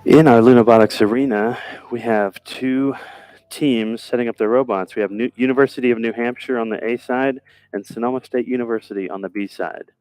In our Lunabotics arena, we have two teams setting up their robots. We have University of New Hampshire on the A side and Sonoma State University on the B side.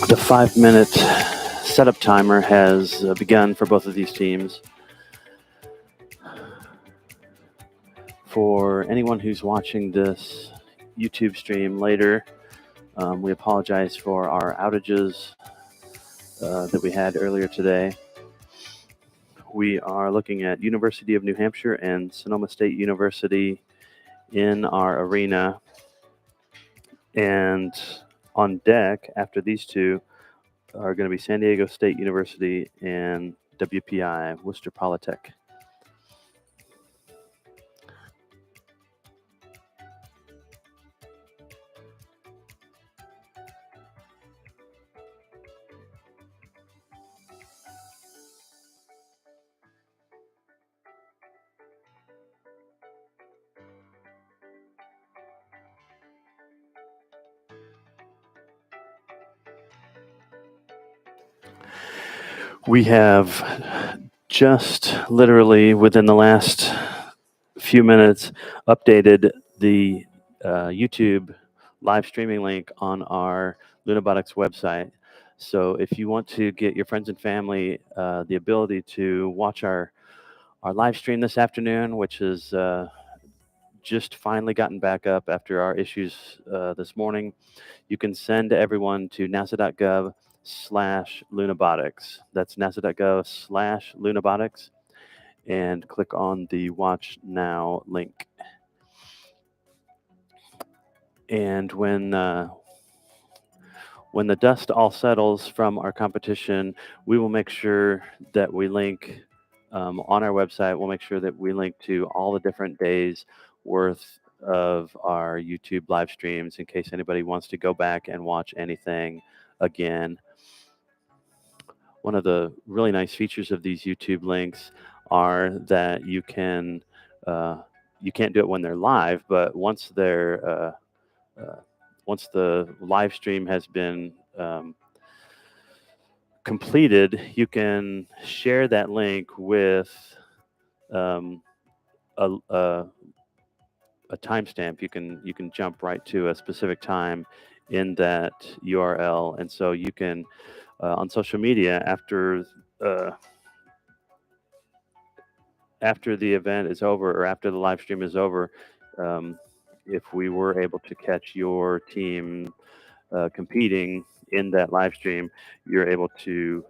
The 5-minute setup timer has begun for both of these teams. For anyone who's watching this YouTube stream later, we apologize for our outages that we had earlier today. We are looking at University of New Hampshire and Sonoma State University in our arena. And on deck after these two are going to be San Diego State University and WPI, Worcester Polytech. We have just literally within the last few minutes updated the YouTube live streaming link on our Lunabotics website. So if you want to get your friends and family the ability to watch our live stream this afternoon, which is just finally gotten back up after our issues this morning, you can send everyone to nasa.gov/Lunabotics. That's nasa.gov/Lunabotics and click on the Watch Now link. And when the dust all settles from our competition, we will make sure that we link on our website. We'll make sure that we link to all the different days worth of our YouTube live streams in case anybody wants to go back and watch anything again. One of the really nice features of these YouTube links are that you can't do it when they're live, but once the live stream has been completed, you can share that link with a timestamp. You can jump right to a specific time in that URL, and so you can on social media after the event is over or after the live stream is over, if we were able to catch your team competing in that live stream, you're able to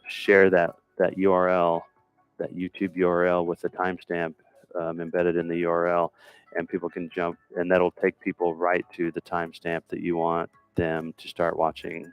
share that URL, that YouTube URL with the timestamp embedded in the URL, and people can jump, and that'll take people right to the timestamp that you want them to start watching.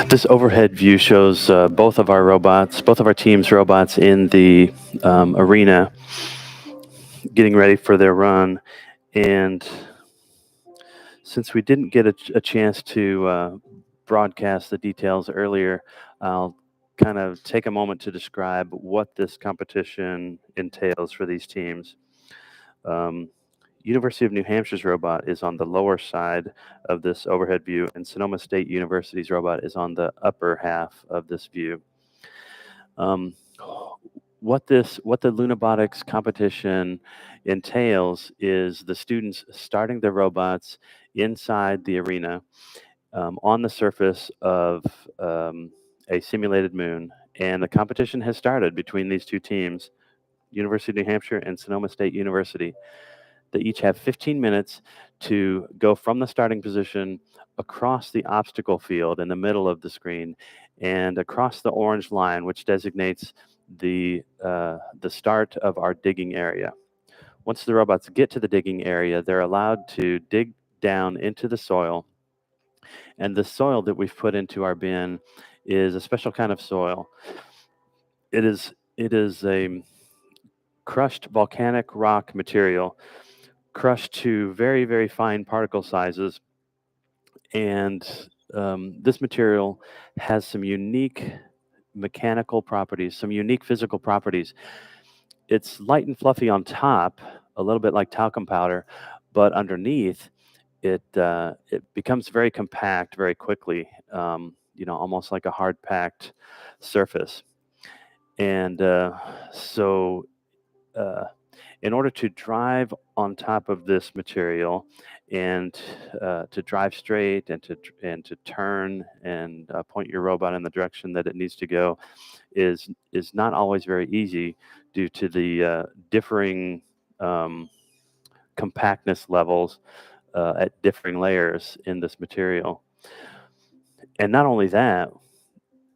This overhead view shows both of our team's robots in the arena getting ready for their run. And since we didn't get a chance to broadcast the details earlier, I'll kind of take a moment to describe what this competition entails for these teams. University of New Hampshire's robot is on the lower side of this overhead view, and Sonoma State University's robot is on the upper half of this view. What the Lunabotics competition entails is the students starting their robots inside the arena on the surface of a simulated moon, and the competition has started between these two teams, University of New Hampshire and Sonoma State University. They each have 15 minutes to go from the starting position across the obstacle field in the middle of the screen and across the orange line, which designates the start of our digging area. Once the robots get to the digging area, they're allowed to dig down into the soil, and the soil that we've put into our bin is a special kind of soil. It is a crushed volcanic rock material, crushed to very, very fine particle sizes. And this material has some unique mechanical properties, some unique physical properties. It's light and fluffy on top, a little bit like talcum powder, but underneath, it becomes very compact very quickly. Almost like a hard packed surface. And so, uh, in order to drive on top of this material and to drive straight and to turn and point your robot in the direction that it needs to go is not always very easy due to the differing um, compactness levels at differing layers in this material. And not only that,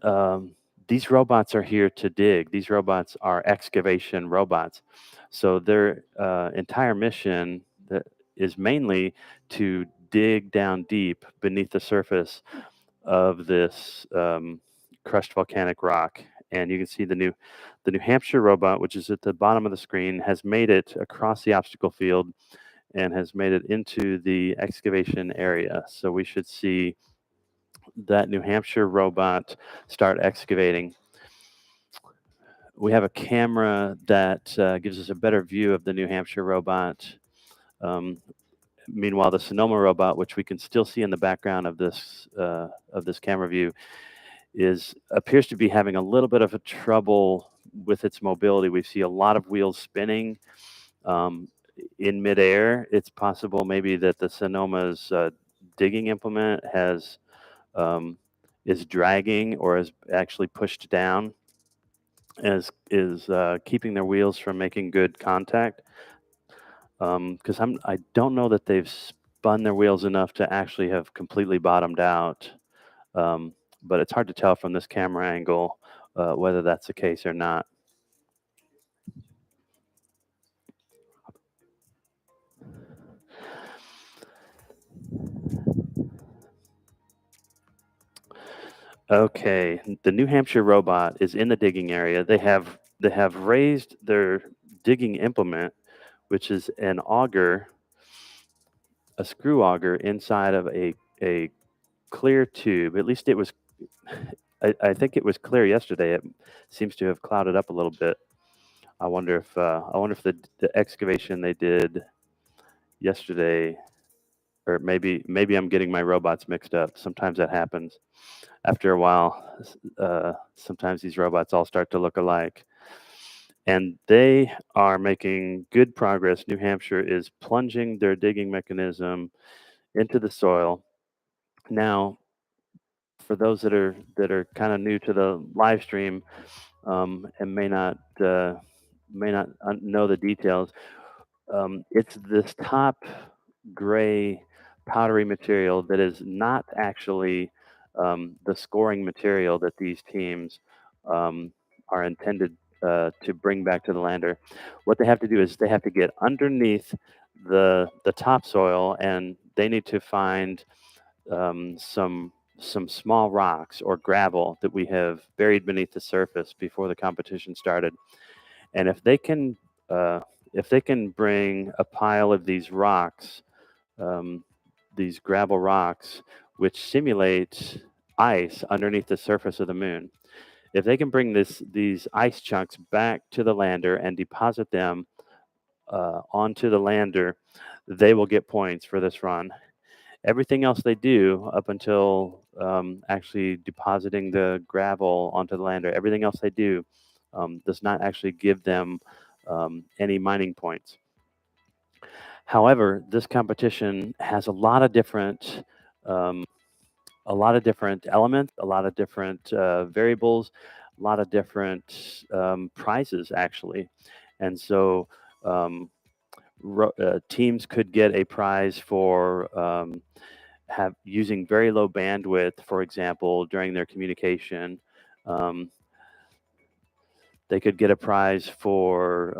um, these robots are here to dig. These robots are excavation robots. So their entire mission that is mainly to dig down deep beneath the surface of this crushed volcanic rock. And you can see the New Hampshire robot, which is at the bottom of the screen, has made it across the obstacle field and has made it into the excavation area. So we should see that New Hampshire robot start excavating. We have a camera that gives us a better view of the New Hampshire robot. Um, Meanwhile, the Sonoma robot, which we can still see in the background of this camera view, is appears to be having a little bit of a trouble with its mobility. We see a lot of wheels spinning um, in midair. It's possible maybe that the Sonoma's digging implement has um, is dragging or is actually pushed down, as is keeping their wheels from making good contact. Because I don't know that they've spun their wheels enough to actually have completely bottomed out. Um, but it's hard to tell from this camera angle whether that's the case or not. Okay, the New Hampshire robot is in the digging area. They have raised their digging implement, which is an auger, a screw auger inside of a clear tube. At least it was. I think it was clear yesterday. It seems to have clouded up a little bit. I wonder if the excavation they did yesterday, or maybe I'm getting my robots mixed up. Sometimes that happens. After a while, sometimes these robots all start to look alike. And they are making good progress. New Hampshire is plunging their digging mechanism into the soil. Now, for those that are kind of new to the live stream and may not know the details, it's this top gray powdery material that is not actually the scoring material that these teams um, are intended to bring back to the lander. What they have to do is they have to get underneath the topsoil, and they need to find some small rocks or gravel that we have buried beneath the surface before the competition started. And uh, if they can bring a pile of these rocks, um, these gravel rocks, which simulate ice underneath the surface of the moon, if they can bring these ice chunks back to the lander and deposit them onto the lander, they will get points for this run. Everything else they do up until actually depositing the gravel onto the lander, everything else they do does not actually give them any mining points. However, this competition has um, a lot of different elements, a lot of different variables, a lot of different prizes actually, and so. Um, teams could get a prize for have using very low bandwidth, for example, during their communication. Um, they could get a prize for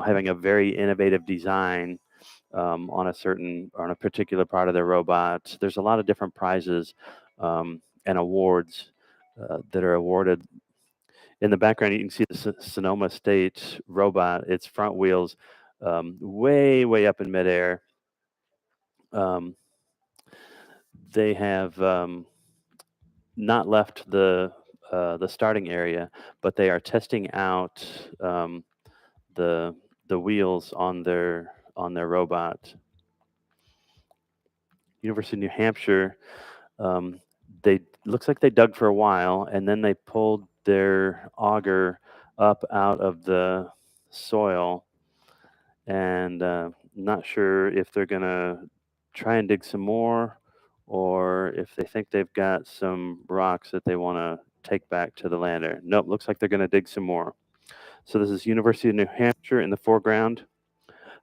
having a very innovative design on a particular part of their robot. There's a lot of different prizes and awards that are awarded. In the background, you can see the Sonoma State robot. Its front wheels way up in midair. They have not left the starting area, but they are testing out the the wheels on their robot. University of New Hampshire, um, they looks like they dug for a while, and then they pulled their auger up out of the soil, and not sure if they're gonna try and dig some more, or if they think they've got some rocks that they want to take back to the lander. Nope, looks like they're going to dig some more. So this is University of New Hampshire in the foreground,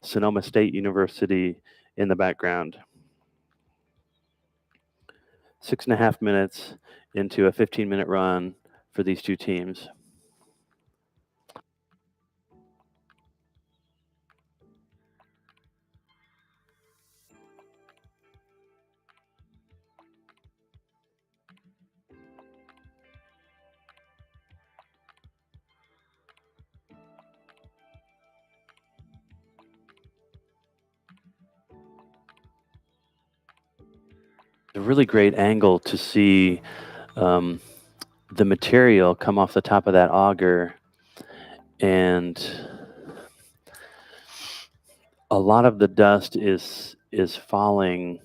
Sonoma State University in the background. 6.5 minutes into a 15-minute run for these two teams. A really great angle to see um, the material come off the top of that auger, and a lot of the dust is falling,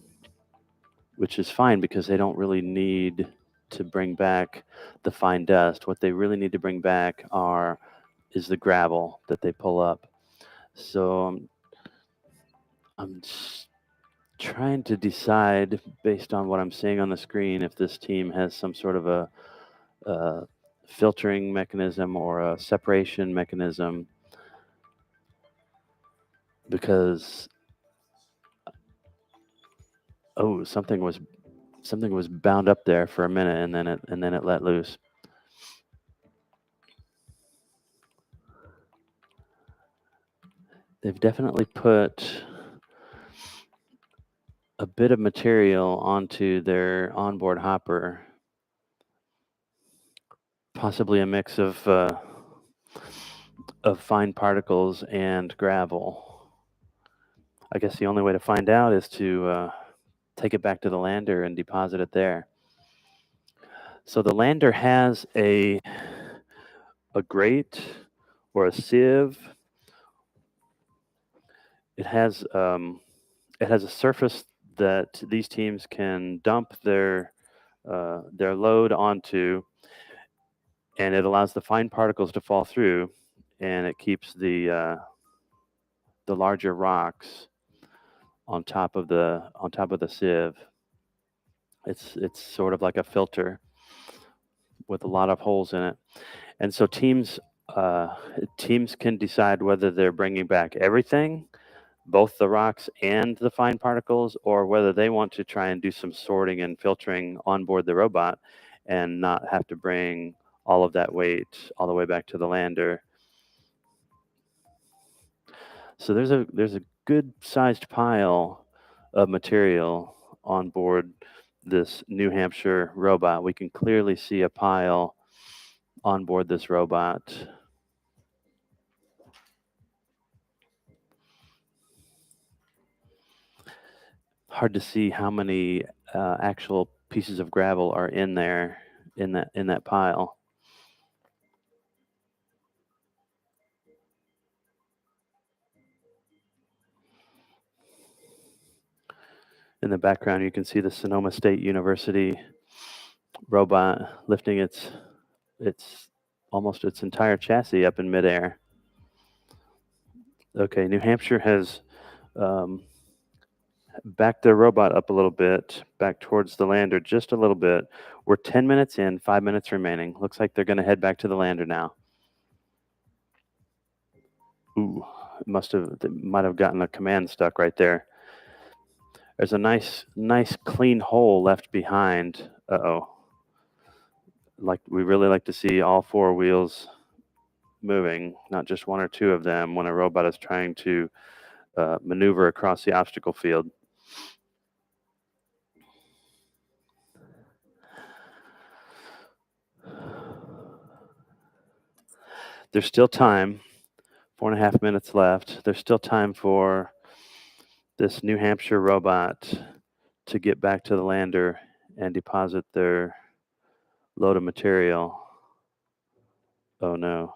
which is fine because they don't really need to bring back the fine dust. What they really need to bring back is the gravel that they pull up. So I'm just trying to decide based on what I'm seeing on the screen if this team has some sort of a filtering mechanism or a separation mechanism, because something was bound up there for a minute, and then it let loose. They've definitely put a bit of material onto their onboard hopper, possibly a mix of fine particles and gravel. I guess the only way to find out is to take it back to the lander and deposit it there. So the lander has a grate or a sieve. It has a surface that these teams can dump their load onto, and it allows the fine particles to fall through, and it keeps the larger rocks on top of the sieve. It's sort of like a filter with a lot of holes in it, and so teams can decide whether they're bringing back everything, both the rocks and the fine particles, or whether they want to try and do some sorting and filtering on board the robot and not have to bring all of that weight all the way back to the lander. So there's a good sized pile of material on board this New Hampshire robot. We can clearly see a pile on board this robot. Hard to see how many actual pieces of gravel are in there in that pile. In the background, you can see the Sonoma State University robot lifting its almost its entire chassis up in midair. Okay, New Hampshire has backed their robot up a little bit, back towards the lander just a little bit. We're 10 minutes in, 5 minutes remaining. Looks like they're going to head back to the lander now. Ooh, They might have gotten a command stuck right there. There's a nice clean hole left behind. Uh-oh. Like we really like to see all four wheels moving, not just one or two of them when a robot is trying to maneuver across the obstacle field. There's still time, 4.5 minutes left. There's still time for this New Hampshire robot to get back to the lander and deposit their load of material. Oh no.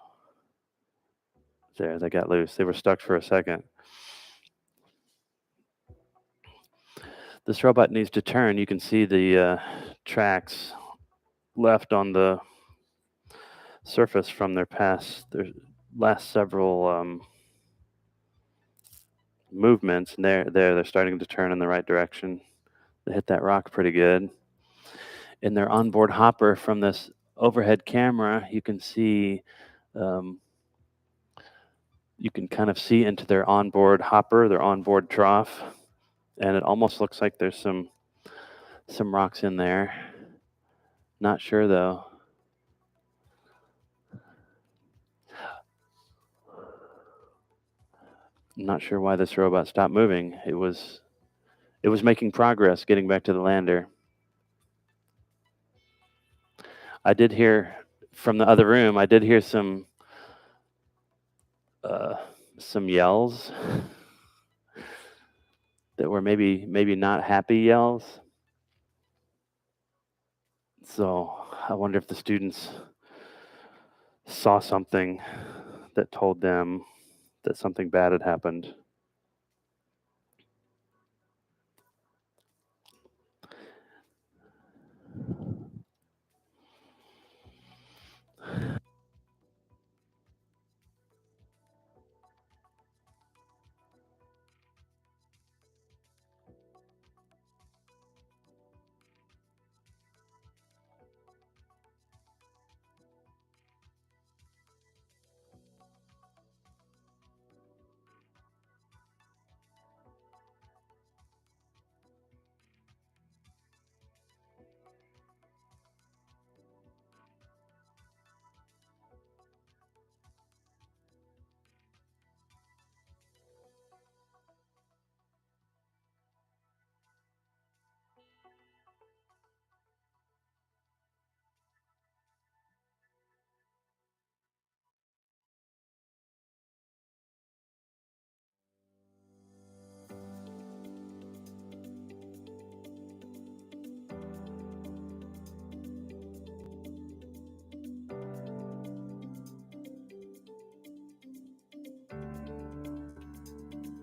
There, they got loose. They were stuck for a second. This robot needs to turn. You can see the tracks left on the surface from their last several movements, and they're starting to turn in the right direction. They hit that rock pretty good. In their onboard hopper from this overhead camera, you can see, you can kind of see into their onboard hopper, their onboard trough, and it almost looks like there's some rocks in there. Not sure though. I'm not sure why this robot stopped moving. It was making progress getting back to the lander. I did hear from the other room. I did hear some yells that were maybe not happy yells. So I wonder if the students saw something that told them that something bad had happened.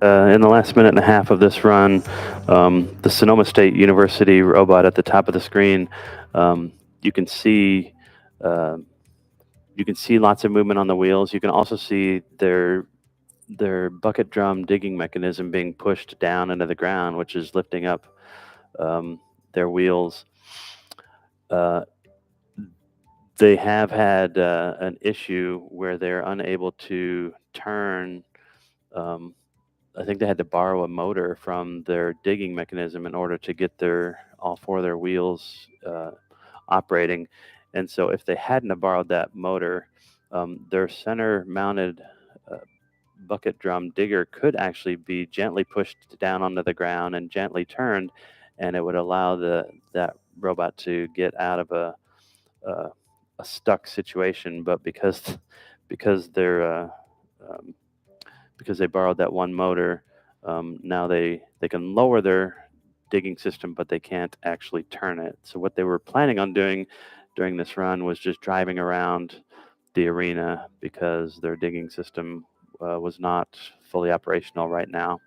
In the last minute and a half of this run, the Sonoma State University robot at the top of the screen, you can see lots of movement on the wheels. You can also see their bucket drum digging mechanism being pushed down into the ground, which is lifting up their wheels. They have had an issue where they're unable to turn. I think they had to borrow a motor from their digging mechanism in order to get all four of their wheels operating. And so if they hadn't have borrowed that motor, their center mounted bucket drum digger could actually be gently pushed down onto the ground and gently turned, and it would allow that robot to get out of a stuck situation. But because they're because they borrowed that one motor, now they can lower their digging system, but they can't actually turn it. So what they were planning on doing during this run was just driving around the arena because their digging system was not fully operational right now.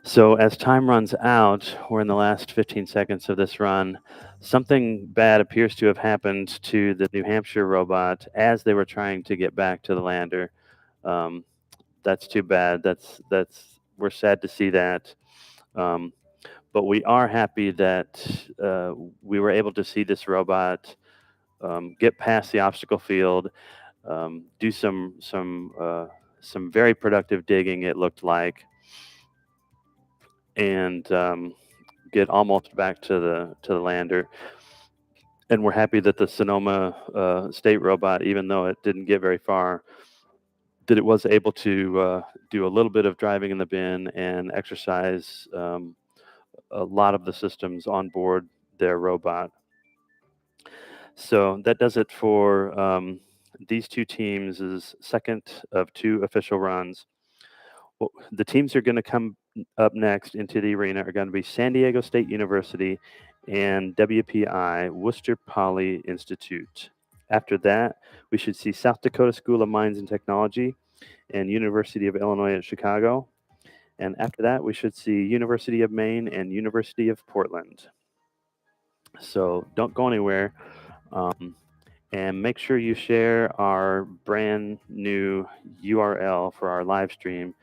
So as time runs out, we're in the last 15 seconds of this run. Something bad appears to have happened to the New Hampshire robot as they were trying to get back to the lander. That's too bad. We're sad to see that. But we are happy that we were able to see this robot get past the obstacle field. do some very productive digging. It looked like, and get almost back to the lander. And we're happy that the Sonoma State robot, even though it didn't get very far, that it was able to do a little bit of driving in the bin and exercise a lot of the systems on board their robot. So that does it for these two teams' is second of two official runs. Well, the teams are going to come up next into the arena are going to be San Diego State University and WPI, Worcester Poly Institute. After that, we should see South Dakota School of Mines and Technology and University of Illinois at Chicago. And after that, we should see University of Maine and University of Portland. So don't go anywhere. And make sure you share our brand new URL for our live stream.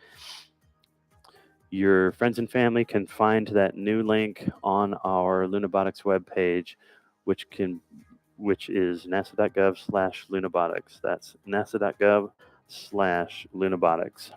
Your friends and family can find that new link on our Lunabotics webpage, which is nasa.gov/Lunabotics. That's nasa.gov/Lunabotics.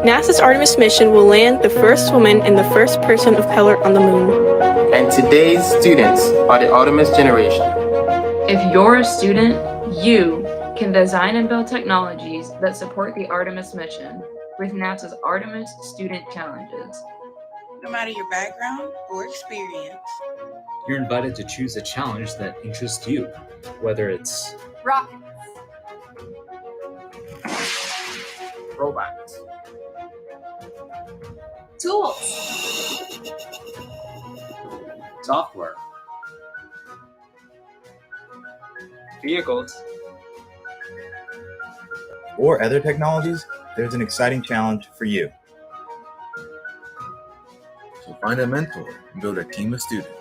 NASA's Artemis mission will land the first woman and the first person of color on the moon. And today's students are the Artemis generation. If you're a student, you can design and build technologies that support the Artemis mission with NASA's Artemis Student Challenges. No matter your background or experience, you're invited to choose a challenge that interests you, whether it's rockets, robots, tools, software, vehicles, or other technologies. There's an exciting challenge for you. So find a mentor and build a team of students.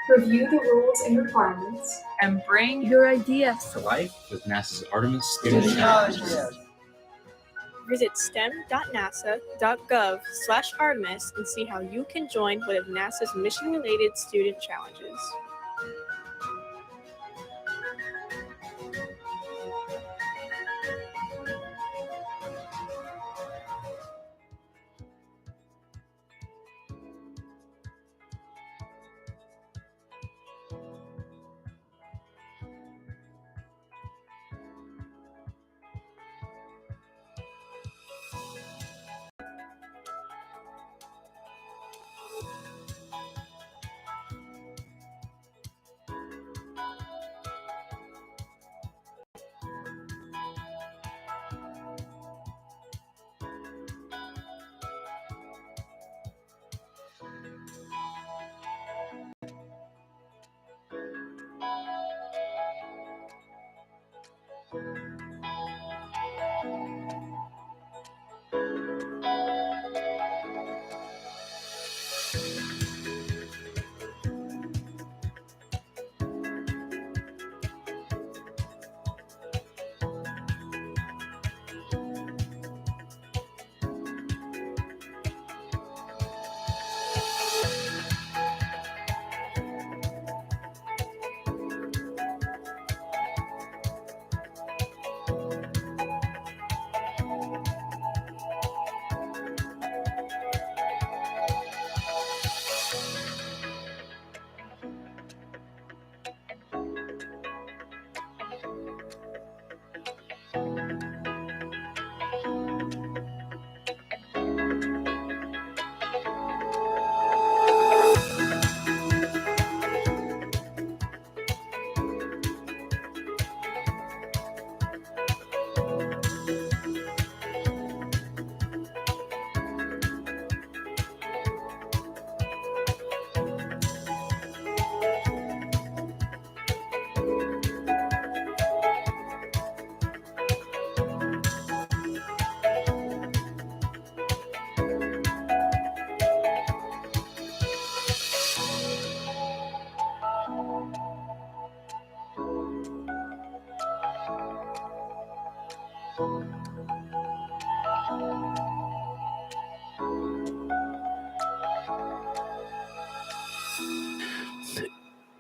review the rules and requirements, and bring your ideas to life with NASA's Artemis Student Challenges. Visit stem.nasa.gov/Artemis and see how you can join one of NASA's mission-related student challenges.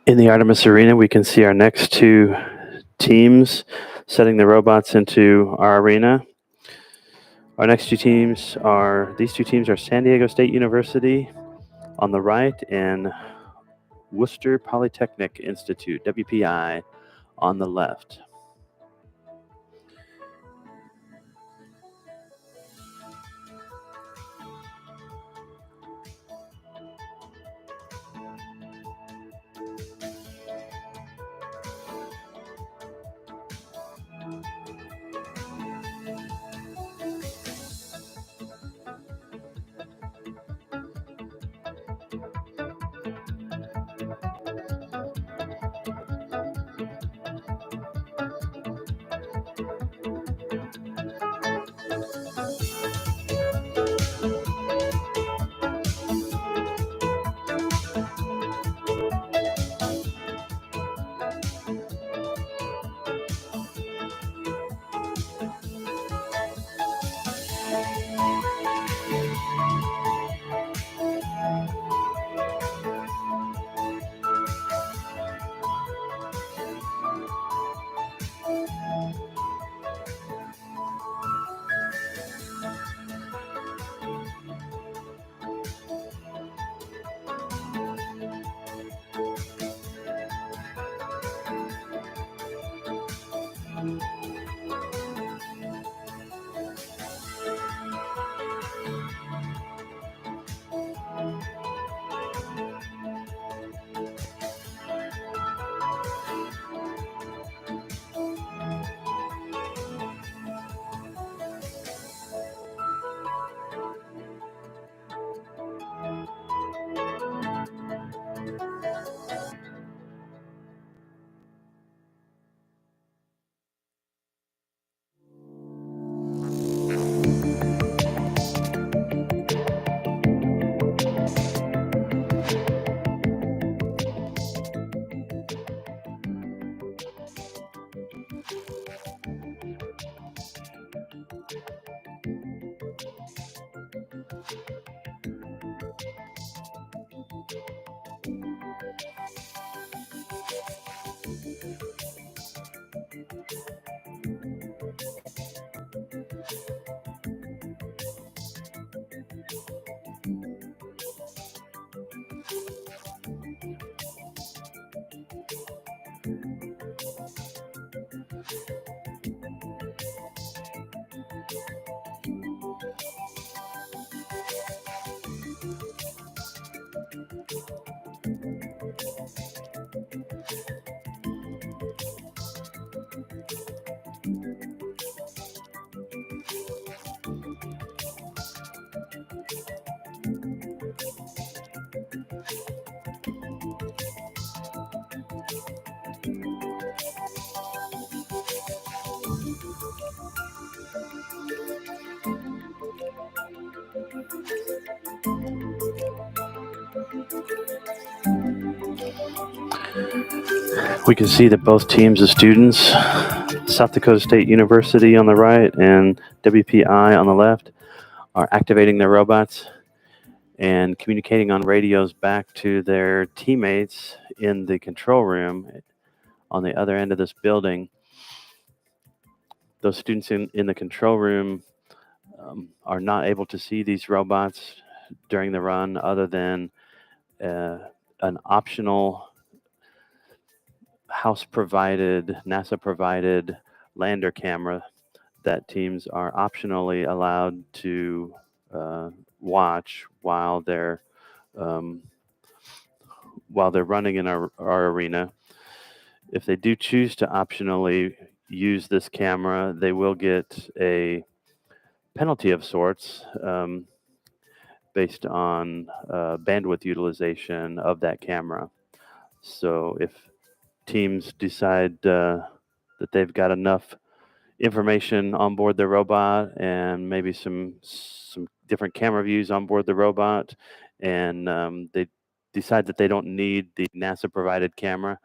In the Artemis arena, we can see our next two teams setting the robots into our arena. Our next two teams are San Diego State University on the right and Worcester Polytechnic Institute, WPI, on the left. We can see that both teams of students, South Dakota State University on the right and WPI on the left, are activating their robots and communicating on radios back to their teammates in the control room on the other end of this building. Those students in the control room are not able to see these robots during the run other than an optional house-provided, NASA-provided lander camera that teams are optionally allowed to watch while they're running in our arena. If they do choose to optionally use this camera, they will get a penalty of sorts based on bandwidth utilization of that camera. So if teams decide that they've got enough information on board the robot and maybe some different camera views on board the robot, and they decide that they don't need the NASA provided camera,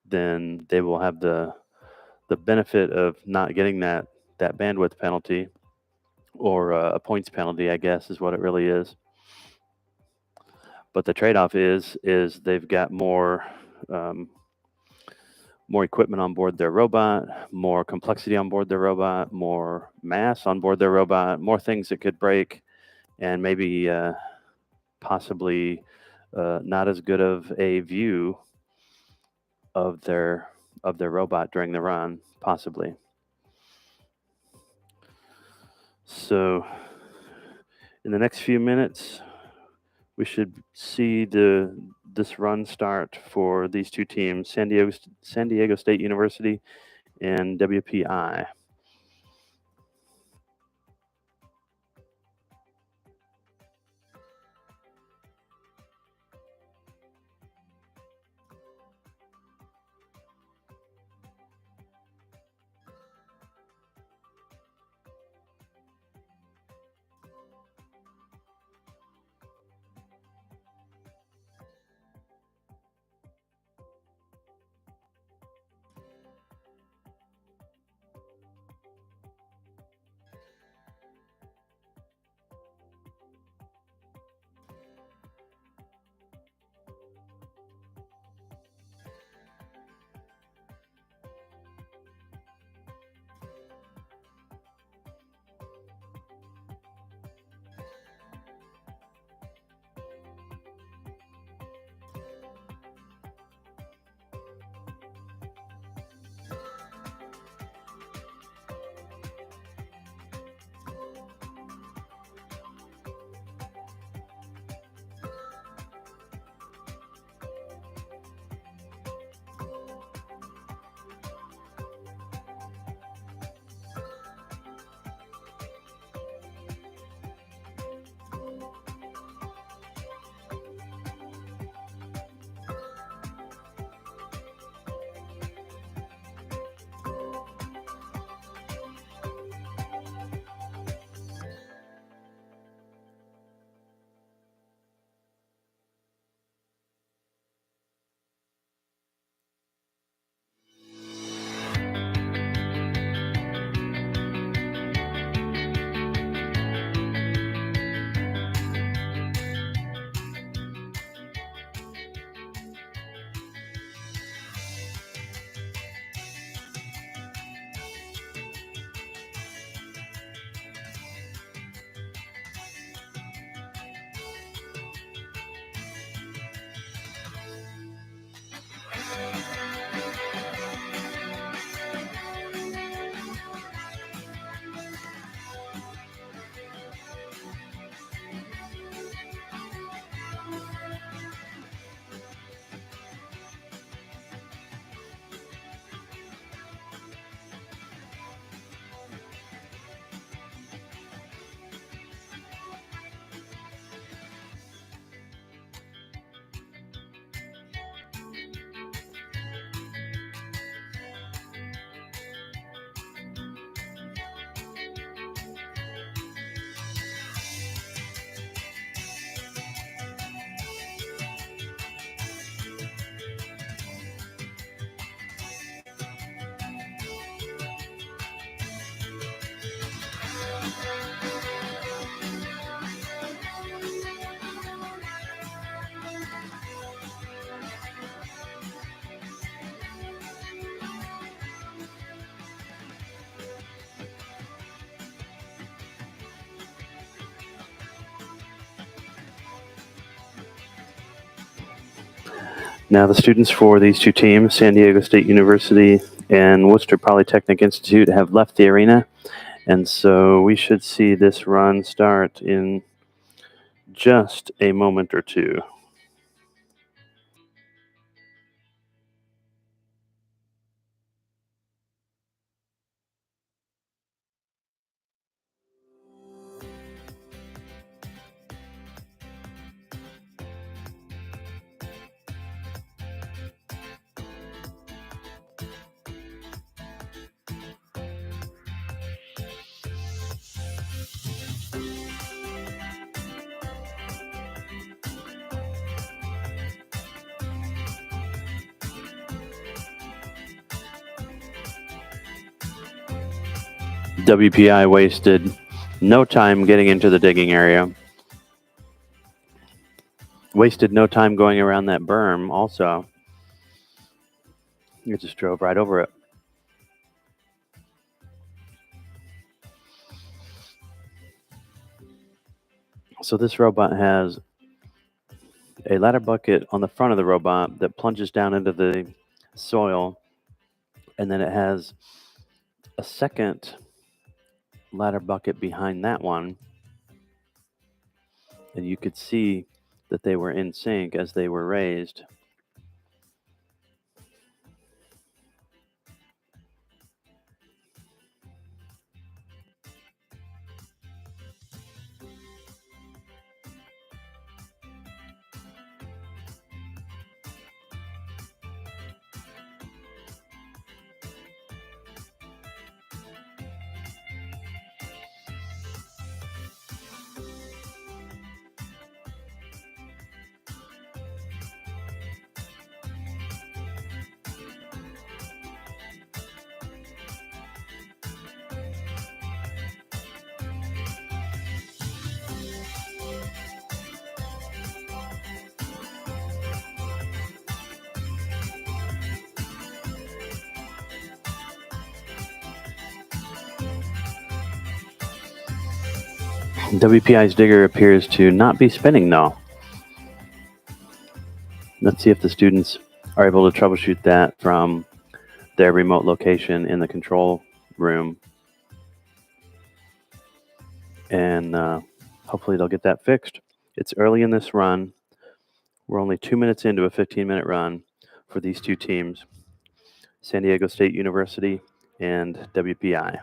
then they will have the benefit of not getting that bandwidth penalty, or a points penalty, I guess is what it really is. But the trade-off is they've got more equipment on board their robot, more complexity on board their robot, more mass on board their robot, more things that could break, and maybe possibly not as good of a view of their robot during the run, possibly. So in the next few minutes, we should see this run start for these two teams, San Diego State University and WPI. Now, the students for these two teams, San Diego State University and Worcester Polytechnic Institute, have left the arena. And so we should see this run start in just a moment or two. WPI wasted no time getting into the digging area. Wasted no time going around that berm also. You just drove right over it. So this robot has a ladder bucket on the front of the robot that plunges down into the soil, and then it has a second ladder bucket behind that one, and you could see that they were in sync as they were raised. WPI's digger appears to not be spinning though. Let's see if the students are able to troubleshoot that from their remote location in the control room. And hopefully they'll get that fixed. It's early in this run. We're only 2 minutes into a 15-minute run for these two teams, San Diego State University and WPI.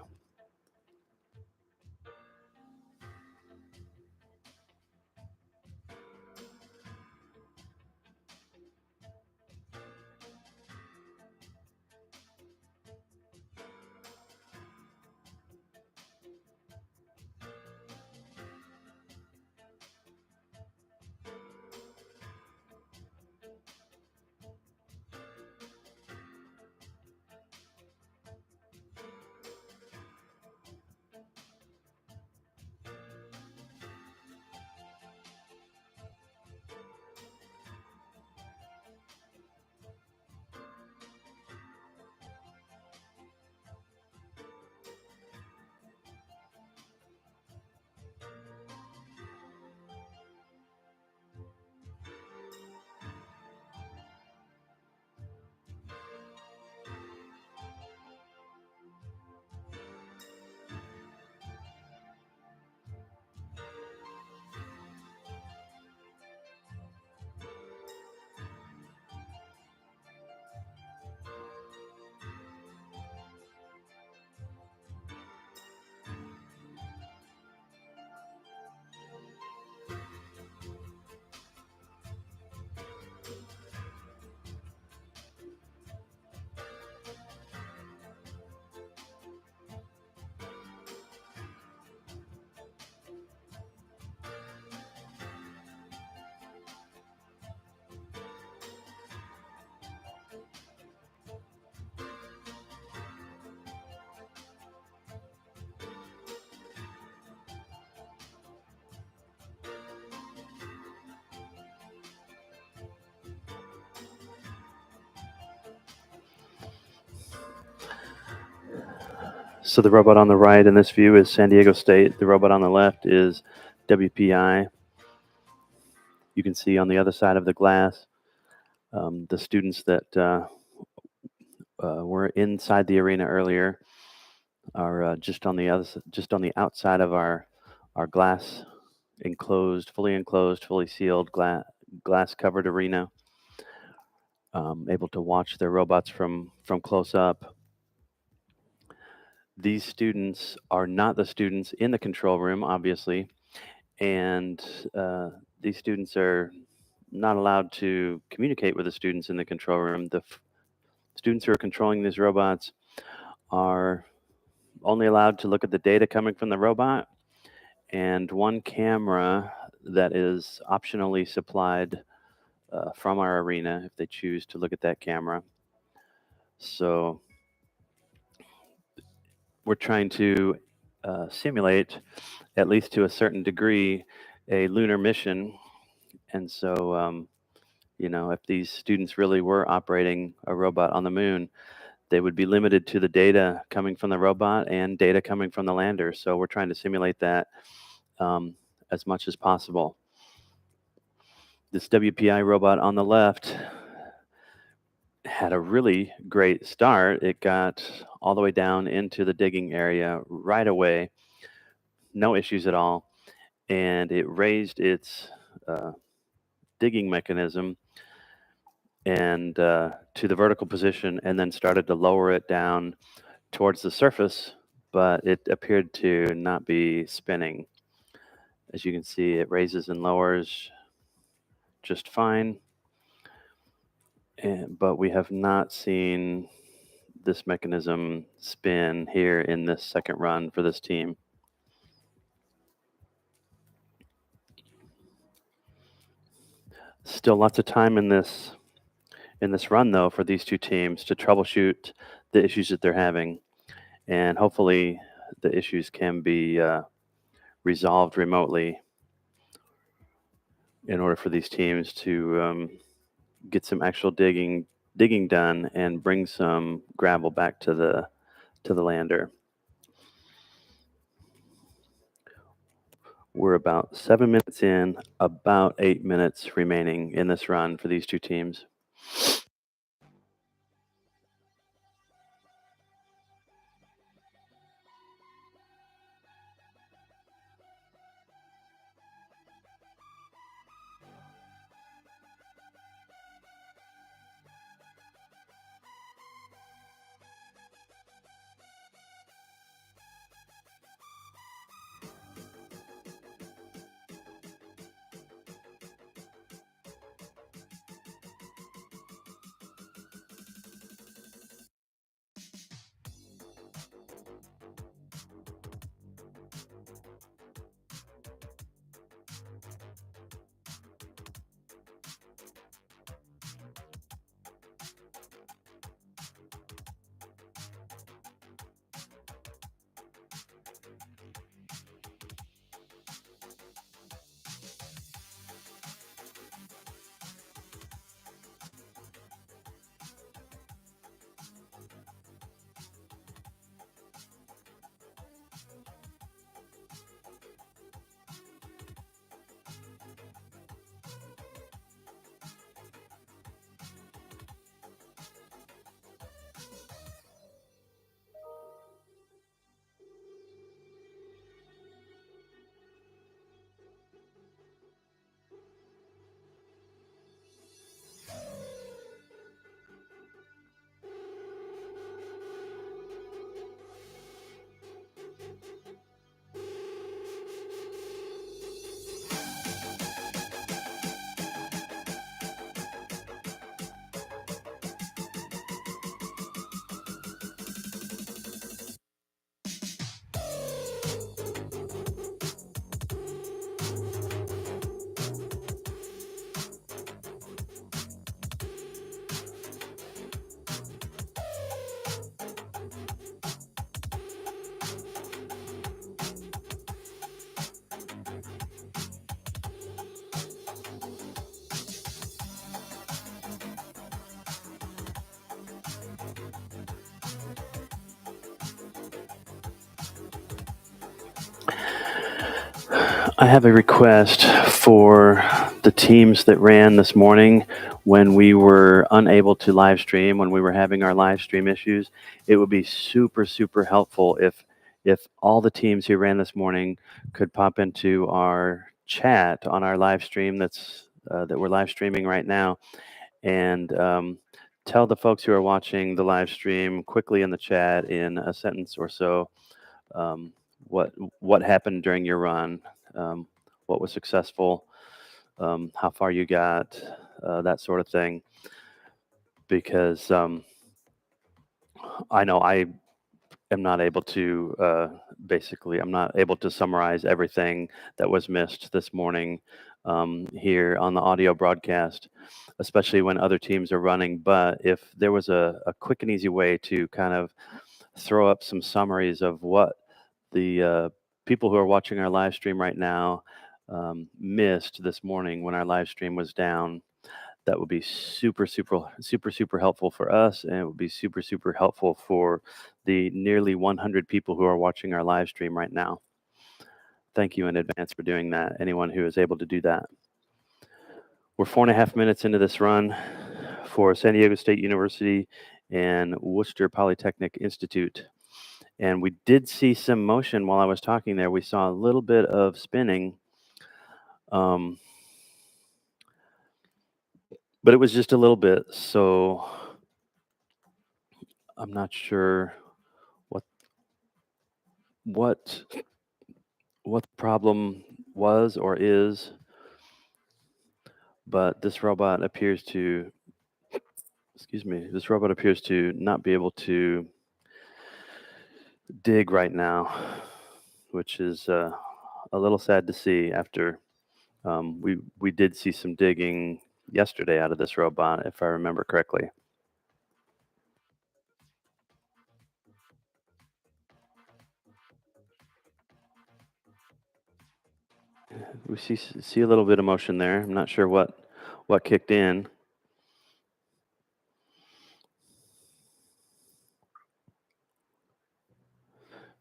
So the robot on the right in this view is San Diego State. The robot on the left is WPI. You can see on the other side of the glass The students that were inside the arena earlier are just on the outside of our glass enclosed, fully sealed glass covered arena. Able to watch their robots from close up. These students are not the students in the control room, obviously, and these students are not allowed to communicate with the students in the control room. The students who are controlling these robots are only allowed to look at the data coming from the robot and one camera that is optionally supplied from our arena if they choose to look at that camera. So we're trying to simulate, at least to a certain degree, a lunar mission. And so, if these students really were operating a robot on the moon, they would be limited to the data coming from the robot and data coming from the lander. So we're trying to simulate that as much as possible. This WPI robot on the left had a really great start. It got all the way down into the digging area right away, no issues at all. And it raised its digging mechanism and to the vertical position and then started to lower it down towards the surface, but it appeared to not be spinning. As you can see, it raises and lowers just fine, but we have not seen this mechanism spin here in this second run for this team. Still lots of time in this run, though, for these two teams to troubleshoot the issues that they're having, and hopefully the issues can be resolved remotely in order for these teams to get some actual digging done and bring some gravel back to the lander. We're about 7 minutes in, about 8 minutes remaining in this run for these two teams. I have a request for the teams that ran this morning when we were unable to live stream, when we were having our live stream issues. It would be super, super helpful if all the teams who ran this morning could pop into our chat on our live stream that we're live streaming right now, and tell the folks who are watching the live stream quickly in the chat in a sentence or so what happened during your run, what was successful, how far you got, that sort of thing. Because I know I am not able to basically, I'm not able to summarize everything that was missed this morning here on the audio broadcast, especially when other teams are running. But if there was a quick and easy way to kind of throw up some summaries of what the people who are watching our live stream right now missed this morning when our live stream was down, that would be super, super, super, super helpful for us, and it would be super, super helpful for the nearly 100 people who are watching our live stream right now. Thank you in advance for doing that, anyone who is able to do that. We're 4.5 minutes into this run for San Diego State University and Worcester Polytechnic Institute. And we did see some motion while I was talking there. We saw a little bit of spinning. But it was just a little bit. So I'm not sure what the problem was or is. But this robot appears to, this robot appears to not be able to dig right now, which is a little sad to see after we did see some digging yesterday out of this robot, if I remember correctly. We see a little bit of motion there. I'm not sure what kicked in.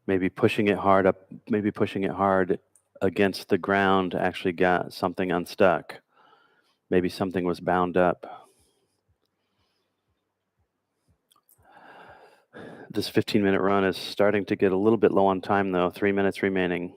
Maybe pushing it hard up, maybe pushing it hard against the ground actually got something unstuck. Maybe something was bound up. This 15-minute run is starting to get a little bit low on time, though. 3 minutes remaining.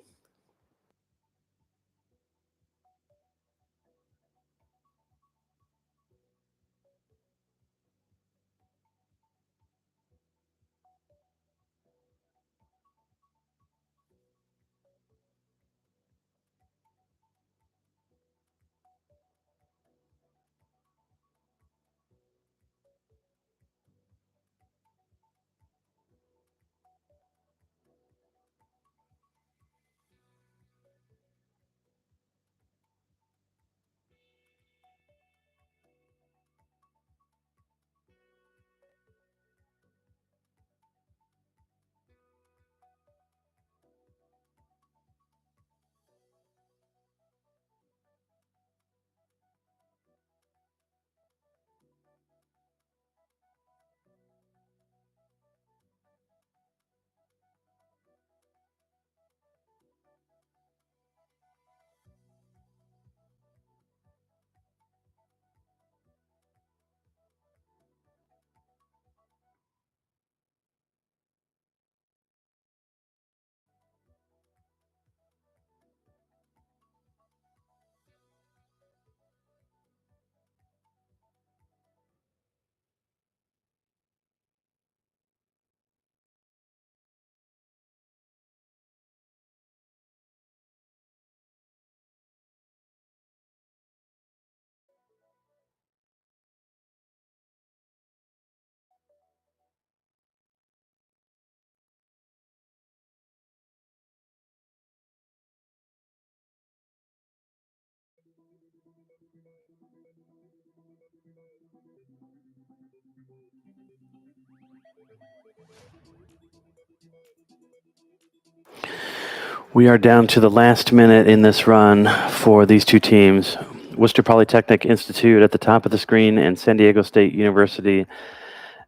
We are down to the last minute in this run for these two teams. Worcester Polytechnic Institute at the top of the screen and San Diego State University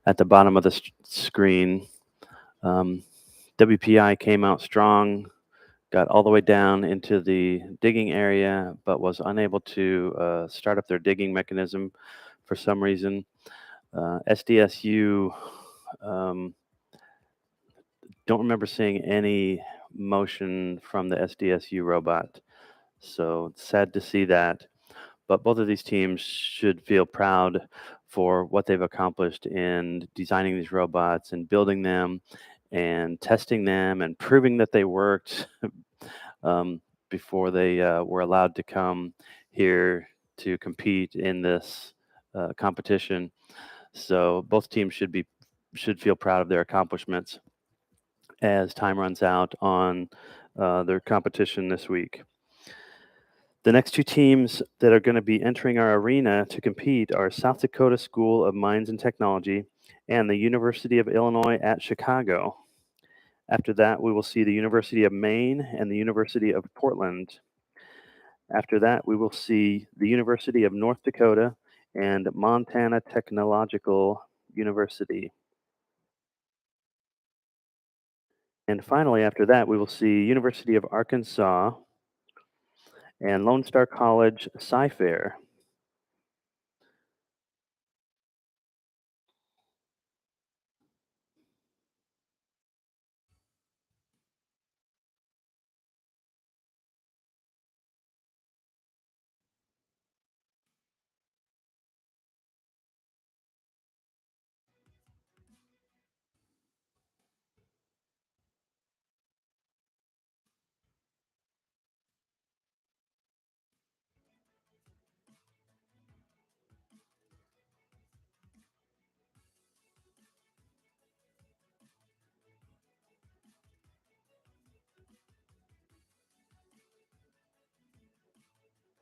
at the bottom of the screen. WPI came out strong, got all the way down into the digging area, but was unable to start up their digging mechanism for some reason. SDSU, don't remember seeing any motion from the SDSU robot. So sad to see that. But both of these teams should feel proud for what they've accomplished in designing these robots and building them and testing them and proving that they worked um, before they were allowed to come here to compete in this competition. So both teams should feel proud of their accomplishments as time runs out on their competition this week. The next two teams that are going to be entering our arena to compete are South Dakota School of Mines and Technology and the University of Illinois at Chicago. After that, we will see the University of Maine and the University of Portland. After that, we will see the University of North Dakota and Montana Technological University. And finally, after that, we will see University of Arkansas and Lone Star College Sci-Fair.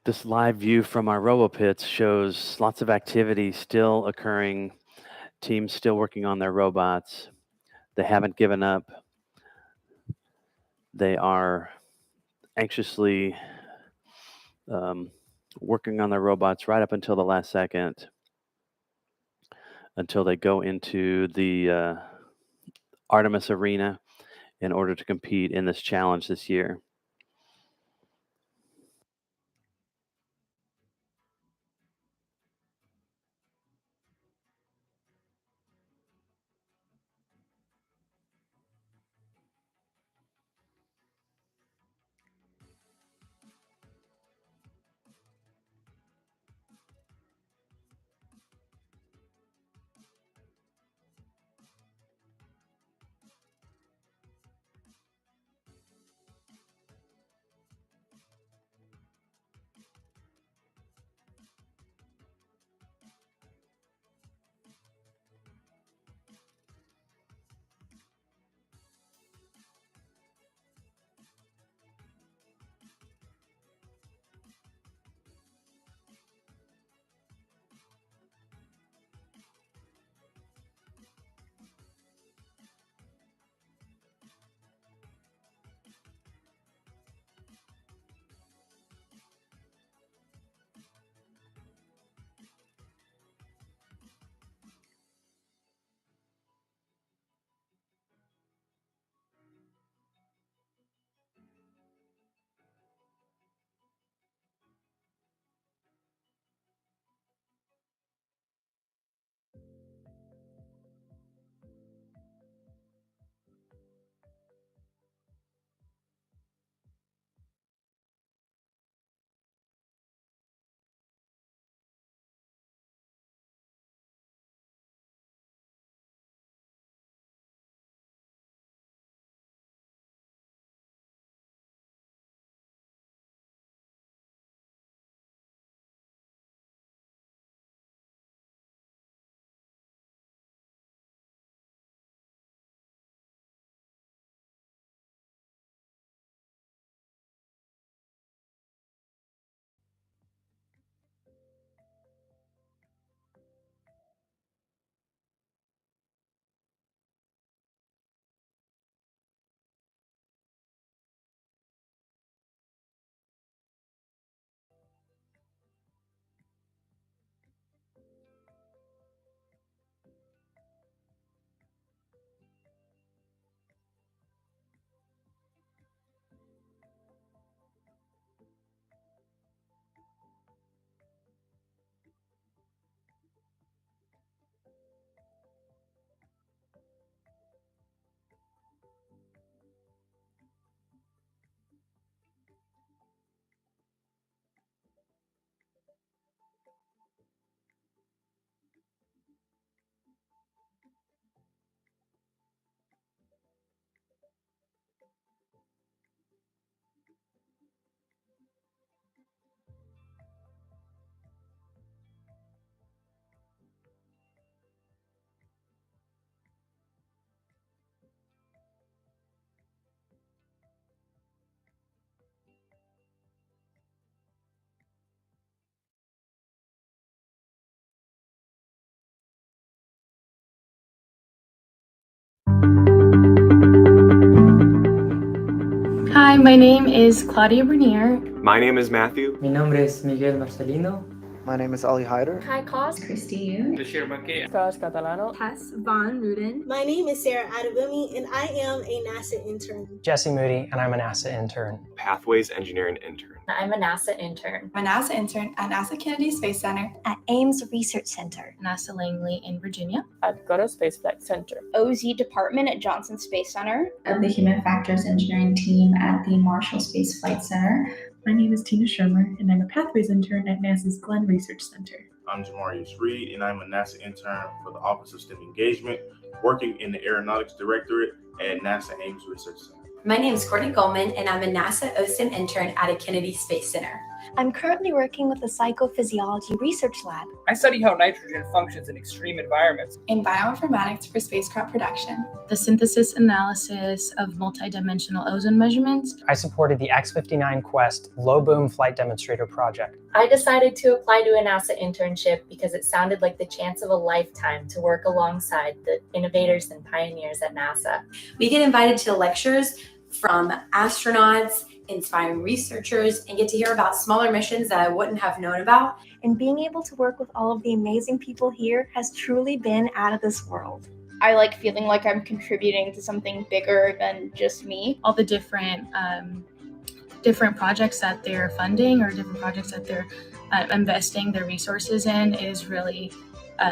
This live view from our RoboPits shows lots of activity still occurring, teams still working on their robots. They haven't given up. They are anxiously working on their robots right up until the last second, until they go into the Artemis Arena in order to compete in this challenge this year. Hi, my name is Claudia Bernier. My name is Matthew. Mi nombre es Miguel Marcelino. My name is Ali Hyder. Hi, Cos. Christy Yoon. Bashir Maki. Carlos Catalano. Tess Von Rudin. My name is Sarah Adabumi, and I am a NASA intern. Jesse Moody, and I'm a NASA intern. Pathways Engineering intern. I'm a NASA intern. I'm a NASA intern at NASA Kennedy Space Center. At Ames Research Center. NASA Langley in Virginia. At Goddard Space Flight Center. OZ Department at Johnson Space Center. Of the Human Factors Engineering team at the Marshall Space Flight Center. My name is Tina Shermer, and I'm a Pathways intern at NASA's Glenn Research Center. I'm Jamarius Reed, and I'm a NASA intern for the Office of STEM Engagement, working in the Aeronautics Directorate at NASA Ames Research Center. My name is Courtney Goldman, and I'm a NASA OSIM intern at a Kennedy Space Center. I'm currently working with the Psychophysiology Research Lab. I study how nitrogen functions in extreme environments. In bioinformatics for spacecraft production. The synthesis analysis of multidimensional ozone measurements. I supported the X-59 Quest Low Boom Flight Demonstrator project. I decided to apply to a NASA internship because it sounded like the chance of a lifetime to work alongside the innovators and pioneers at NASA. We get invited to lectures from astronauts, inspiring researchers, and get to hear about smaller missions that I wouldn't have known about. And being able to work with all of the amazing people here has truly been out of this world. I like feeling like I'm contributing to something bigger than just me. All the different projects that they're funding or different projects that they're investing their resources in is really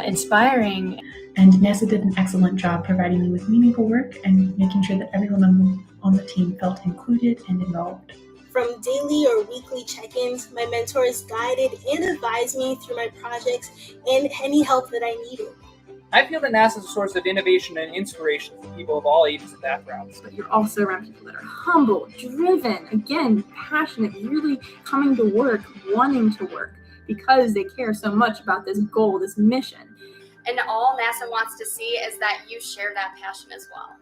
inspiring. And NASA did an excellent job providing me with meaningful work and making sure that everyone on the team felt included and involved. From daily or weekly check-ins, my mentors guided and advised me through my projects and any help that I needed. I feel that NASA is a source of innovation and inspiration for people of all ages and backgrounds. But you're also around people that are humble, driven, again, passionate, really coming to work, wanting to work, because they care so much about this goal, this mission. And all NASA wants to see is that you share that passion as well.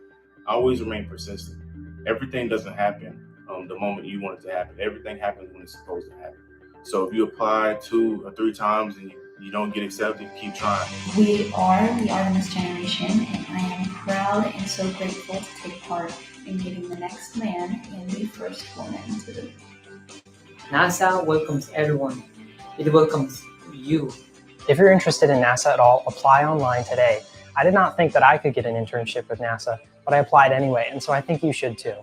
Always remain persistent. Everything doesn't happen the moment you want it to happen. Everything happens when it's supposed to happen. So if you apply 2 or 3 times and you don't get accepted, keep trying. We are the Artemis generation, and I am proud and so grateful to take part in getting the next man and the first woman to the moon. NASA welcomes everyone. It welcomes you. If you're interested in NASA at all, apply online today. I did not think that I could get an internship with NASA, but I applied anyway, and so I think you should too.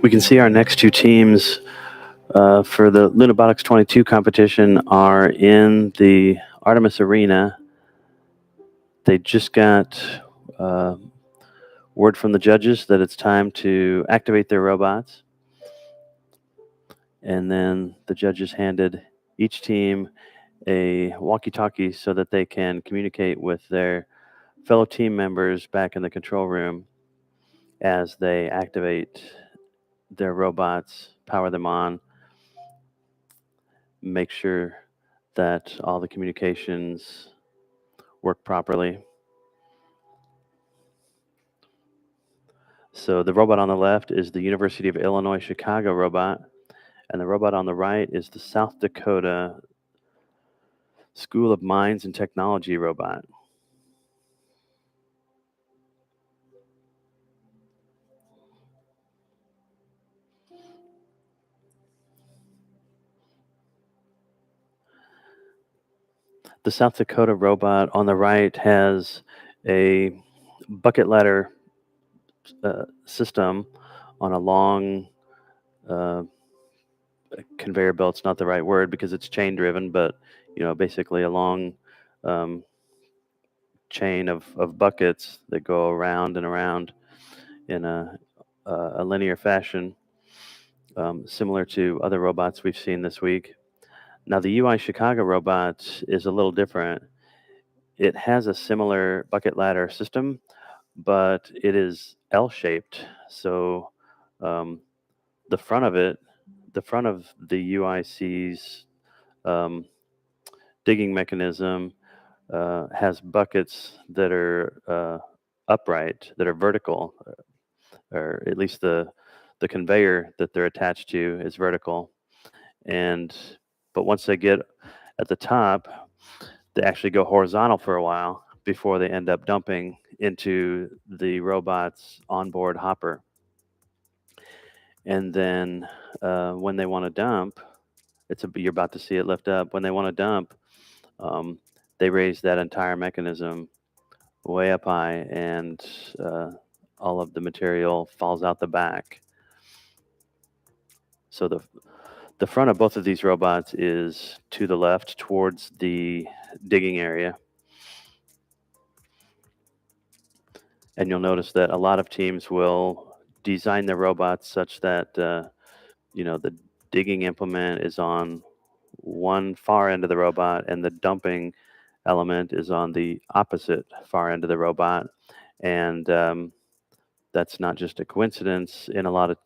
We can see our next two teams for the Lunabotics 22 competition are in the Artemis Arena. They just got word from the judges that it's time to activate their robots. And then the judges handed each team a walkie-talkie so that they can communicate with their fellow team members back in the control room as they activate their robots, power them on, make sure that all the communications work properly. So the robot on the left is the University of Illinois Chicago robot, and the robot on the right is the South Dakota School of Mines and Technology robot. The South Dakota robot on the right has a bucket ladder system on a long conveyor belt's not the right word because it's chain driven, but basically a long chain of buckets that go around and around in a linear fashion, similar to other robots we've seen this week. Now, the UI Chicago robot is a little different. It has a similar bucket ladder system, but it is L-shaped. So the front of the UIC's digging mechanism has buckets that are upright, that are vertical, or at least the conveyor that they're attached to is vertical. But once they get at the top, they actually go horizontal for a while before they end up dumping into the robot's onboard hopper. And then when they want to dump, you're about to see it lift up. When they want to dump, they raise that entire mechanism way up high, and all of the material falls out the back. So the front of both of these robots is to the left towards the digging area. And you'll notice that a lot of teams will design their robots such that the digging implement is on one far end of the robot and the dumping element is on the opposite far end of the robot. And that's not just a coincidence. In a lot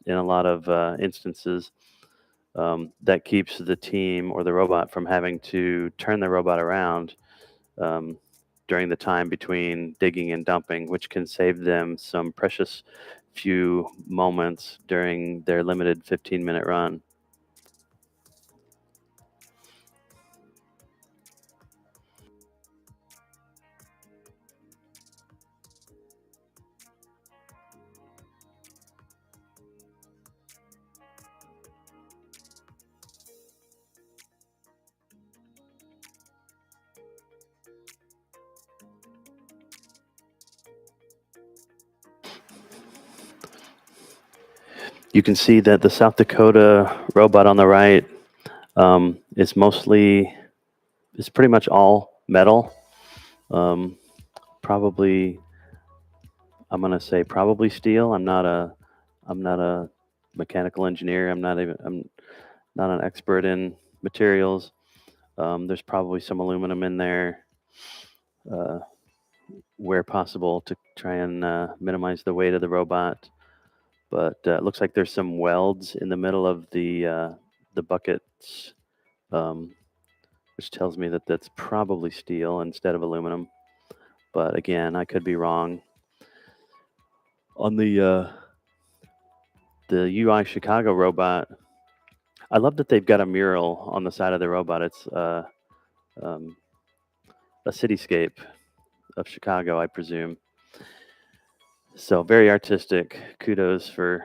of instances, that keeps the team or the robot from having to turn the robot around during the time between digging and dumping, which can save them some precious few moments during their limited 15-minute run. You can see that the South Dakota robot on the right is pretty much all metal. Probably, I'm going to say probably steel. I'm not a mechanical engineer. I'm not an expert in materials. There's probably some aluminum in there where possible to try and minimize the weight of the robot. But it looks like there's some welds in the middle of the buckets, which tells me that that's probably steel instead of aluminum. But again, I could be wrong. On the UI Chicago robot, I love that they've got a mural on the side of the robot. It's a cityscape of Chicago, I presume. So very artistic. Kudos for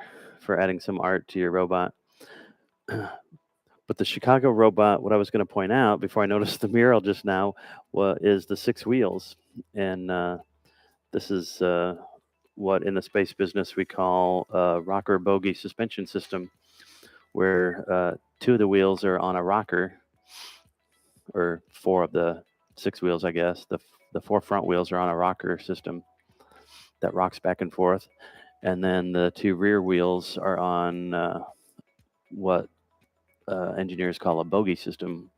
adding some art to your robot. But the Chicago robot, what I was going to point out before I noticed the mural just now, is the 6 wheels. And this is what in the space business we call a rocker bogie suspension system, where 2 of the wheels are on a rocker, or 4 of the 6 wheels, I guess. The 4 front wheels are on a rocker system that rocks back and forth, and then the 2 rear wheels are on what engineers call a bogie system.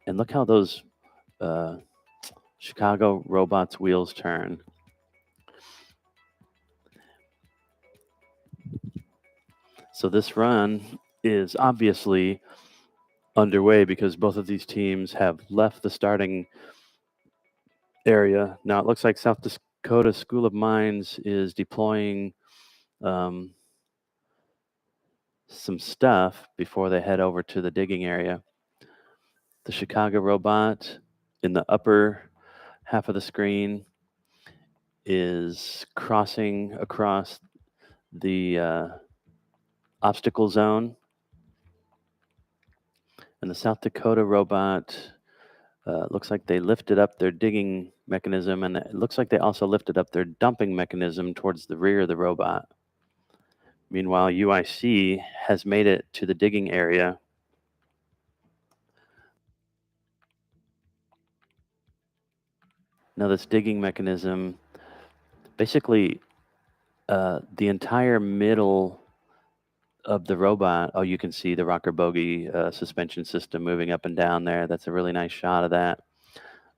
And look how those Chicago robots' wheels turn. So this run is obviously underway because both of these teams have left the starting area. Now it looks like South Dakota School of Mines is deploying some stuff before they head over to the digging area. The Chicago robot in the upper half of the screen is crossing across the obstacle zone. And the South Dakota robot looks like they lifted up their digging mechanism, and it looks like they also lifted up their dumping mechanism towards the rear of the robot. Meanwhile, UIC has made it to the digging area. Now this digging mechanism, basically the entire middle of the robot, oh, you can see the rocker bogie suspension system moving up and down there. That's a really nice shot of that.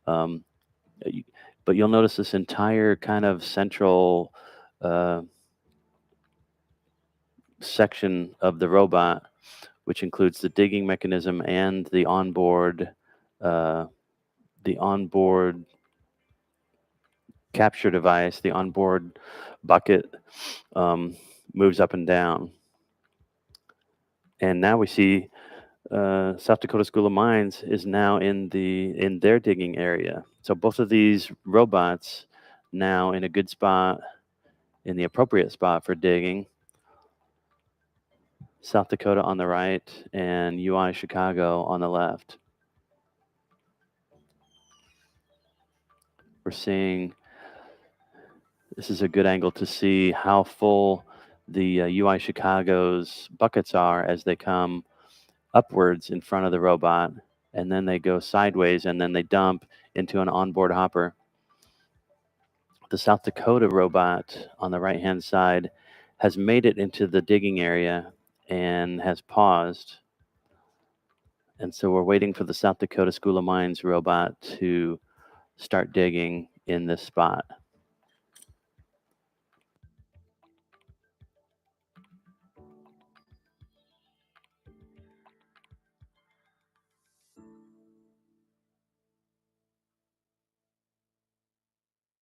But you'll notice this entire kind of central section of the robot, which includes the digging mechanism and the onboard capture device, the onboard bucket, moves up and down. And now we see South Dakota School of Mines is now in their digging area. So both of these robots now in a good spot, in the appropriate spot for digging. South Dakota on the right and UI Chicago on the left. We're seeing, this is a good angle to see how full the UI Chicago's buckets are as they come upwards in front of the robot, and then they go sideways, and then they dump into an onboard hopper. The South Dakota robot on the right-hand side has made it into the digging area and has paused. And so we're waiting for the South Dakota School of Mines robot to start digging in this spot.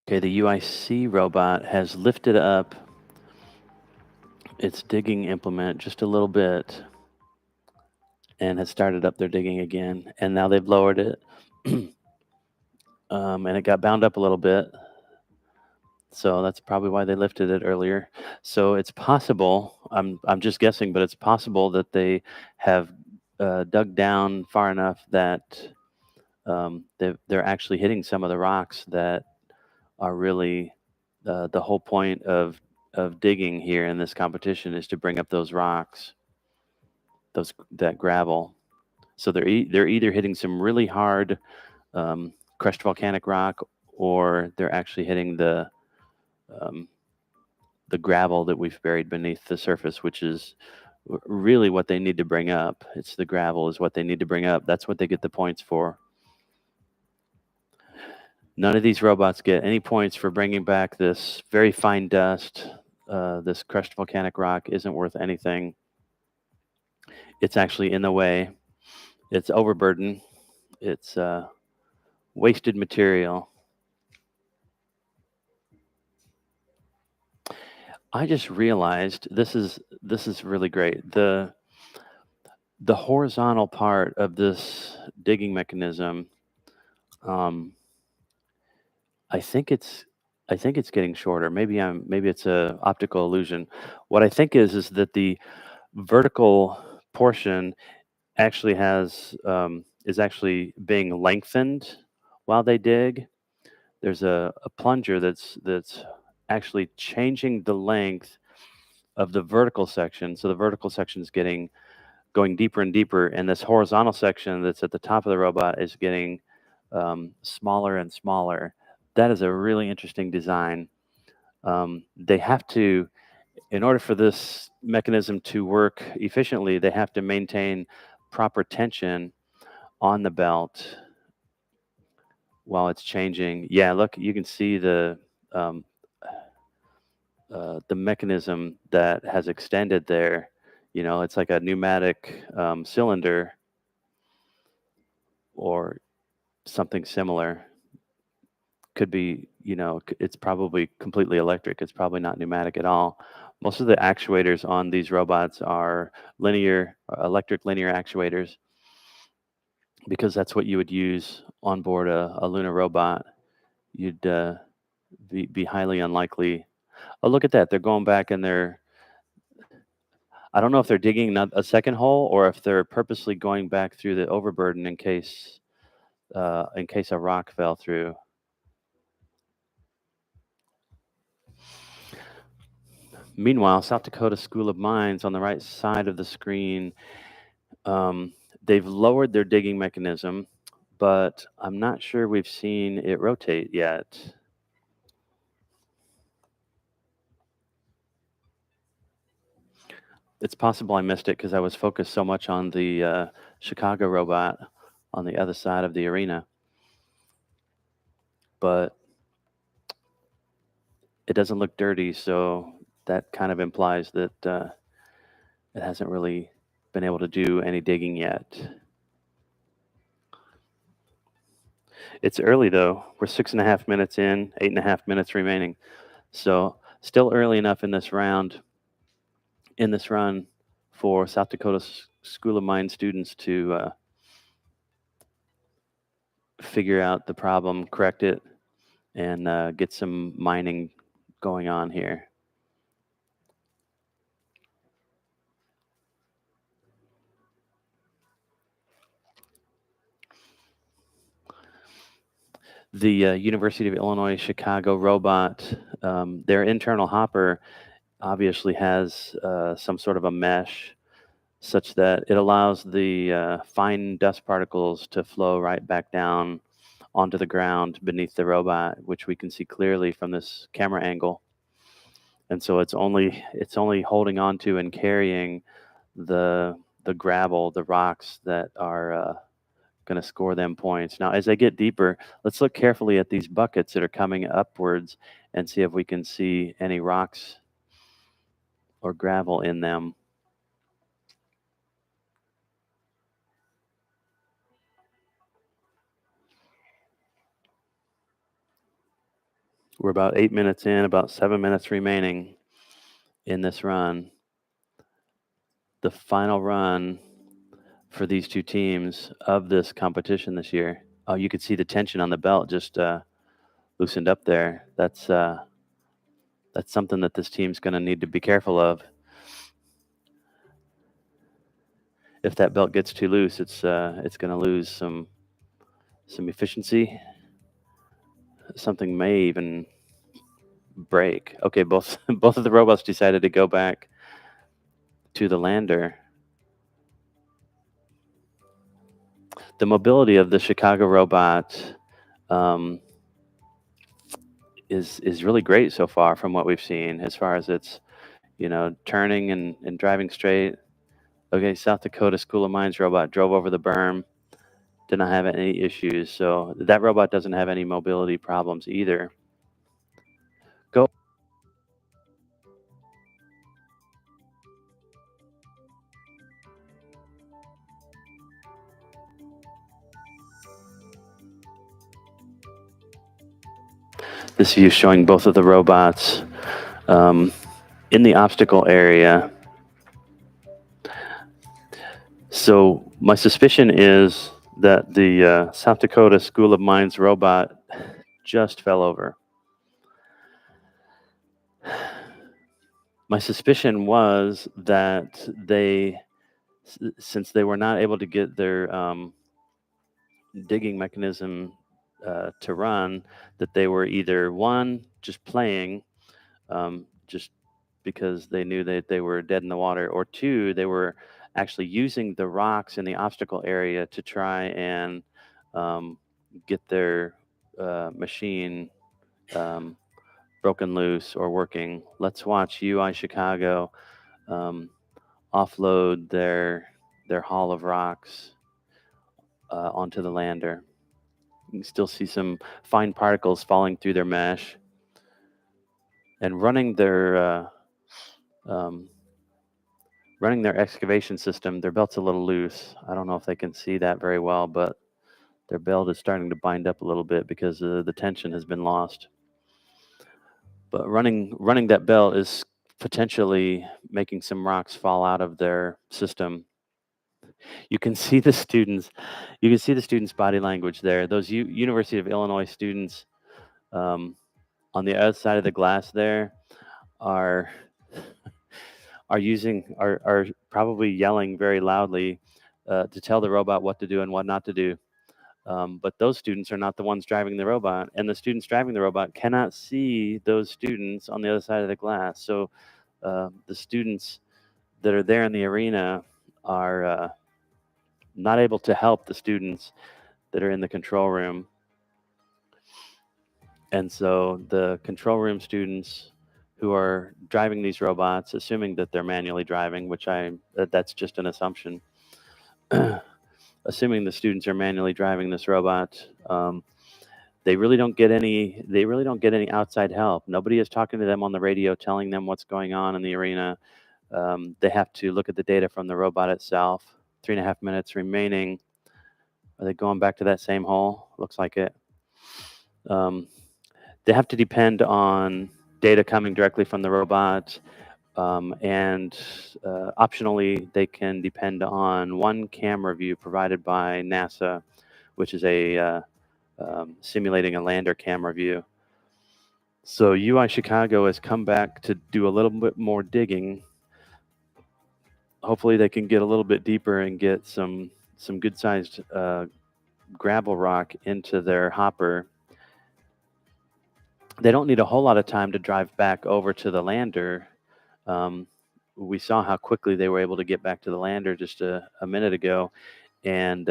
Okay, the UIC robot has lifted up its digging implement just a little bit and has started up their digging again. And now they've lowered it. And it got bound up a little bit. So that's probably why they lifted it earlier. So it's possible, I'm just guessing, but it's possible that they have dug down far enough that they're actually hitting some of the rocks that are really the whole point of digging here in this competition is to bring up those rocks, that gravel. So they're either hitting some really hard crushed volcanic rock, or they're actually hitting the gravel that we've buried beneath the surface, which is really what they need to bring up. It's the gravel is what they need to bring up. That's what they get the points for. None of these robots get any points for bringing back this very fine dust. This crushed volcanic rock isn't worth anything. It's actually in the way. It's overburden. It's wasted material. I just realized this is really great. The horizontal part of this digging mechanism, I think it's getting shorter. Maybe it's a optical illusion. What I think is that the vertical portion actually is actually being lengthened while they dig. There's a plunger that's actually changing the length of the vertical section. So the vertical section is going deeper and deeper, and this horizontal section that's at the top of the robot is getting smaller and smaller. That is a really interesting design. They have to, in order for this mechanism to work efficiently, they have to maintain proper tension on the belt while it's changing. Yeah, look, you can see the mechanism that has extended there. You know, it's like a pneumatic cylinder or something similar. Could be, you know, it's probably completely electric. It's probably not pneumatic at all. Most of the actuators on these robots are electric linear actuators, because that's what you would use on board a Luna robot. You'd be highly unlikely. Oh, look at that. They're going back and I don't know if they're digging a second hole or if they're purposely going back through the overburden in case a rock fell through. Meanwhile, South Dakota School of Mines on the right side of the screen, they've lowered their digging mechanism, but I'm not sure we've seen it rotate yet. It's possible I missed it because I was focused so much on the Chicago robot on the other side of the arena. But it doesn't look dirty, so that kind of implies that it hasn't really been able to do any digging yet. It's early though. We're 6.5 minutes in, 8.5 minutes remaining. So still early enough in this run for South Dakota School of Mines students to figure out the problem, correct it, and get some mining going on here. The University of Illinois Chicago robot, their internal hopper obviously has some sort of a mesh such that it allows the fine dust particles to flow right back down onto the ground beneath the robot, which we can see clearly from this camera angle. And so it's only holding on to and carrying the gravel, the rocks that are going to score them points. Now, as they get deeper, let's look carefully at these buckets that are coming upwards and see if we can see any rocks or gravel in them. We're about 8 minutes in, about 7 minutes remaining in this run. The final run for these two teams of this competition this year. Oh, you could see the tension on the belt just loosened up there. That's something that this team's going to need to be careful of. If that belt gets too loose, it's going to lose some efficiency. Something may even break. Okay, both of the robots decided to go back to the lander. The mobility of the Chicago robot is really great so far from what we've seen, as far as its, you know, turning and driving straight. Okay, South Dakota School of Mines robot drove over the berm, did not have any issues. So that robot doesn't have any mobility problems either. Go. This view showing both of the robots in the obstacle area. So my suspicion is that the South Dakota School of Mines robot just fell over. My suspicion was that since they were not able to get their digging mechanism to run, that they were either, one, just playing, just because they knew that they were dead in the water, or two, they were actually using the rocks in the obstacle area to try and get their machine broken loose or working. Let's watch UI Chicago offload their haul of rocks onto the lander. You can still see some fine particles falling through their mesh, and running their excavation system. Their belt's a little loose. I don't know if they can see that very well, but their belt is starting to bind up a little bit because the tension has been lost. But running that belt is potentially making some rocks fall out of their system. You can see the students. You can see the students' body language there. Those University of Illinois students on the other side of the glass there are are probably yelling very loudly to tell the robot what to do and what not to do. But those students are not the ones driving the robot, and the students driving the robot cannot see those students on the other side of the glass. So the students that are there in the arena are not able to help the students that are in the control room. And so the control room students who are driving these robots, assuming that they're manually driving, which that's just an assumption, assuming the students are manually driving this robot, they really don't get any outside help. Nobody is talking to them on the radio telling them what's going on in the arena. They have to look at the data from the robot itself. 3.5 minutes remaining. Are they going back to that same hole? Looks like it. They have to depend on data coming directly from the robot, and optionally, they can depend on one camera view provided by NASA, which is a simulating a lander camera view. So UI Chicago has come back to do a little bit more digging. Hopefully they can get a little bit deeper and get some good-sized gravel rock into their hopper. They don't need a whole lot of time to drive back over to the lander. We saw how quickly they were able to get back to the lander just a minute ago, and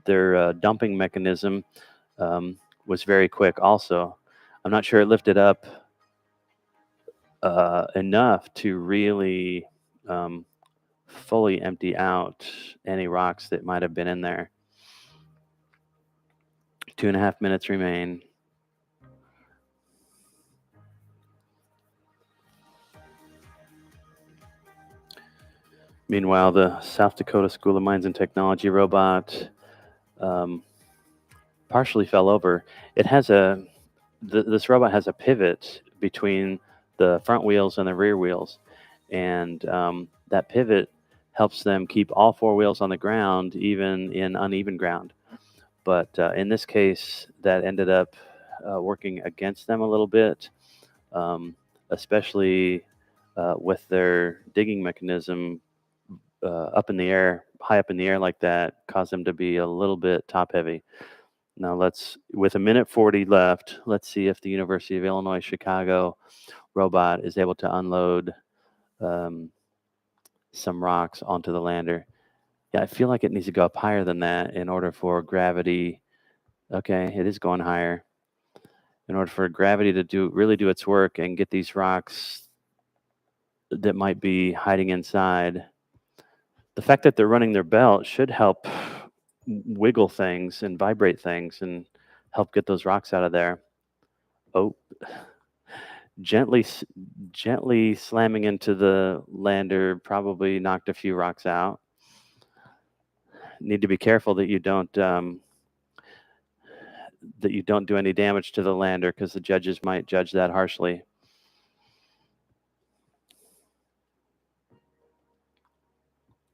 their dumping mechanism was very quick also. I'm not sure it lifted up enough to really fully empty out any rocks that might have been in there. 2.5 minutes remain. Meanwhile, the South Dakota School of Mines and Technology robot partially fell over. It has this robot has a pivot between the front wheels and the rear wheels, and that pivot helps them keep all four wheels on the ground, even in uneven ground. But in this case, that ended up working against them a little bit, especially with their digging mechanism up in the air, high up in the air like that, caused them to be a little bit top heavy. Now with 1:40 left, let's see if the University of Illinois Chicago robot is able to unload some rocks onto the lander. Yeah, I feel like it needs to go up higher than that in order for gravity. Okay, it is going higher. In order for gravity to really do its work and get these rocks that might be hiding inside. The fact that they're running their belt should help wiggle things and vibrate things and help get those rocks out of there. Oh, gently slamming into the lander probably knocked a few rocks out. Need to be careful that you don't do any damage to the lander, because the judges might judge that harshly.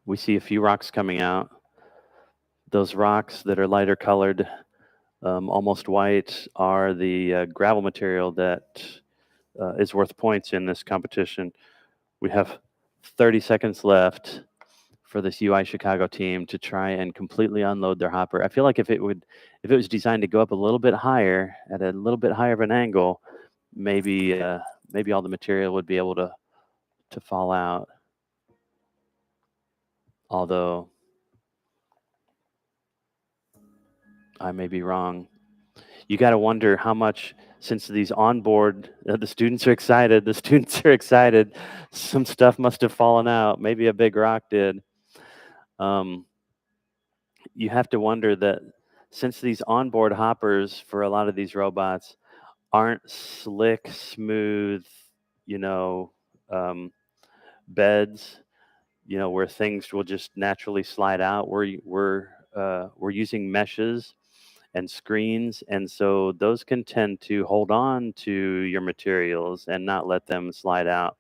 We see a few rocks coming out. Those rocks that are lighter colored, almost white, are the gravel material that is worth points in this competition. We have 30 seconds left for this UI Chicago team to try and completely unload their hopper. I feel like if it was designed to go up a little bit higher at a little bit higher of an angle, maybe maybe all the material would be able to fall out. Although I may be wrong. You got to wonder how much, since these onboard, the students are excited. The students are excited. Some stuff must have fallen out. Maybe a big rock did. You have to wonder that since these onboard hoppers for a lot of these robots aren't slick, smooth, you know, beds, you know, where things will just naturally slide out. We're using meshes and screens, and so those can tend to hold on to your materials and not let them slide out.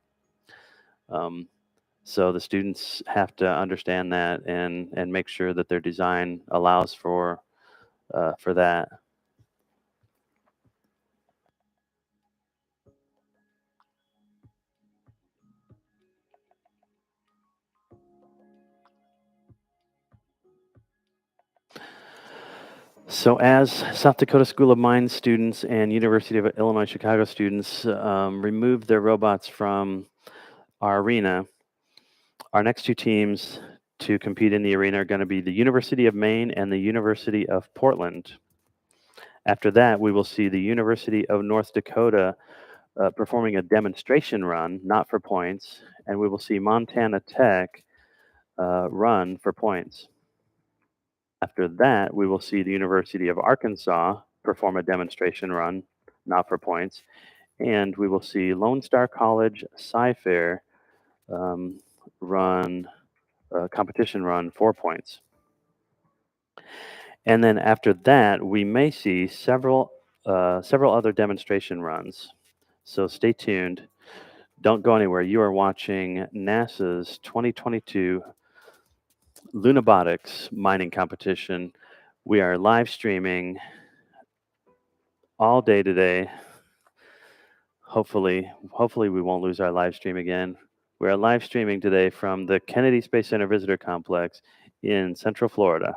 So the students have to understand that and make sure that their design allows for that. So as South Dakota School of Mines students and University of Illinois Chicago students remove their robots from our arena, our next two teams to compete in the arena are going to be the University of Maine and the University of Portland. After that, we will see the University of North Dakota performing a demonstration run, not for points, and we will see Montana Tech run for points. After that, we will see the University of Arkansas perform a demonstration run, not for points, and we will see Lone Star College Sci-Fair run a competition run 4 points. And then after that, we may see several other demonstration runs. So stay tuned. Don't go anywhere. You are watching NASA's 2022 Lunabotics mining competition. We are live streaming all day today. Hopefully we won't lose our live stream again. We are live streaming today from the Kennedy Space Center Visitor Complex in Central Florida.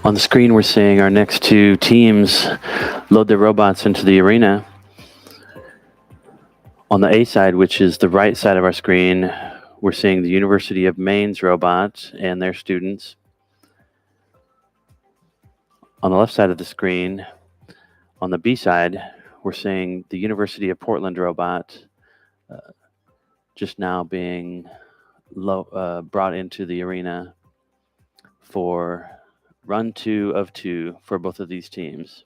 On the screen, we're seeing our next two teams load their robots into the arena. On the A side, which is the right side of our screen, we're seeing the University of Maine's robots and their students. On the left side of the screen, on the B side, we're seeing the University of Portland robot just now being brought into the arena for run 2 of 2 for both of these teams.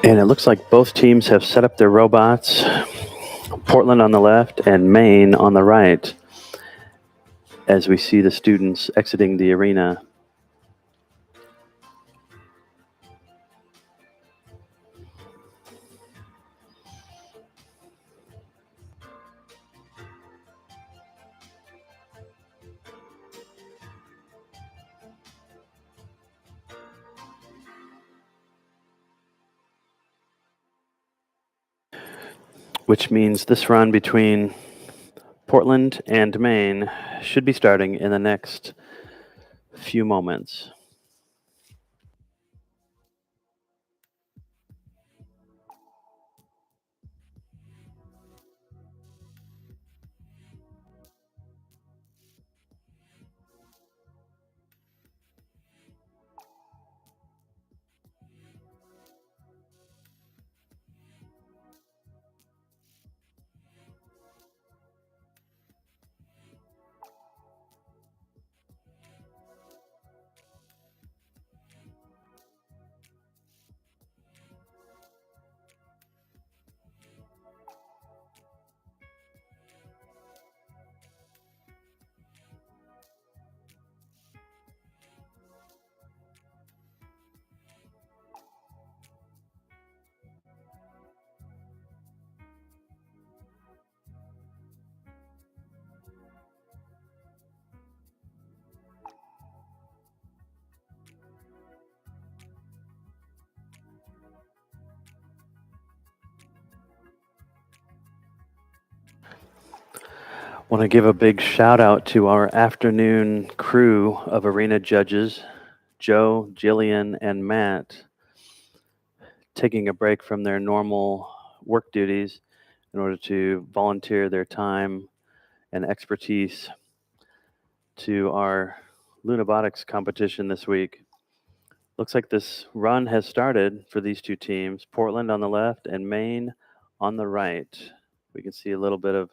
And it looks like both teams have set up their robots, Portland on the left and Maine on the right, as we see the students exiting the arena. Which means this run between Portland and Maine should be starting in the next few moments. Want to give a big shout out to our afternoon crew of arena judges, Joe, Jillian, and Matt, taking a break from their normal work duties in order to volunteer their time and expertise to our Lunabotics competition this week. Looks like this run has started for these two teams, Portland on the left and Maine on the right. We can see a little bit of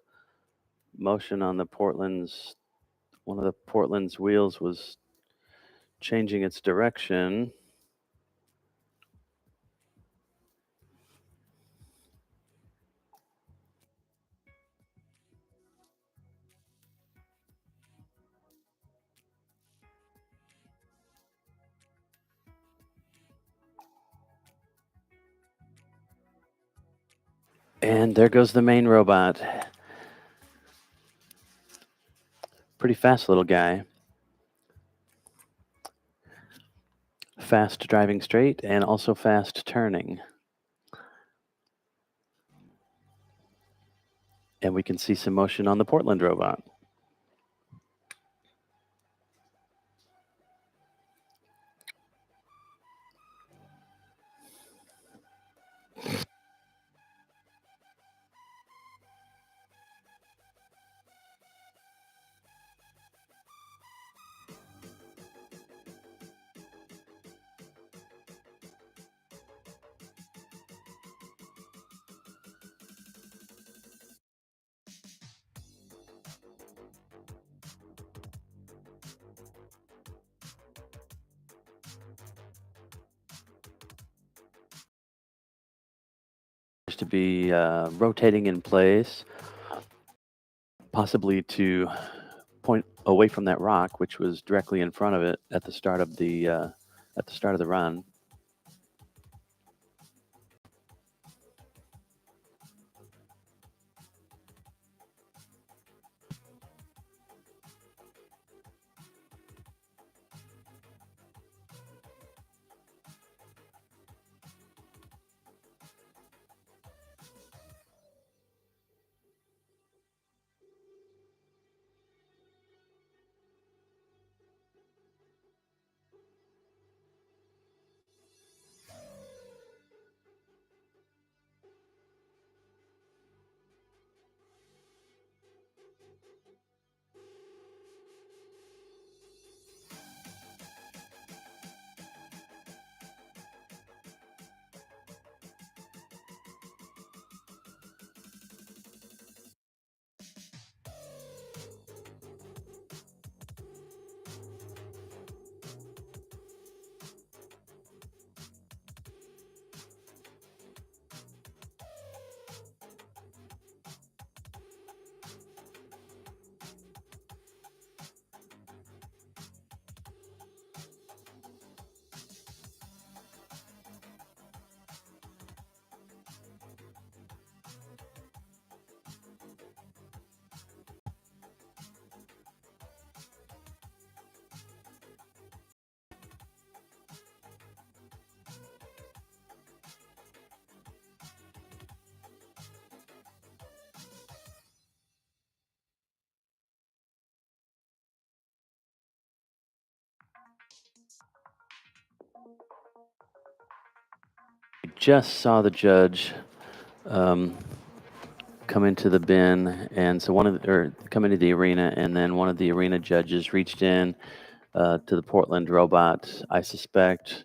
motion on the Portland's, one of the Portland's wheels was changing its direction. And there goes the main robot. Pretty fast little guy. Fast driving straight and also fast turning. And we can see some motion on the Portland robot. To be rotating in place, possibly to point away from that rock, which was directly in front of it at the start of the run. just saw the judge come into the bin, and so come into the arena, and then one of the arena judges reached in to the Portland robot. I suspect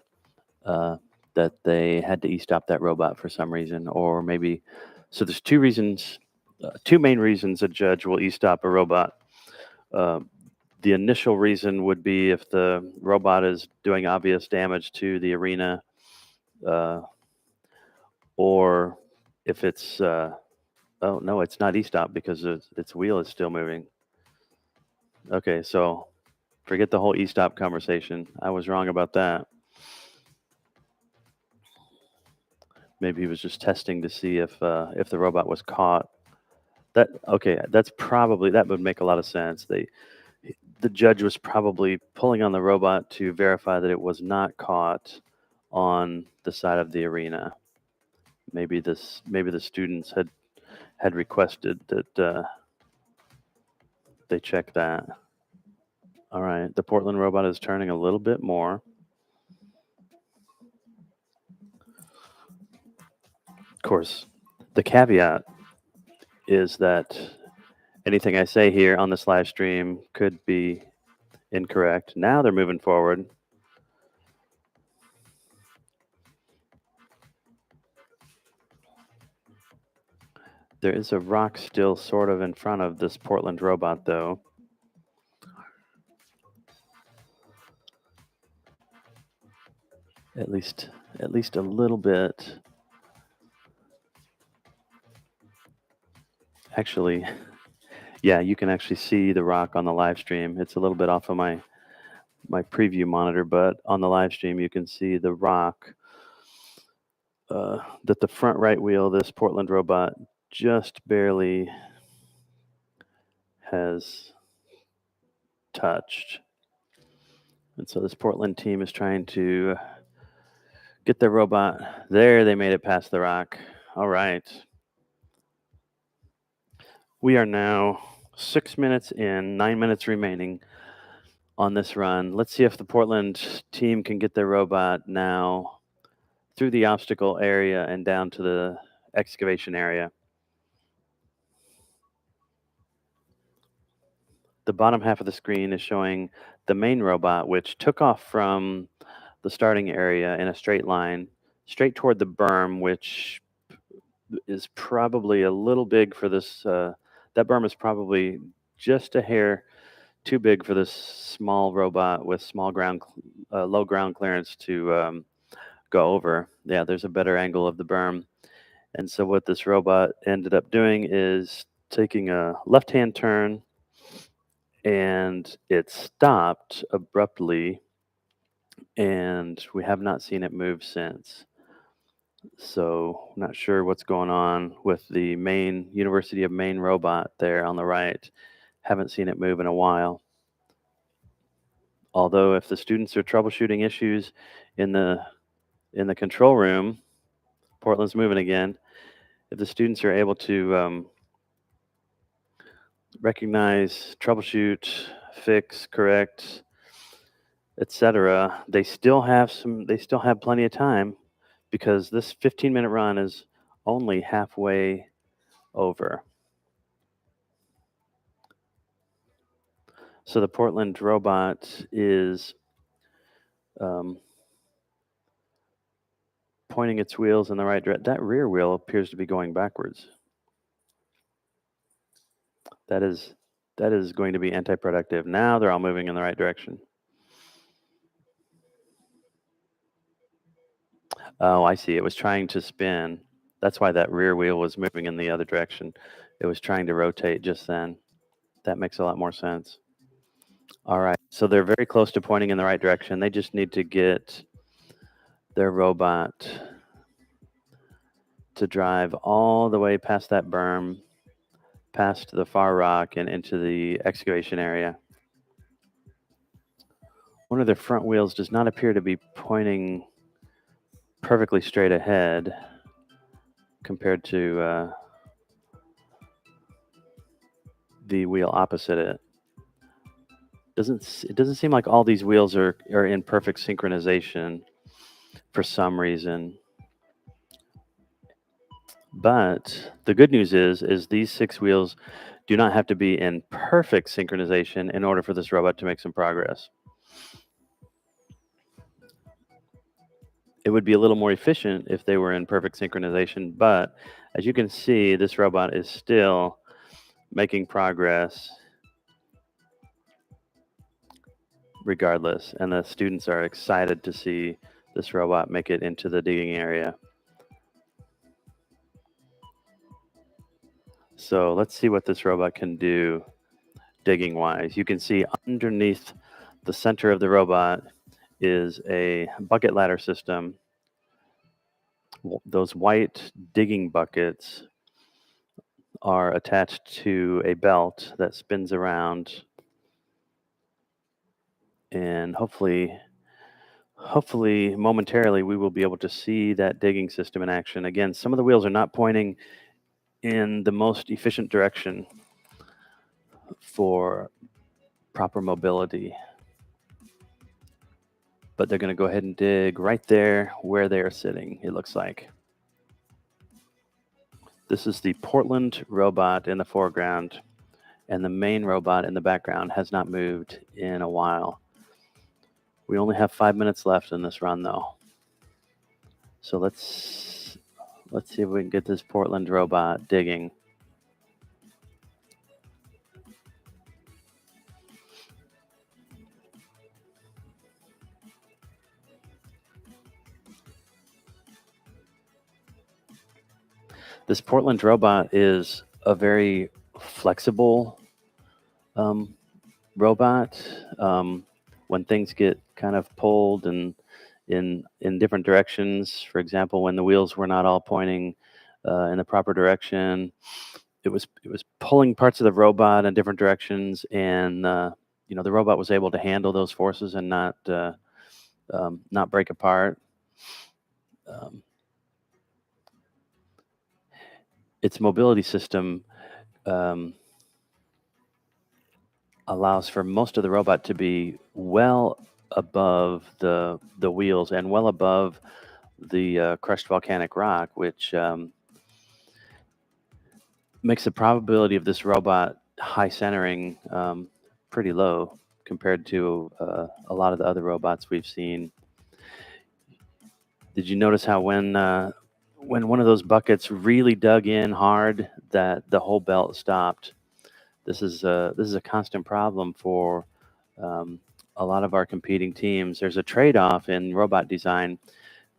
that they had to e-stop that robot for some reason, or maybe. So there's two reasons, two main reasons a judge will e-stop a robot. The initial reason would be if the robot is doing obvious damage to the arena, or if it's oh no, it's not e-stop because its wheel is still moving. Okay, so forget the whole e-stop conversation. I was wrong about that. Maybe he was just testing to see if the robot was caught. That would make a lot of sense. The judge was probably pulling on the robot to verify that it was not caught on the side of the arena. Maybe the students had requested that they check that. All right, the Portland robot is turning a little bit more. Of course, the caveat is that anything I say here on this live stream could be incorrect. Now they're moving forward. There is a rock still sort of in front of this Portland robot, though. At least a little bit. Actually, yeah, you can actually see the rock on the live stream. It's a little bit off of my preview monitor, but on the live stream you can see the rock that the front right wheel of this Portland robot just barely has touched. And so this Portland team is trying to get their robot. There, they made it past the rock. All right. We are now 6 minutes in, 9 minutes remaining on this run. Let's see if the Portland team can get their robot now through the obstacle area and down to the excavation area. The bottom half of the screen is showing the main robot, which took off from the starting area in a straight line, straight toward the berm, which is probably a little big for this. That berm is probably just a hair too big for this small robot with small low ground clearance to go over. Yeah, there's a better angle of the berm. And so what this robot ended up doing is taking a left-hand turn, and it stopped abruptly, and we have not seen it move since. So not sure what's going on with the main University of Maine robot there on the right. Haven't seen it move in a while. Although if the students are troubleshooting issues in the control room, Portland's moving again. If the students are able to recognize, troubleshoot, fix, correct, etc., they still have plenty of time, because this 15-minute run is only halfway over. So the Portland robot is pointing its wheels in the right direction. That rear wheel appears to be going backwards. That is going to be anti-productive. Now they're all moving in the right direction. Oh, I see. It was trying to spin. That's why that rear wheel was moving in the other direction. It was trying to rotate just then. That makes a lot more sense. All right. So they're very close to pointing in the right direction. They just need to get their robot to drive all the way past that berm, past the far rock, and into the excavation area. One of their front wheels does not appear to be pointing perfectly straight ahead compared to the wheel opposite it. It doesn't seem like all these wheels are in perfect synchronization for some reason. But the good news is these 6 wheels do not have to be in perfect synchronization in order for this robot to make some progress. It would be a little more efficient if they were in perfect synchronization, but as you can see, this robot is still making progress regardless, and the students are excited to see this robot make it into the digging area. So let's see what this robot can do digging wise. You can see underneath the center of the robot is a bucket ladder system. Those white digging buckets are attached to a belt that spins around, and hopefully momentarily we will be able to see that digging system in action. Again, some of the wheels are not pointing in the most efficient direction for proper mobility, but they're going to go ahead and dig right there where they are sitting, it looks like. This is the Portland robot in the foreground, and the main robot in the background has not moved in a while. We only have 5 minutes left in this run, though. So let's see if we can get this Portland robot digging. This Portland robot is a very flexible robot. When things get kind of pulled and in different directions, for example, when the wheels were not all pointing in the proper direction, it was pulling parts of the robot in different directions, and the robot was able to handle those forces and not break apart. Its mobility system allows for most of the robot to be well above the wheels and well above the crushed volcanic rock, which makes the probability of this robot high centering pretty low compared to a lot of the other robots we've seen. Did you notice how when one of those buckets really dug in hard, that the whole belt stopped? This is a constant problem for a lot of our competing teams. There's a trade-off in robot design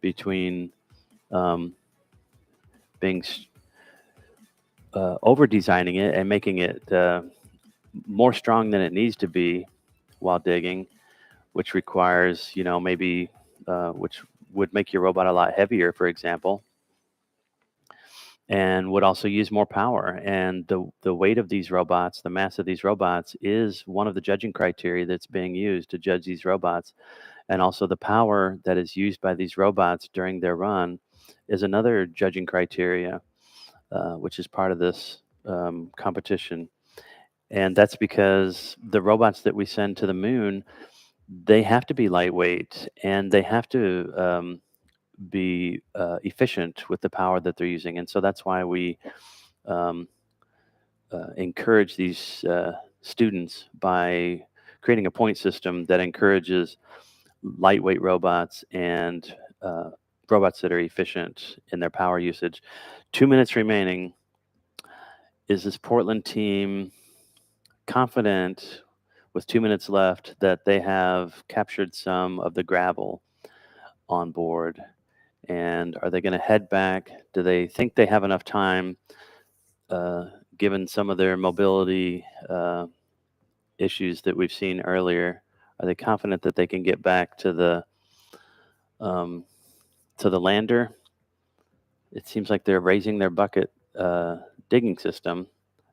between being over designing it and making it more strong than it needs to be while digging, which requires, maybe which would make your robot a lot heavier, for example, and would also use more power. And the weight of these robots, the mass of these robots, is one of the judging criteria that's being used to judge these robots. And also the power that is used by these robots during their run is another judging criteria, which is part of this competition. And that's because the robots that we send to the moon, they have to be lightweight, and they have to be efficient with the power that they're using. And so that's why we encourage these students by creating a point system that encourages lightweight robots and robots that are efficient in their power usage. 2 minutes remaining. Is this Portland team confident with 2 minutes left that they have captured some of the gravel on board? And are they going to head back? Do they think they have enough time, given some of their mobility issues that we've seen earlier? Are they confident that they can get back to the lander? It seems like they're raising their bucket digging system.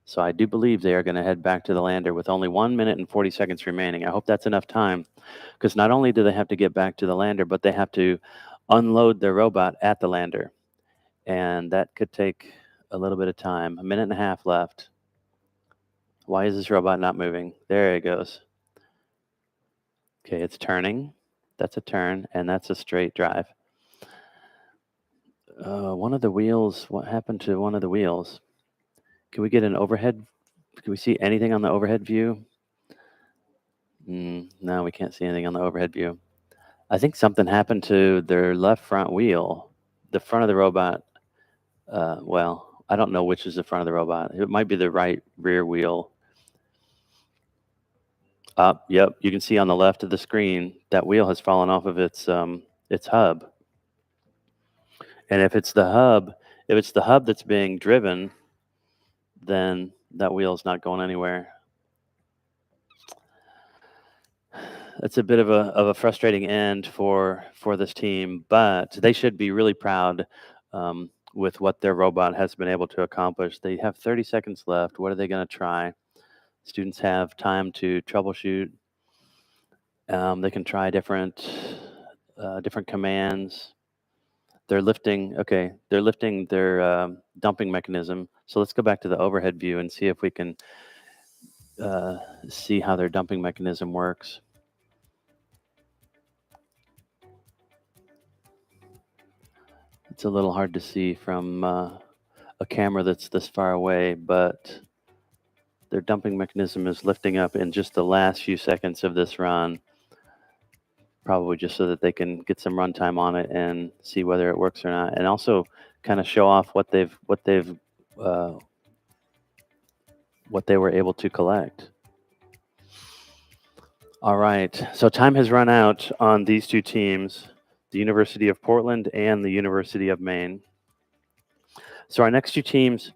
So I do believe they are going to head back to the lander with only 1 minute and 40 seconds remaining. I hope that's enough time, because not only do they have to get back to the lander, but they have to unload their robot at the lander. And that could take a little bit of time. 1.5 minutes left. Why is this robot not moving? There it goes. Okay, it's turning. That's a turn, and that's a straight drive. One of the wheels, what happened to one of the wheels? Can we get an overhead? Can we see anything on the overhead view? No, we can't see anything on the overhead view. I think something happened to their left front wheel. The front of the robot, well, I don't know which is the front of the robot. It might be the right rear wheel. Yep, you can see on the left of the screen that wheel has fallen off of its hub. And if it's the hub that's being driven, then that wheel is not going anywhere. It's a bit of a frustrating end for this team, but they should be really proud with what their robot has been able to accomplish. They have 30 seconds left. What are they going to try? Students have time to troubleshoot. They can try different commands. They're lifting. Okay, they're lifting their dumping mechanism. So let's go back to the overhead view and see if we can see how their dumping mechanism works. It's a little hard to see from a camera that's this far away, but their dumping mechanism is lifting up in just the last few seconds of this run, probably just so that they can get some runtime on it and see whether it works or not, and also kind of show off what they were able to collect. All right, so time has run out on these two teams, the University of Portland and the University of Maine. So our next two teams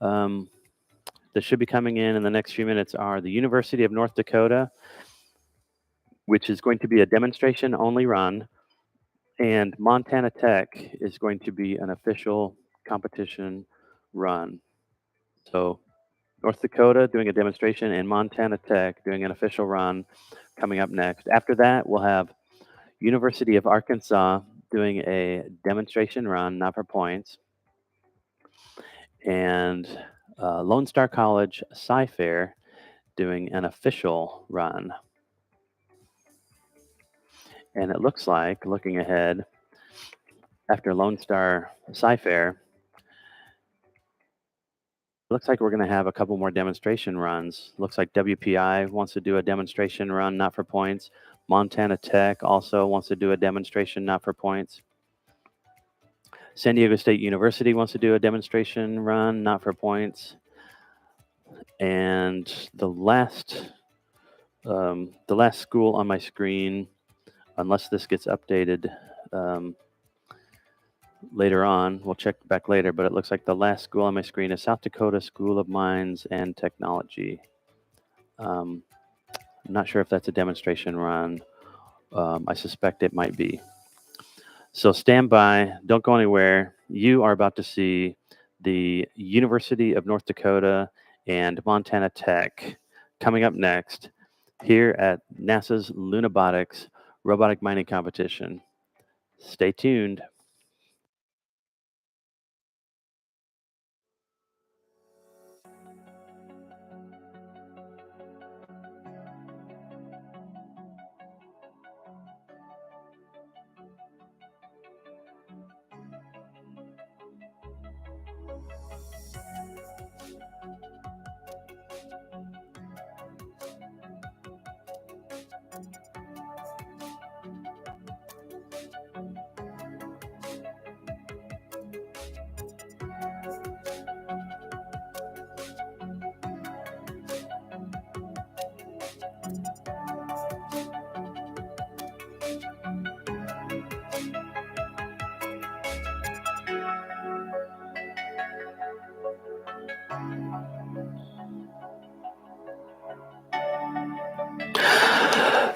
that should be coming in the next few minutes are the University of North Dakota, which is going to be a demonstration only run, and Montana Tech is going to be an official competition run. So North Dakota doing a demonstration and Montana Tech doing an official run coming up next. After that, we'll have University of Arkansas doing a demonstration run, not for points, and Lone Star College Sci-Fair doing an official run. And it looks like, looking ahead, after Lone Star Sci-Fair, looks like we're going to have a couple more demonstration runs. Looks like WPI wants to do a demonstration run, not for points. Montana Tech also wants to do a demonstration, not for points. San Diego State University wants to do a demonstration run, not for points. And the last school on my screen, unless this gets updated later on, we'll check back later, but it looks like the last school on my screen is South Dakota School of Mines and Technology. I'm not sure if that's a demonstration run. I suspect it might be. So stand by, don't go anywhere. You are about to see the University of North Dakota and Montana Tech coming up next here at NASA's Lunabotics Robotic Mining Competition. Stay tuned.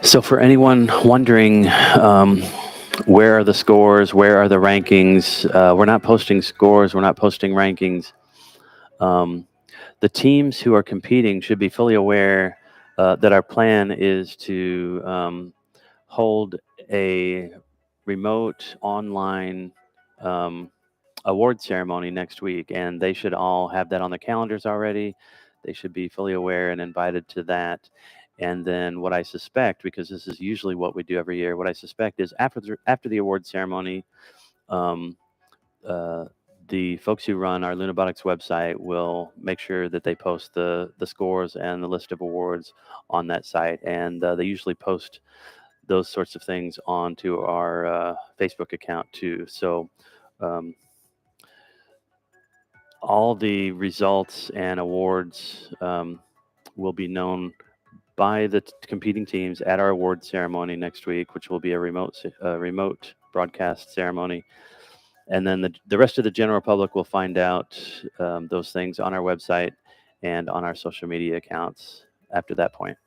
So for anyone wondering, where are the scores? Where are the rankings? We're not posting scores. We're not posting rankings. The teams who are competing should be fully aware that our plan is to hold a remote online award ceremony next week, and they should all have that on their calendars already. They should be fully aware and invited to that. And then what I suspect, because this is usually what we do every year, what I suspect is after the award ceremony, the folks who run our Lunabotics website will make sure that they post the scores and the list of awards on that site, and they usually post those sorts of things onto our Facebook account too. So all the results and awards will be known by the competing teams at our award ceremony next week, which will be a remote broadcast ceremony. And then the rest of the general public will find out those things on our website and on our social media accounts after that point.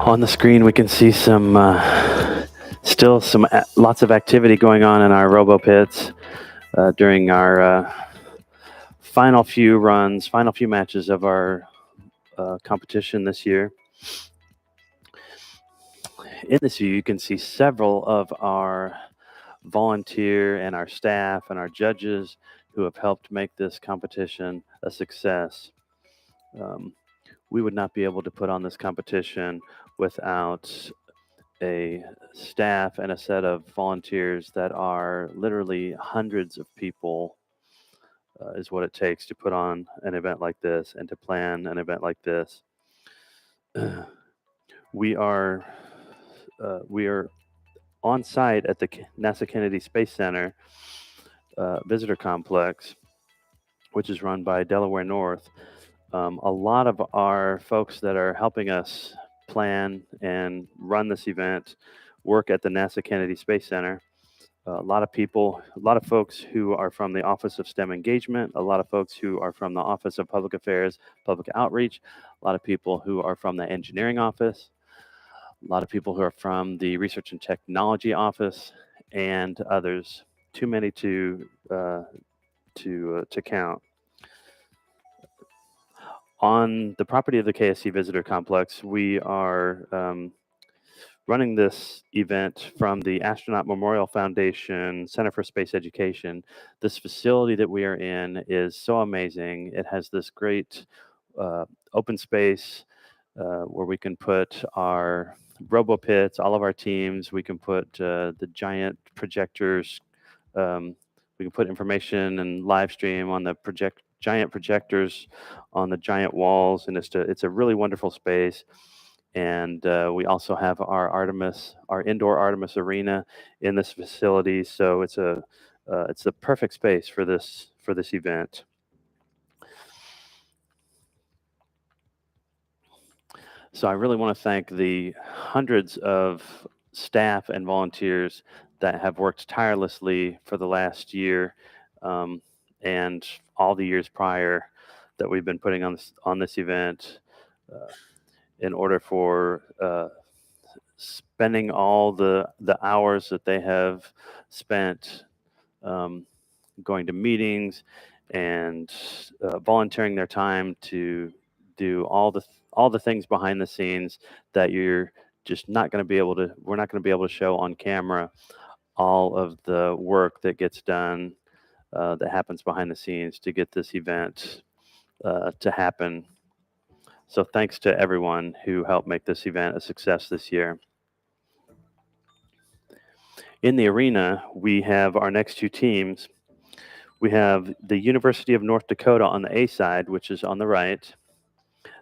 On the screen, we can see some lots of activity going on in our robo pits during our final few matches of our competition this year. In this view, you can see several of our volunteer and our staff and our judges who have helped make this competition a success. We would not be able to put on this competition without a staff and a set of volunteers that are literally hundreds of people is what it takes to put on an event like this and to plan an event like this. We are on site at the NASA Kennedy Space Center visitor complex, which is run by Delaware North. A lot of our folks that are helping us plan and run this event work at the NASA Kennedy Space Center. A lot of folks who are from the Office of STEM Engagement, a lot of folks who are from the Office of Public Affairs, Public Outreach, a lot of people who are from the Engineering Office, a lot of people who are from the Research and Technology Office, and others. Too many to count. On the property of the KSC Visitor Complex, we are running this event from the Astronaut Memorial Foundation Center for Space Education. This facility that we are in is so amazing. It has this great open space where we can put our robo pits, all of our teams. We can put the giant projectors. We can put information and live stream on the giant projectors on the giant walls, and it's a really wonderful space. And we also have our indoor Artemis arena in this facility. So it's the perfect space for this event. So I really want to thank the hundreds of staff and volunteers that have worked tirelessly for the last year and all the years prior that we've been putting on this event in order for spending all the hours that they have spent going to meetings and volunteering their time to do all the things behind the scenes that you're just we're not going to be able to show on camera all of the work that gets done that happens behind the scenes to get this event to happen. So thanks to everyone who helped make this event a success this year. In the arena, we have our next two teams. We have the University of North Dakota on the A side, which is on the right.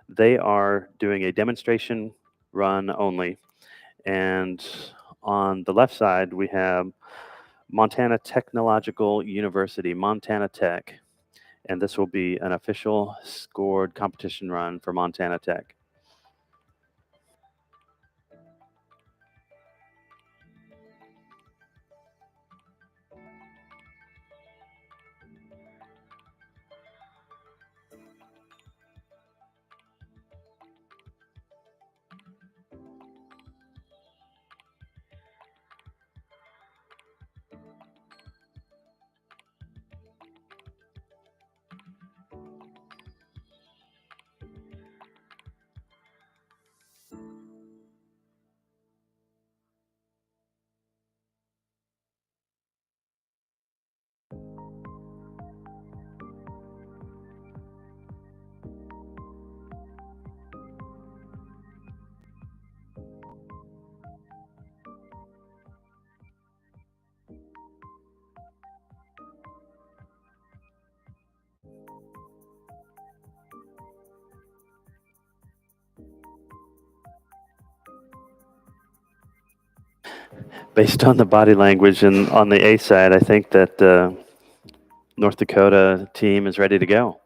They are doing a demonstration run only. And on the left side, we have Montana Technological University, Montana Tech. And this will be an official scored competition run for Montana Tech. based on the body language and on the A side, I think that North Dakota team is ready to go.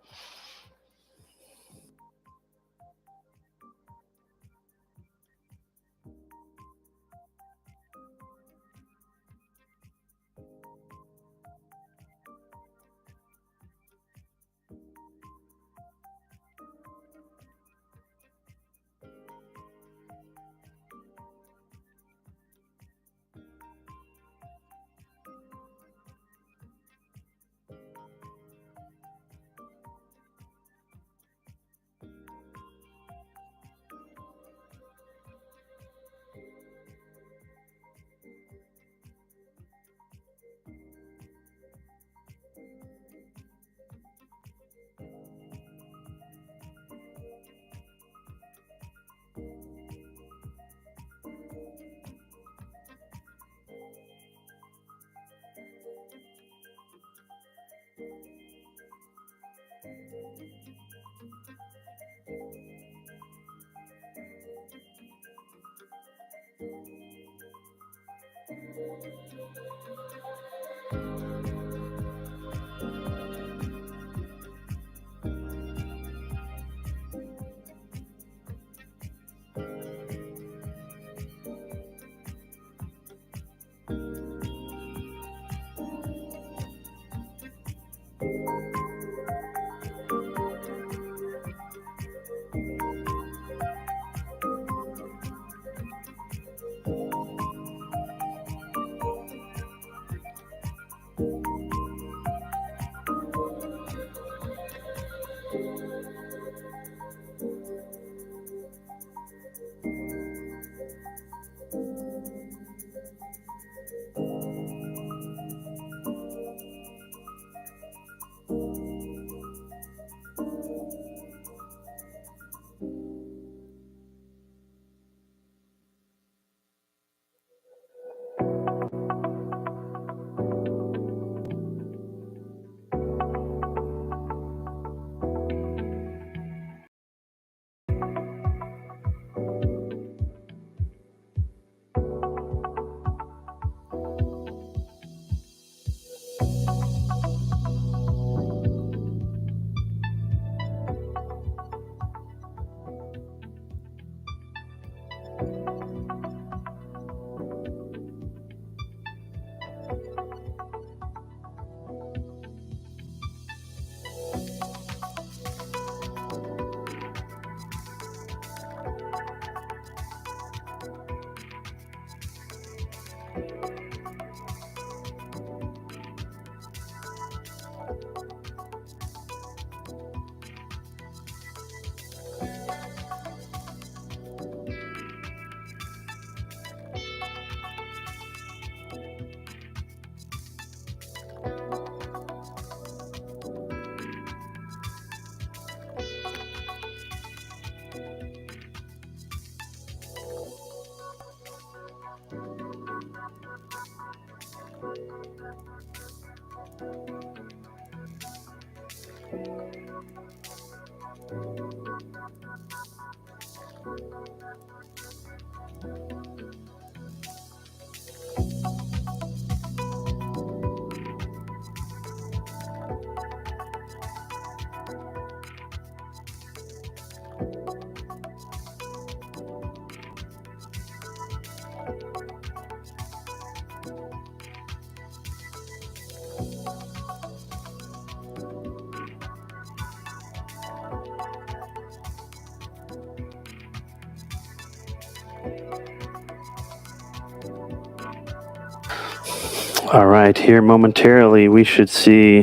All right, here momentarily we should see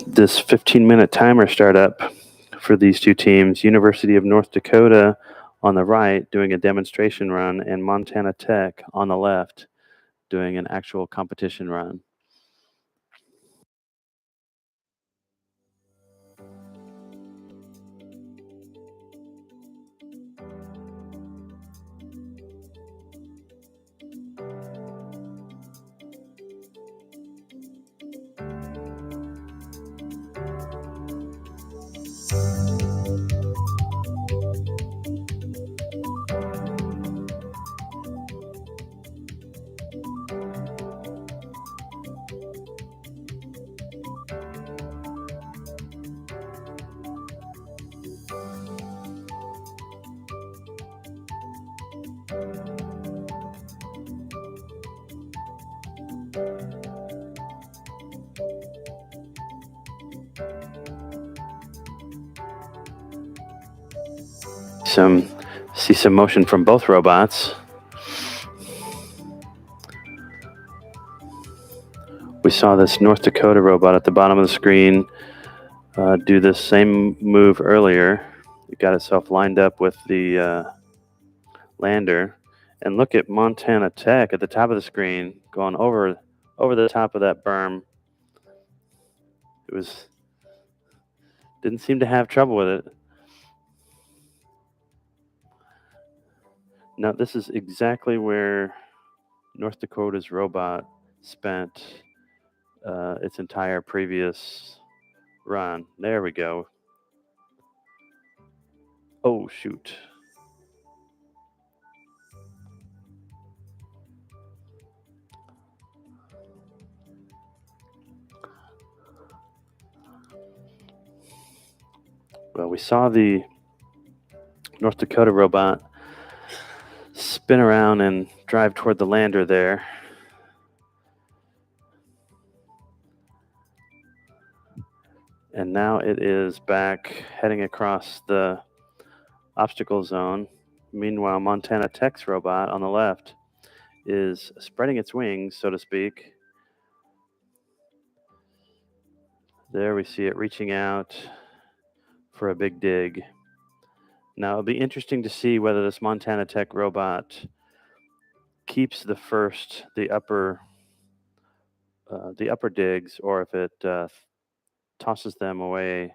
this 15-minute timer start up for these two teams. University of North Dakota on the right doing a demonstration run, and Montana Tech on the left doing an actual competition run. See some motion from both robots. We saw this North Dakota robot at the bottom of the screen do this same move earlier. It got itself lined up with the lander. And look at Montana Tech at the top of the screen going over the top of that berm. Didn't seem to have trouble with it. Now, this is exactly where North Dakota's robot spent its entire previous run. There we go. Oh, shoot. Well, we saw the North Dakota robot spin around and drive toward the lander there. And now it is back heading across the obstacle zone. Meanwhile, Montana Tech's robot on the left is spreading its wings, so to speak. There we see it reaching out for a big dig. Now, it'll be interesting to see whether this Montana Tech robot keeps the upper digs, or if it tosses them away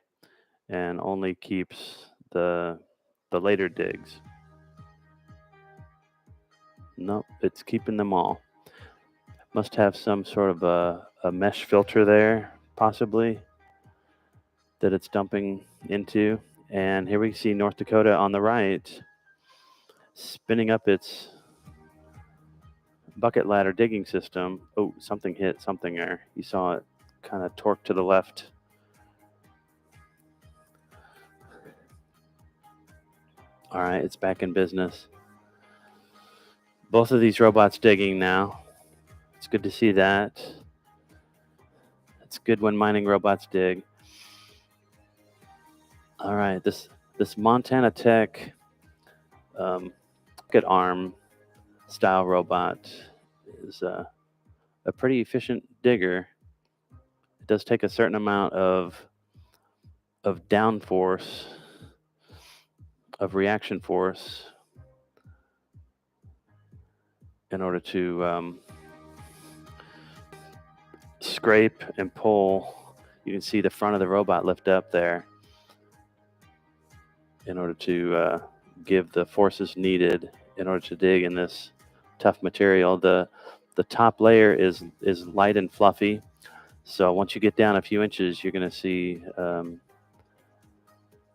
and only keeps the later digs. Nope, it's keeping them all. Must have some sort of a mesh filter there, possibly, that it's dumping into. And here we see North Dakota on the right spinning up its bucket ladder digging system. Oh, something hit something there. You saw it kind of torque to the left. All right, it's back in business. Both of these robots digging now. It's good to see that. It's good when mining robots dig. All right, this Montana Tech bucket arm style robot is a pretty efficient digger. It does take a certain amount of downforce, of reaction force, in order to scrape and pull. You can see the front of the robot lift up there in order to give the forces needed in order to dig in this tough material. The top layer is light and fluffy, so once you get down a few inches, you're going to see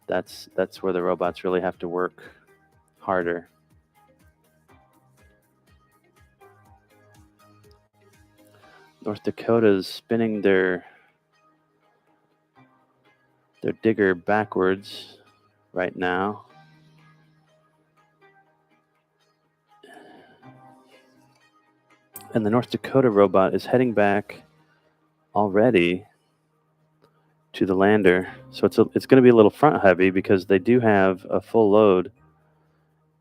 that's where the robots really have to work harder. North Dakota's spinning their digger backwards right now. And the North Dakota robot is heading back already to the lander. So it's going to be a little front heavy because they do have a full load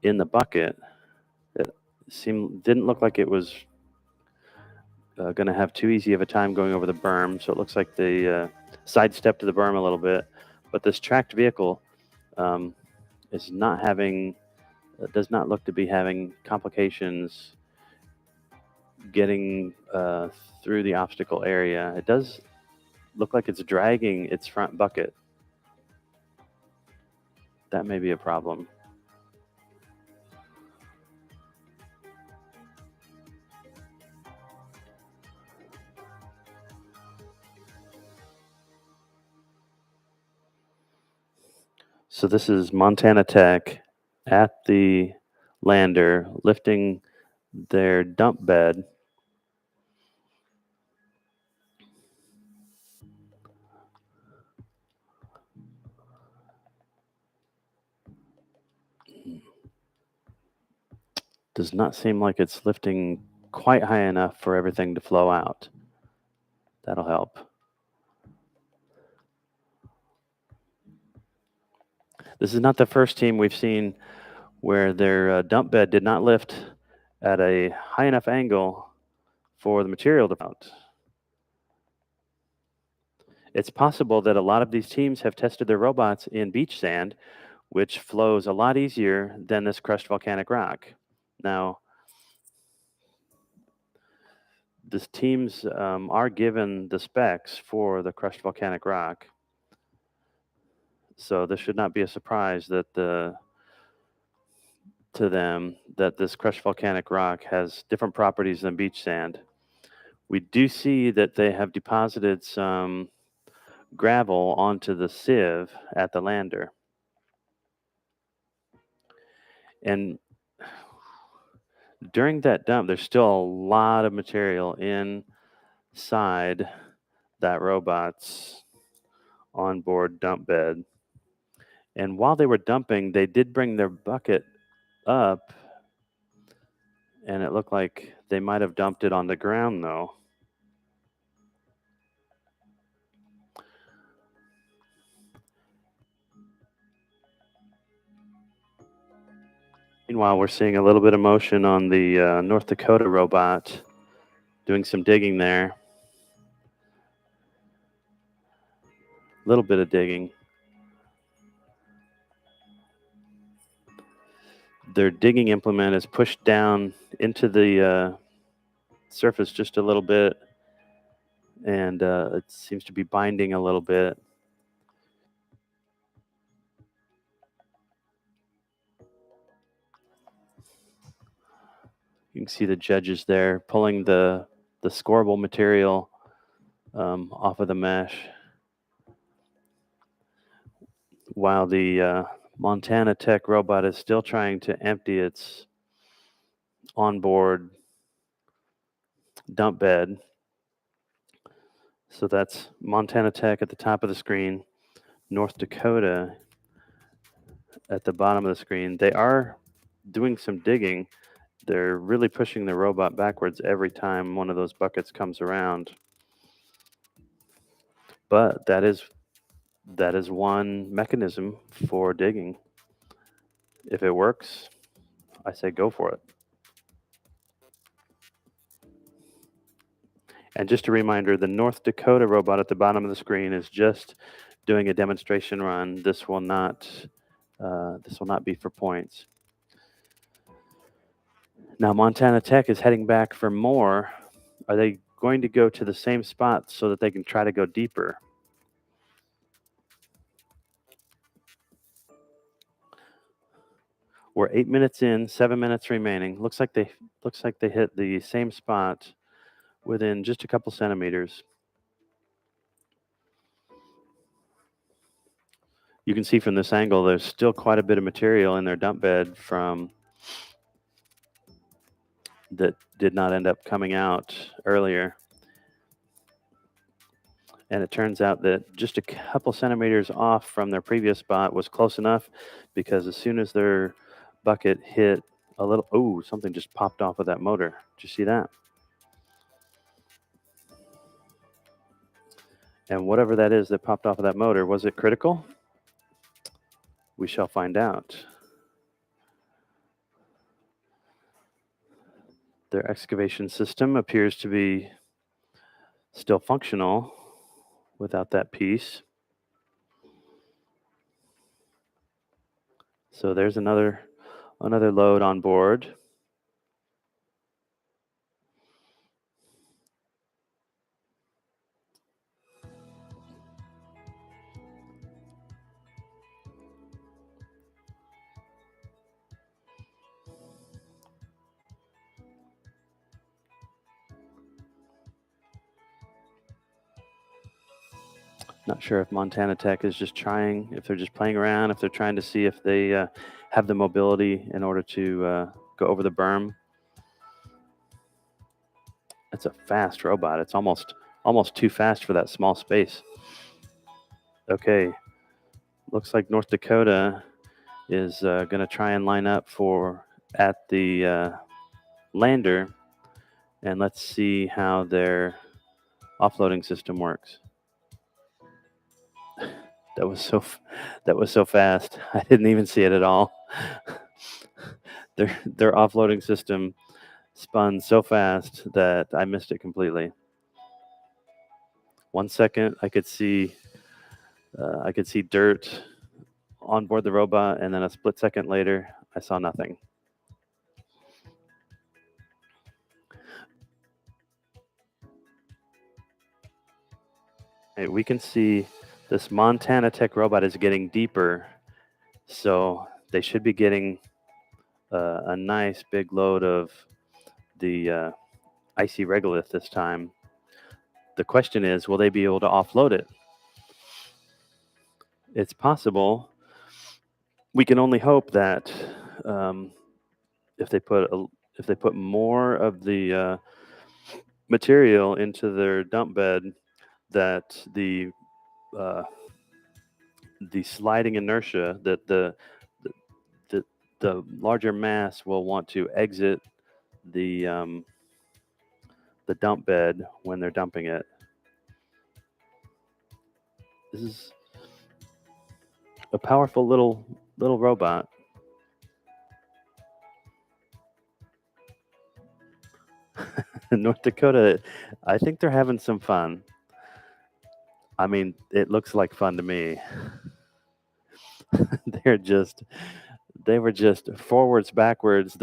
in the bucket. It didn't look like it was going to have too easy of a time going over the berm. So it looks like they sidestepped to the berm a little bit. But this tracked vehicle is not having, does not look to be having complications getting through the obstacle area. It does look like it's dragging its front bucket. That may be a problem. So this is Montana Tech at the lander lifting their dump bed. Does not seem like it's lifting quite high enough for everything to flow out. That'll help. This is not the first team we've seen where their dump bed did not lift at a high enough angle for the material to mount. It's possible that a lot of these teams have tested their robots in beach sand, which flows a lot easier than this crushed volcanic rock. Now, these teams are given the specs for the crushed volcanic rock. So this should not be a surprise that to them that this crushed volcanic rock has different properties than beach sand. We do see that they have deposited some gravel onto the sieve at the lander. And during that dump, there's still a lot of material inside that robot's onboard dump bed. And while they were dumping, they did bring their bucket up, and it looked like they might have dumped it on the ground, though. Meanwhile, we're seeing a little bit of motion on the North Dakota robot, doing some digging there. A little bit of digging. Their digging implement is pushed down into the surface just a little bit, and it seems to be binding a little bit. You can see the judges there pulling the scoreable material off of the mesh, while the Montana Tech robot is still trying to empty its onboard dump bed. So that's Montana Tech at the top of the screen, North Dakota at the bottom of the screen. They are doing some digging. They're really pushing the robot backwards every time one of those buckets comes around. But that is one mechanism for digging. If it works, I say go for it. And just a reminder, the North Dakota robot at the bottom of the screen is just doing a demonstration run. This will not be for points. Now Montana Tech is heading back for more. Are they going to go to the same spot so that they can try to go deeper? We're 8 minutes in, 7 minutes remaining. Looks like they hit the same spot within just a couple centimeters. You can see from this angle, there's still quite a bit of material in their dump bed that did not end up coming out earlier. And it turns out that just a couple centimeters off from their previous spot was close enough, because as soon as their bucket hit a little, oh, something just popped off of that motor. Did you see that? And whatever that is that popped off of that motor, was it critical? We shall find out. Their excavation system appears to be still functional without that piece. So there's another load on board. Not sure if Montana Tech is just trying, if they're just playing around, if they're trying to see if they have the mobility in order to go over the berm. It's a fast robot. It's almost too fast for that small space. Okay, looks like North Dakota is going to try and line up for at the lander, and let's see how their offloading system works. That was so fast. I didn't even see it at all. Their offloading system spun so fast that I missed it completely. 1 second, I could see dirt on board the robot, and then a split second later, I saw nothing. Hey, we can see this Montana Tech robot is getting deeper, so they should be getting a nice big load of the icy regolith this time. The question is, will they be able to offload it? It's possible. We can only hope that if they put more of the material into their dump bed, that the sliding inertia, that the larger mass will want to exit the dump bed when they're dumping it. This is a powerful little robot. North Dakota, I think they're having some fun. I mean, it looks like fun to me. They were just forwards, backwards.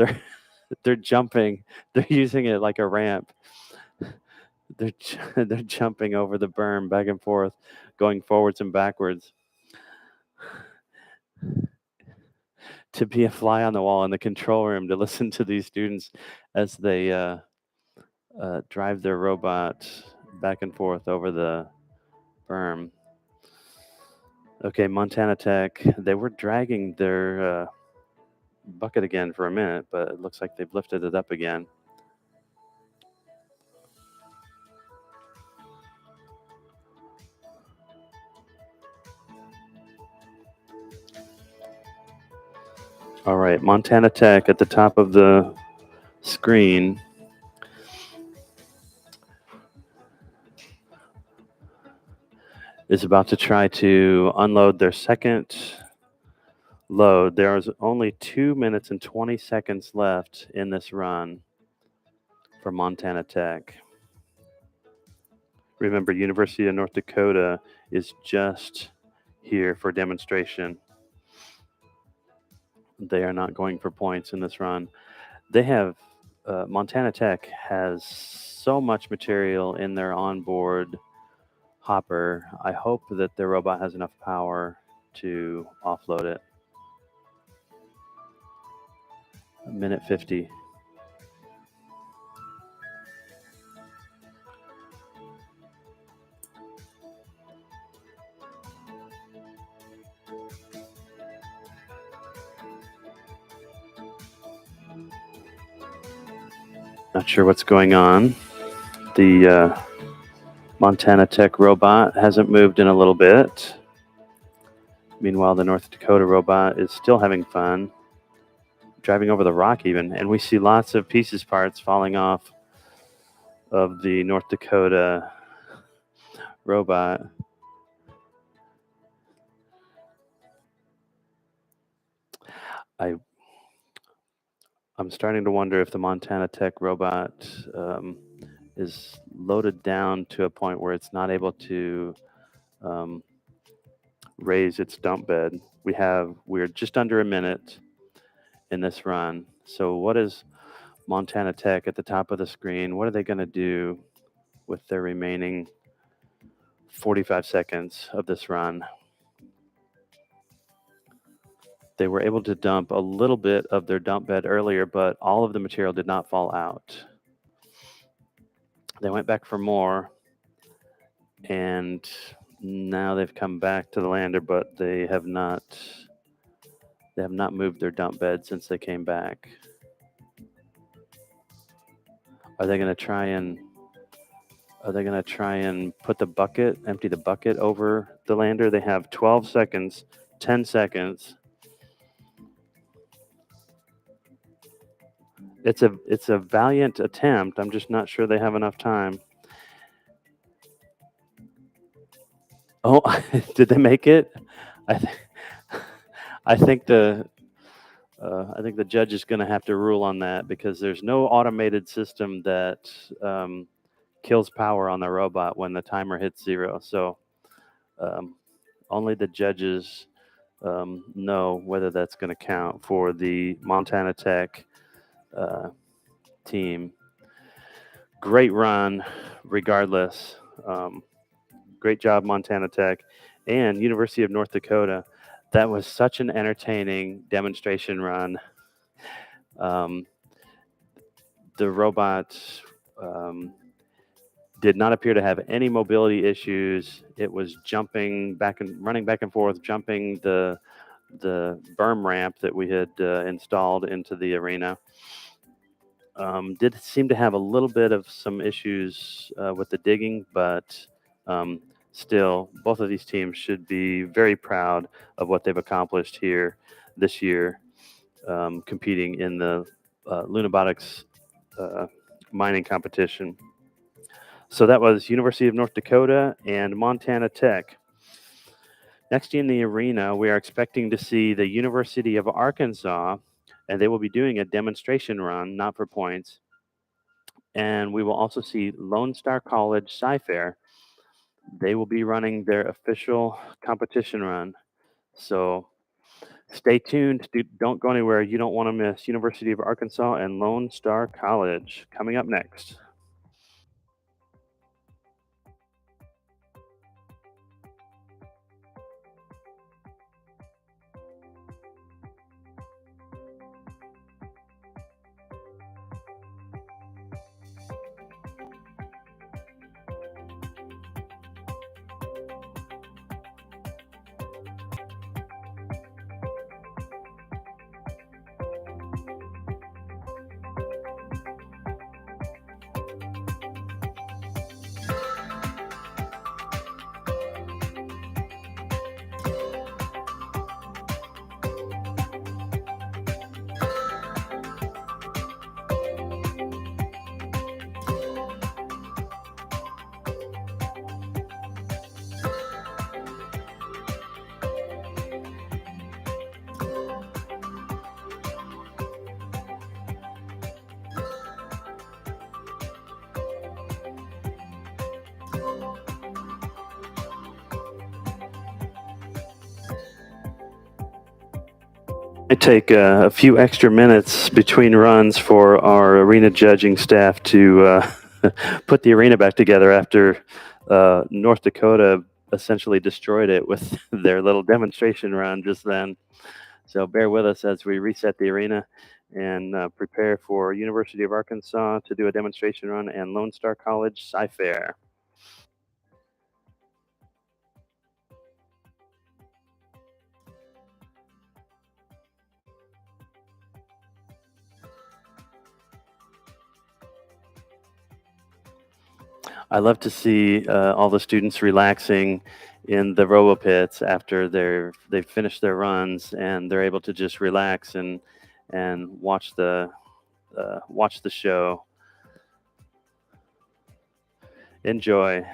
They're jumping. They're using it like a ramp. They're jumping over the berm back and forth, going forwards and backwards. To be a fly on the wall in the control room, to listen to these students as they drive their robot back and forth over the berm. Okay, Montana Tech, they were dragging their bucket again for a minute, but it looks like they've lifted it up again. All right, Montana Tech at the top of the screen. Is about to try to unload their second load. There's only 2 minutes and 20 seconds left in this run for Montana Tech. Remember, University of North Dakota is just here for demonstration. They are not going for points in this run. They have, Montana Tech has so much material in their onboard hopper. I hope that their robot has enough power to offload it. 1:50. Not sure what's going on. The Montana Tech robot hasn't moved in a little bit. Meanwhile, the North Dakota robot is still having fun, driving over the rock even, and we see lots of pieces parts falling off of the North Dakota robot. I'm starting to wonder if the Montana Tech robot is loaded down to a point where it's not able to raise its dump bed. We're just under a minute in this run. So what is Montana Tech at the top of the screen? What are they going to do with their remaining 45 seconds of this run? They were able to dump a little bit of their dump bed earlier, but all of the material did not fall out. They went back for more, and now they've come back to the lander, but they have not moved their dump bed since they came back. Are they going to try and empty the bucket over the lander? They have 12 seconds, 10 seconds. It's a valiant attempt. I'm just not sure they have enough time. Oh, did they make it? I th- I think the judge is going to have to rule on that because there's no automated system that kills power on the robot when the timer hits 0. So um, only the judges know whether that's going to count for the Montana Tech team. Great run, regardless. Great job, Montana Tech and University of North Dakota. That was such an entertaining demonstration run. The robot did not appear to have any mobility issues. It was jumping back and running back and forth, jumping the berm ramp that we had installed into the arena. Did seem to have a little bit of some issues with the digging, but still, both of these teams should be very proud of what they've accomplished here this year, competing in the Lunabotics mining competition. So that was University of North Dakota and Montana Tech. Next in the arena, we are expecting to see the University of Arkansas, and they will be doing a demonstration run, not for points. And we will also see Lone Star College Sci-Fair. They will be running their official competition run. So stay tuned. Don't go anywhere. You don't want to miss University of Arkansas and Lone Star College coming up next. I take a few extra minutes between runs for our arena judging staff to put the arena back together after North Dakota essentially destroyed it with their little demonstration run just then. So bear with us as we reset the arena and prepare for University of Arkansas to do a demonstration run and Lone Star College Sci-Fair. I love to see all the students relaxing in the robo pits after they've finished their runs and they're able to just relax and watch the show. Enjoy.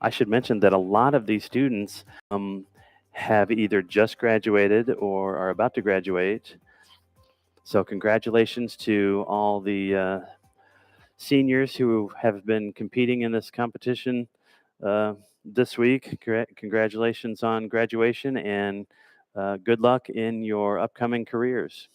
I should mention that a lot of these students have either just graduated or are about to graduate. So congratulations to all the seniors who have been competing in this competition this week. Congratulations on graduation and good luck in your upcoming careers.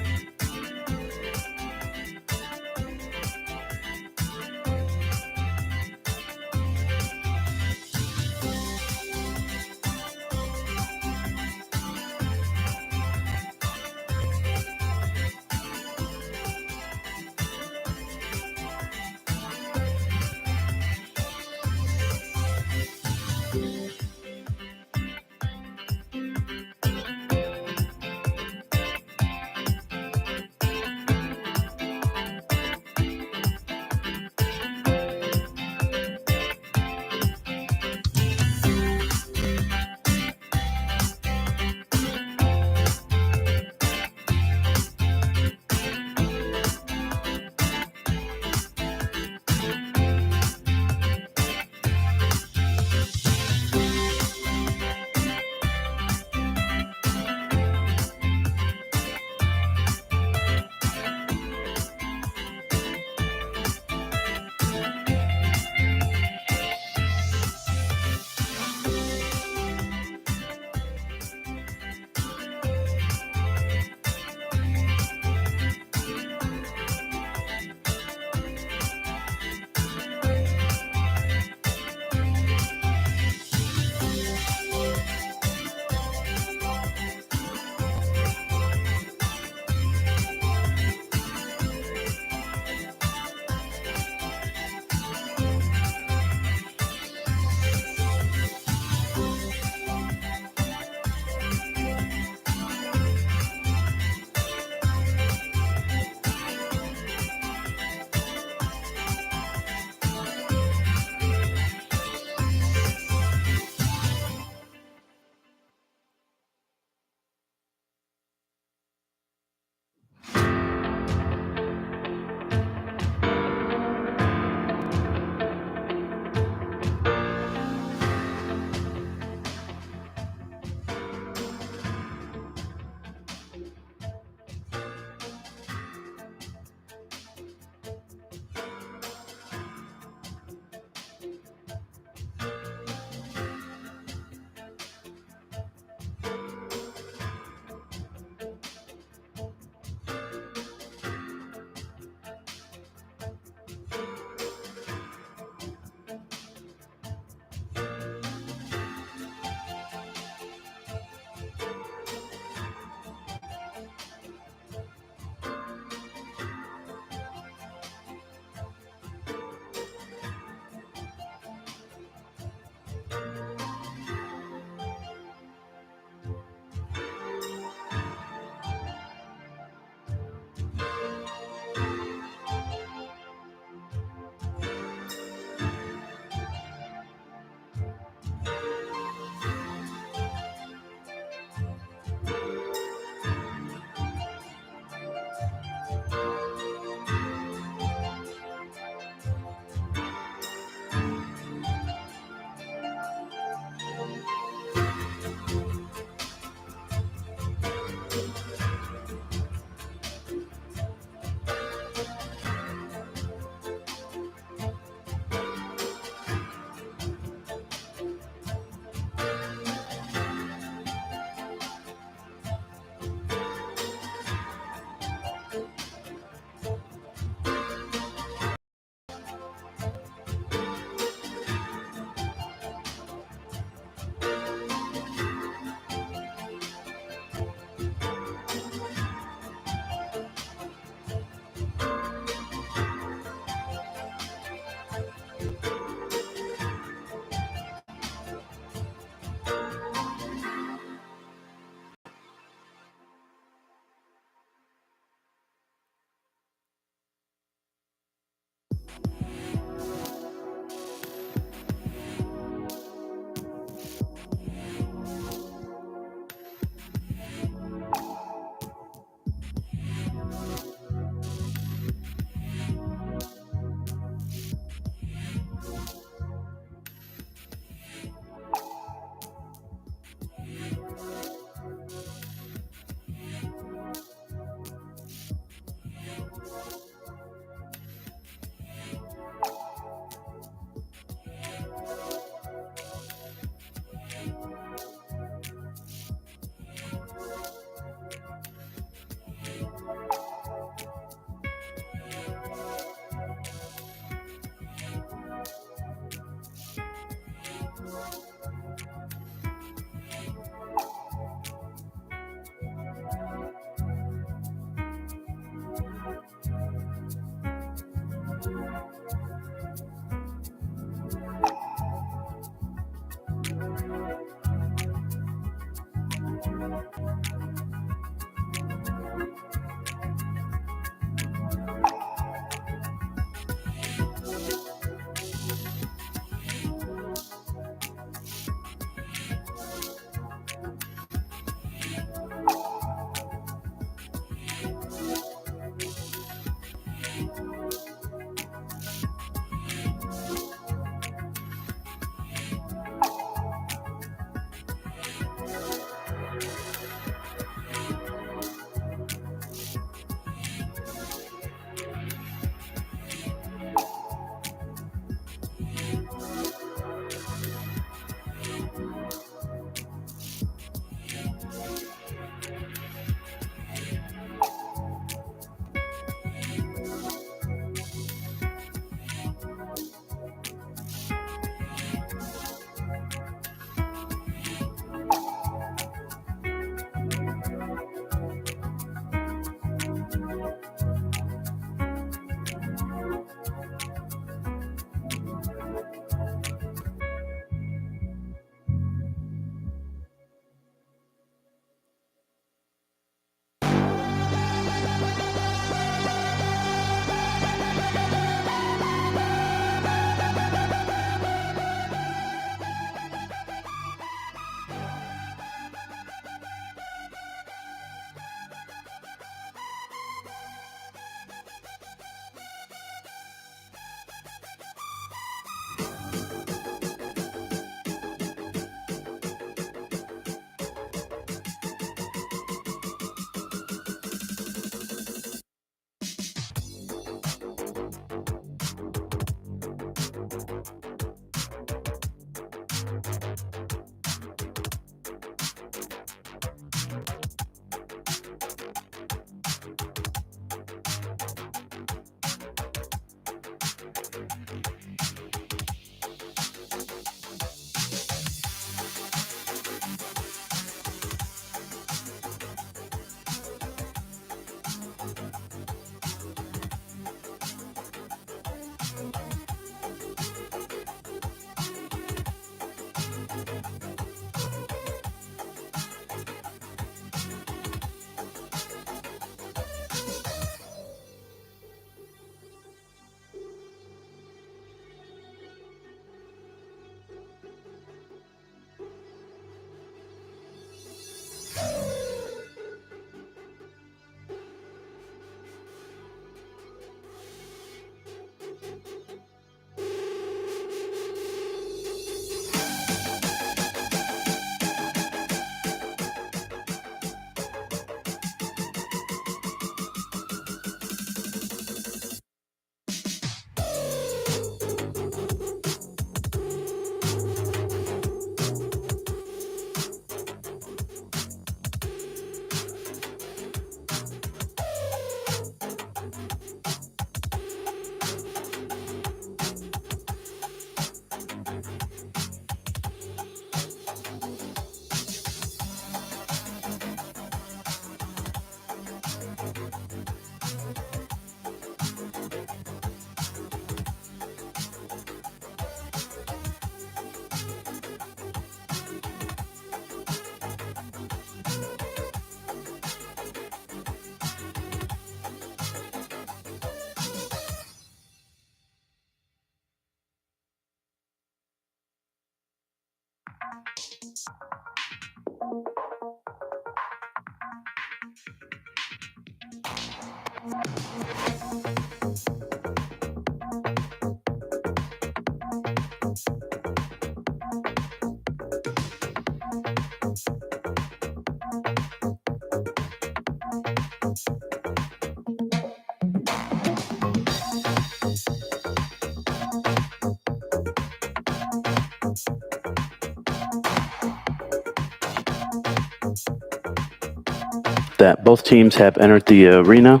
That both teams have entered the arena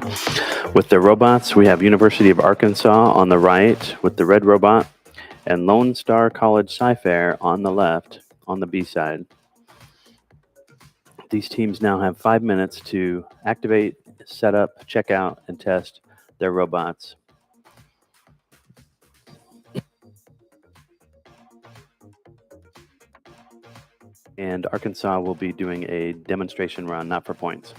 with their robots. We have University of Arkansas on the right with the red robot and Lone Star College Sci-Fair on the left on the B side. These teams now have 5 minutes to activate, set up, check out, and test their robots. And Arkansas will be doing a demonstration run, not for points.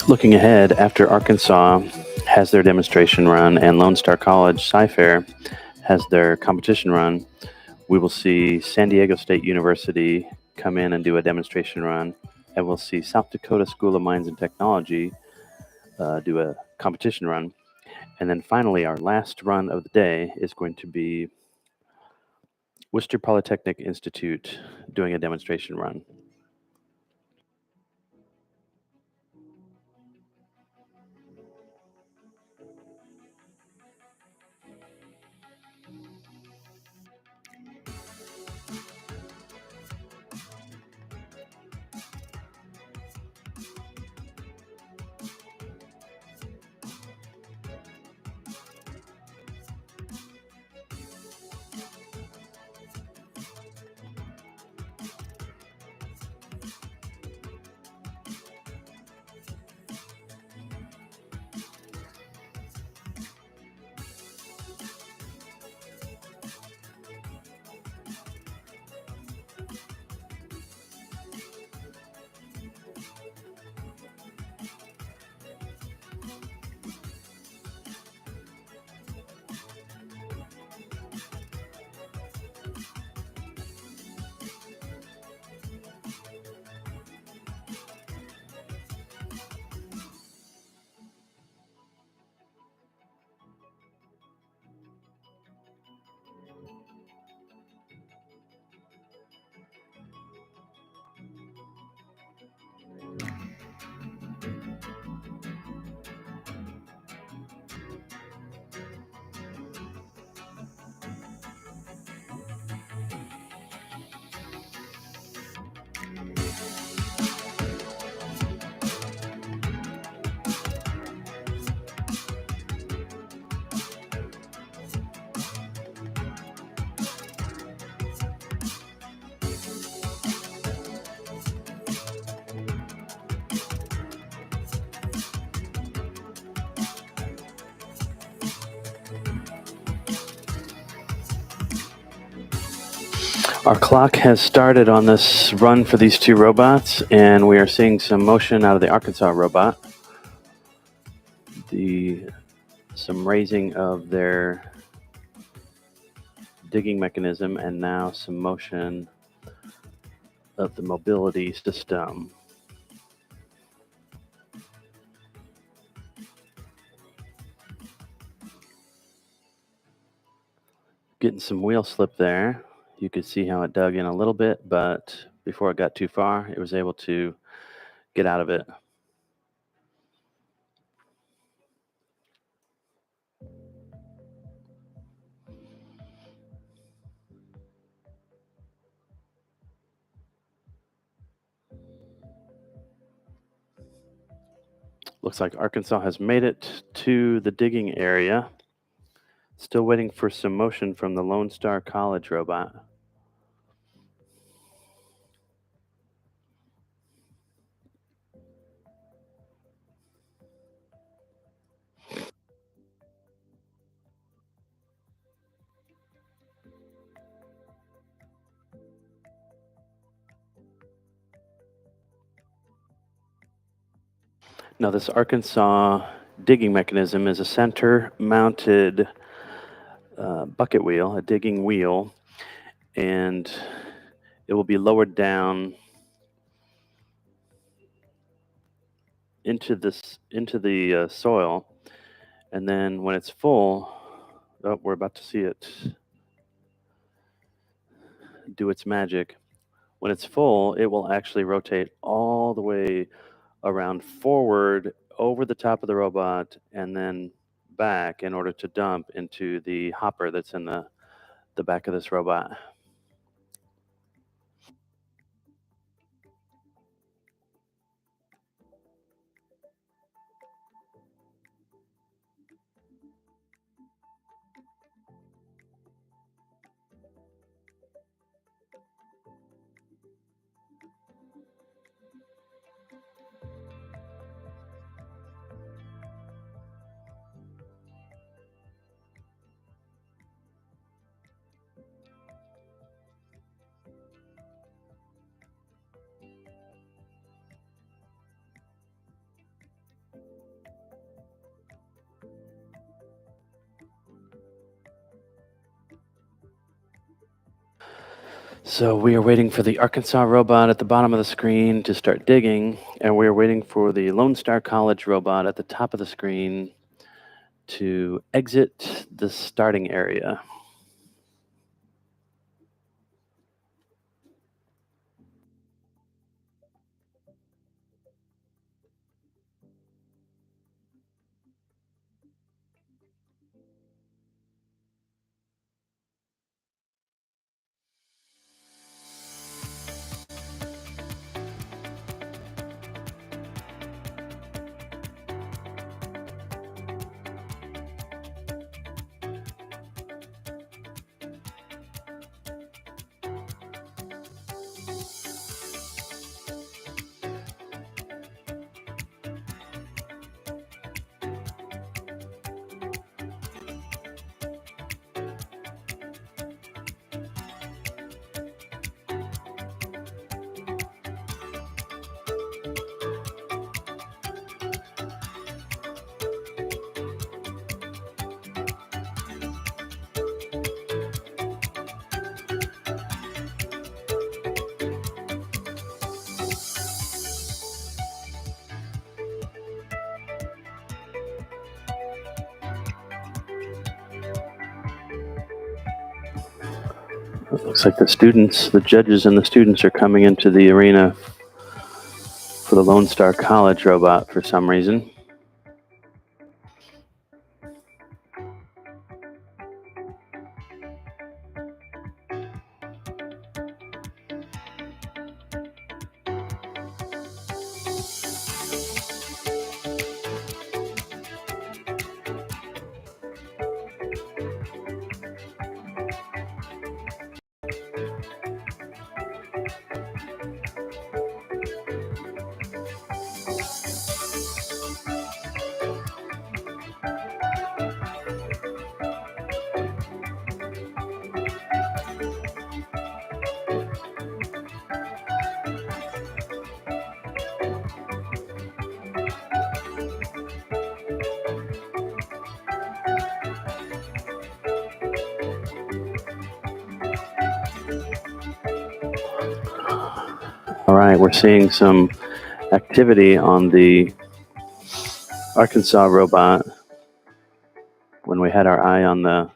Looking ahead, after Arkansas has their demonstration run and Lone Star College Sci-Fair has their competition run, we will see San Diego State University come in and do a demonstration run, and we'll see South Dakota School of Mines and Technology do a competition run. And then finally, our last run of the day is going to be Worcester Polytechnic Institute doing a demonstration run. Our clock has started on this run for these two robots, and we are seeing some motion out of the Arkansas robot. Some raising of their digging mechanism, and now some motion of the mobility system. Getting some wheel slip there. You could see how it dug in a little bit, but before it got too far, it was able to get out of it. Looks like Arkansas has made it to the digging area. Still waiting for some motion from the Lone Star College robot. Now this Arkansas digging mechanism is a center-mounted bucket wheel, a digging wheel, and it will be lowered down into the soil, and then when it's full, we're about to see it do its magic. When it's full, it will actually rotate all the way around forward over the top of the robot and then back in order to dump into the hopper that's in the back of this robot. So we are waiting for the Arkansas robot at the bottom of the screen to start digging, and we are waiting for the Lone Star College robot at the top of the screen to exit the starting area. It looks like the judges and the students are coming into the arena for the Lone Star College robot for some reason. All right, we're seeing some activity on the Arkansas robot when we had our eye on the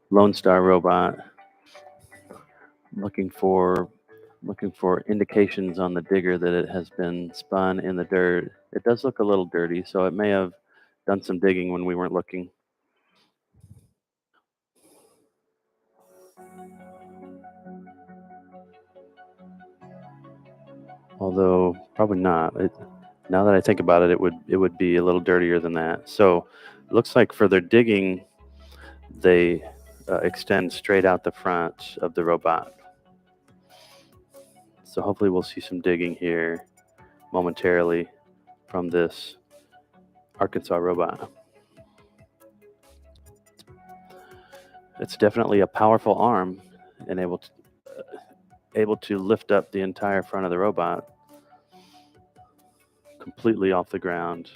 Lone Star robot, looking for indications on the digger that it has been spun in the dirt. It does look a little dirty, so it may have done some digging when we weren't looking. Although probably not. Now that I think about it, it would be a little dirtier than that. So it looks like for their digging, they extend straight out the front of the robot. So hopefully we'll see some digging here momentarily from this Arkansas robot. It's definitely a powerful arm and able to lift up the entire front of the robot completely off the ground.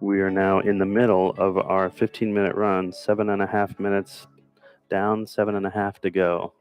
We are now in the middle of our 15-minute run, 7.5 minutes down, 7.5 to go.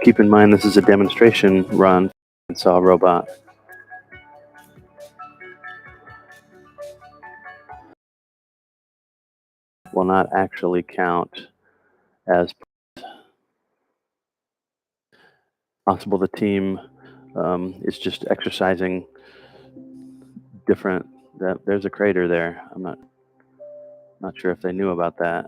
Keep in mind this is a demonstration run. Arkansas robot. not actually count as possible. The team is just exercising different. There's a crater there. I'm not sure if they knew about that.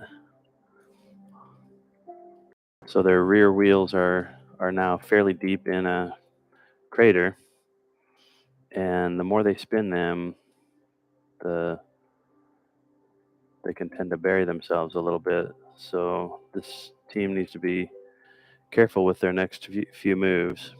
So their rear wheels are now fairly deep in a crater, and the more they spin them, they can tend to bury themselves a little bit. So this team needs to be careful with their next few moves.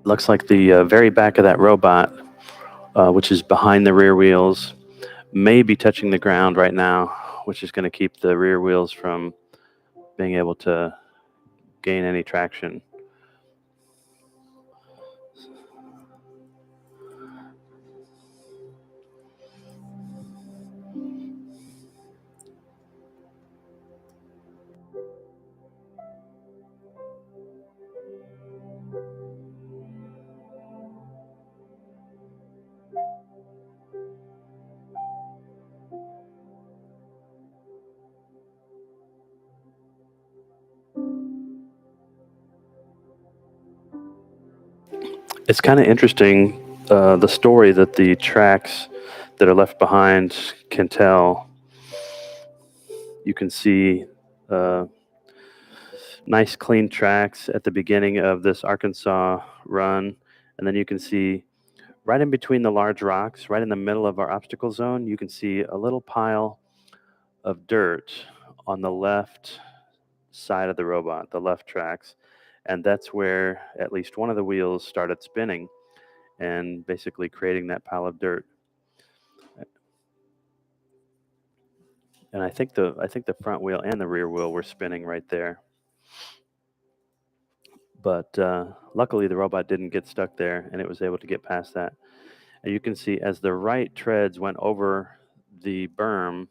Looks like the very back of that robot, which is behind the rear wheels, may be touching the ground right now, which is going to keep the rear wheels from being able to gain any traction. It's kind of interesting, the story that the tracks that are left behind can tell. You can see nice clean tracks at the beginning of this Arkansas run, and then you can see right in between the large rocks, right in the middle of our obstacle zone, you can see a little pile of dirt on the left side of the robot, the left tracks, and that's where at least one of the wheels started spinning and basically creating that pile of dirt. And I think the front wheel and the rear wheel were spinning right there. But luckily the robot didn't get stuck there and it was able to get past that. And you can see as the right treads went over the berm,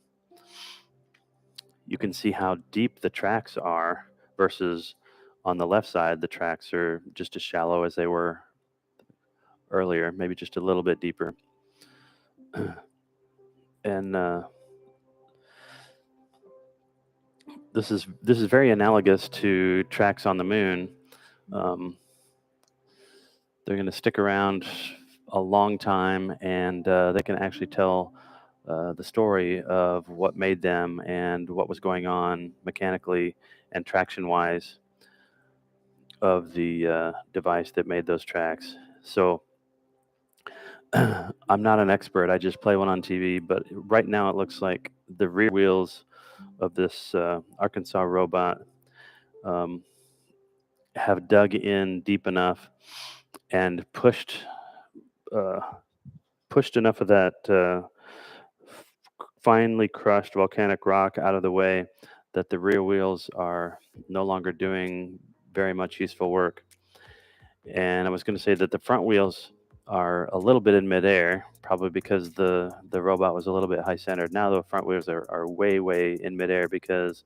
you can see how deep the tracks are versus on the left side, the tracks are just as shallow as they were earlier, maybe just a little bit deeper. And this is very analogous to tracks on the moon. They're going to stick around a long time, and they can actually tell the story of what made them and what was going on mechanically and traction-wise of the device that made those tracks. So I'm not an expert. I just play one on TV, but right now it looks like the rear wheels of this Arkansas robot have dug in deep enough and pushed enough of that finely crushed volcanic rock out of the way that the rear wheels are no longer doing very much useful work. And I was going to say that the front wheels are a little bit in midair, probably because the robot was a little bit high centered. Now the front wheels are way in midair because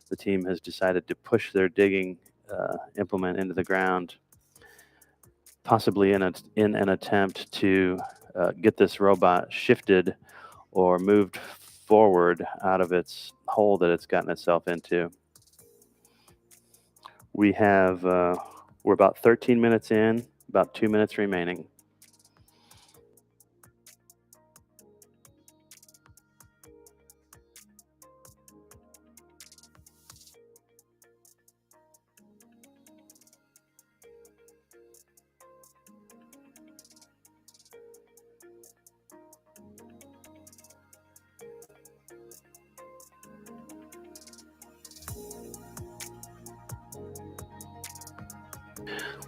the team has decided to push their digging implement into the ground, possibly in an attempt to get this robot shifted or moved forward out of its hole that it's gotten itself into. We have, we're about 13 minutes in, about 2 minutes remaining.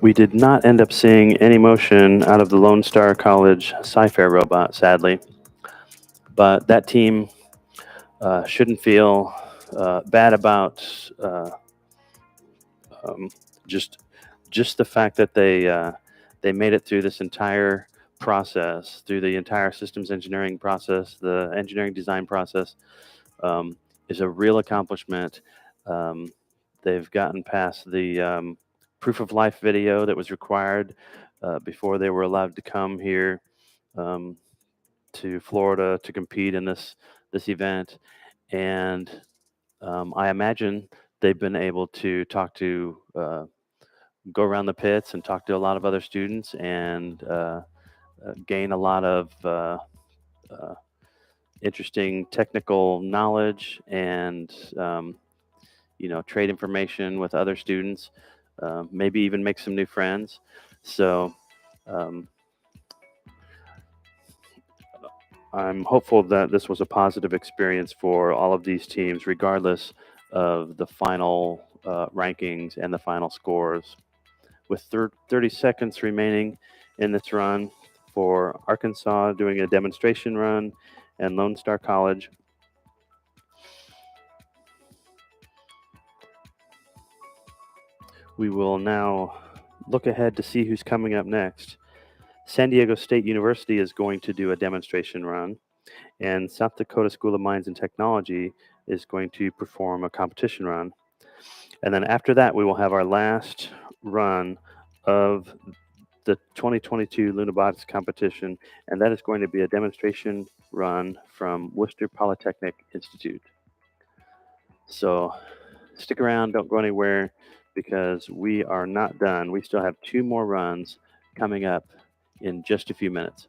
We did not end up seeing any motion out of the Lone Star College Sci-Fair robot, sadly. But that team shouldn't feel bad about just the fact that they made it through this entire process, through the entire systems engineering process, the engineering design process, is a real accomplishment. They've gotten past the proof of life video that was required before they were allowed to come here to Florida to compete in this event, and I imagine they've been able to talk to go around the pits and talk to a lot of other students and gain a lot of interesting technical knowledge and trade information with other students, maybe even make some new friends. So I'm hopeful that this was a positive experience for all of these teams, regardless of the final rankings and the final scores. With 30 seconds remaining in this run for Arkansas doing a demonstration run and Lone Star College. We will now look ahead to see who's coming up next. San Diego State University is going to do a demonstration run, and South Dakota School of Mines and Technology is going to perform a competition run. And then after that, we will have our last run of the 2022 Lunabotics competition, and that is going to be a demonstration run from Worcester Polytechnic Institute. So stick around, don't go anywhere, because we are not done. We still have 2 more runs coming up in just a few minutes.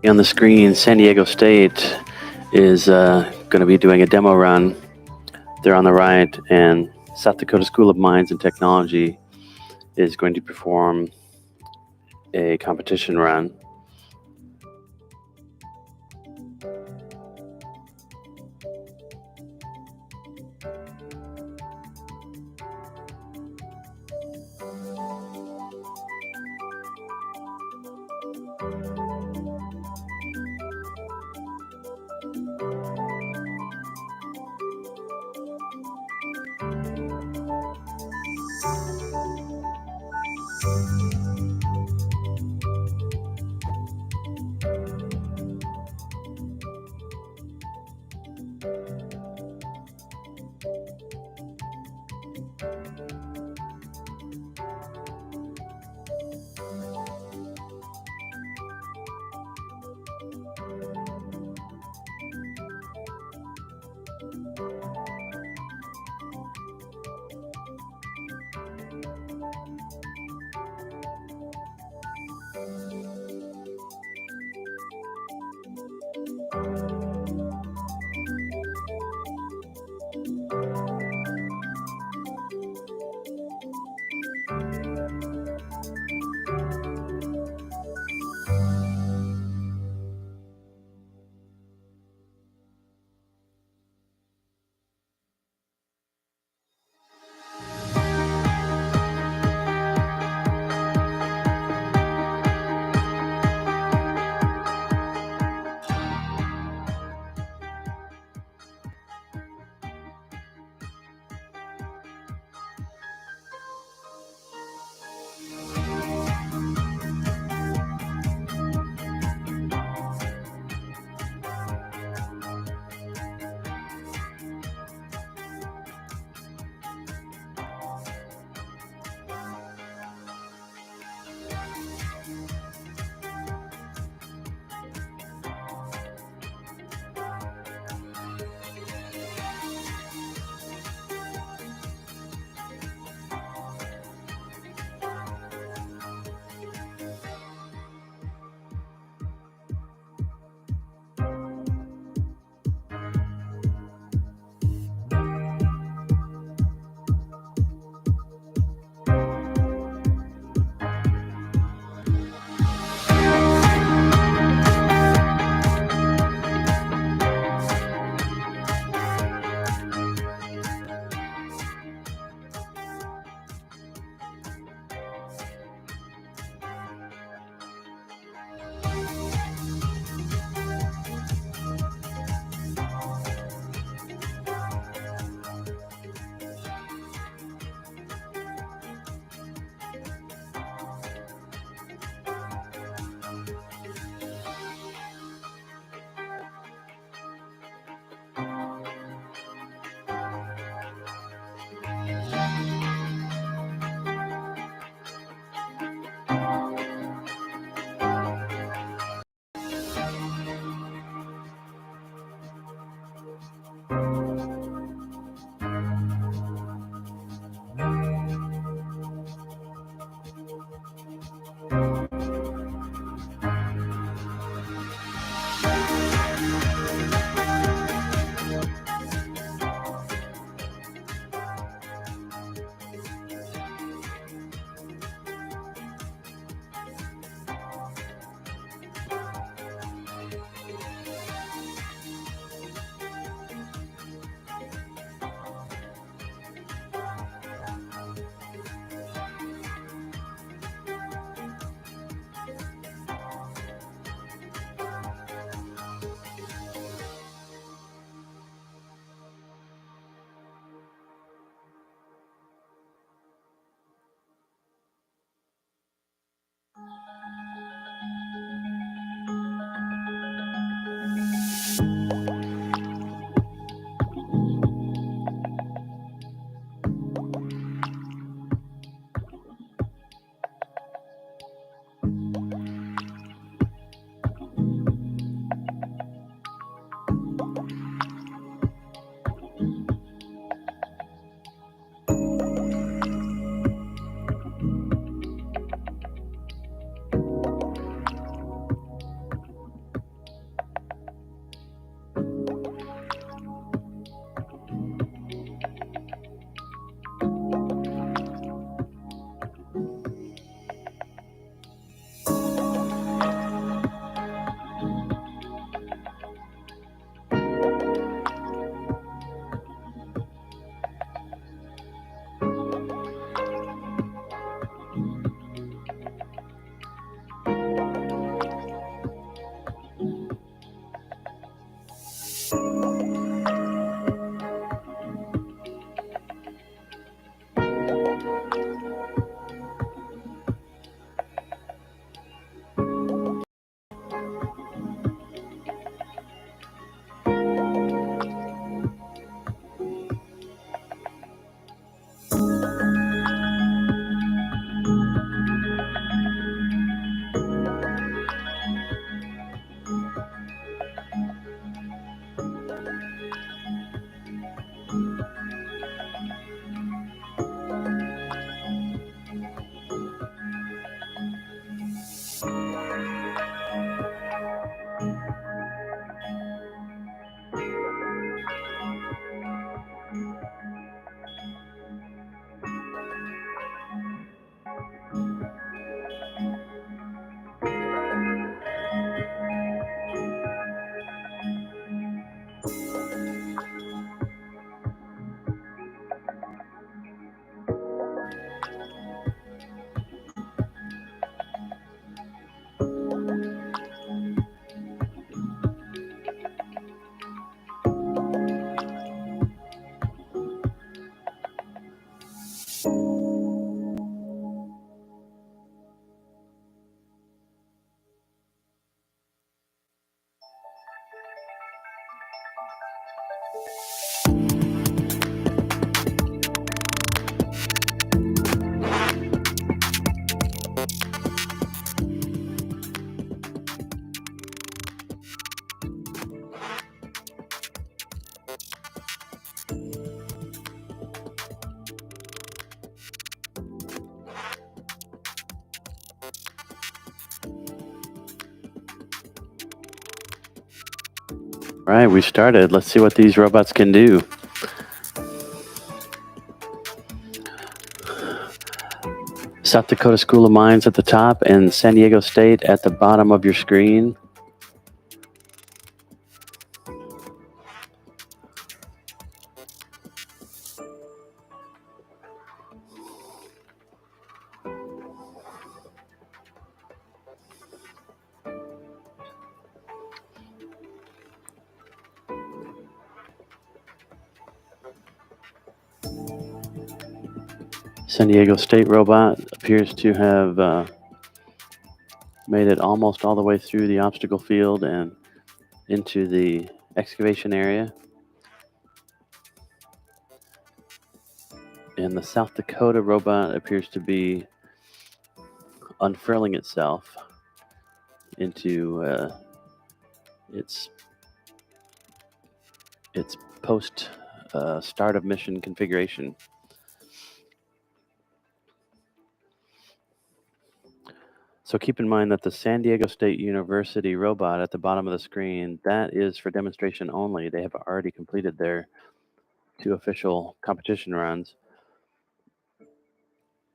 On the screen, San Diego State is going to be doing a demo run. They're on the right, and South Dakota School of Mines and Technology is going to perform a competition run. right, we started. Let's see what these robots can do. South Dakota School of Mines at the top and San Diego State at the bottom of your screen. San Diego State robot appears to have made it almost all the way through the obstacle field and into the excavation area. And the South Dakota robot appears to be unfurling itself into its post start of mission configuration. So keep in mind that the San Diego State University robot at the bottom of the screen, that is for demonstration only. They have already completed their 2 official competition runs,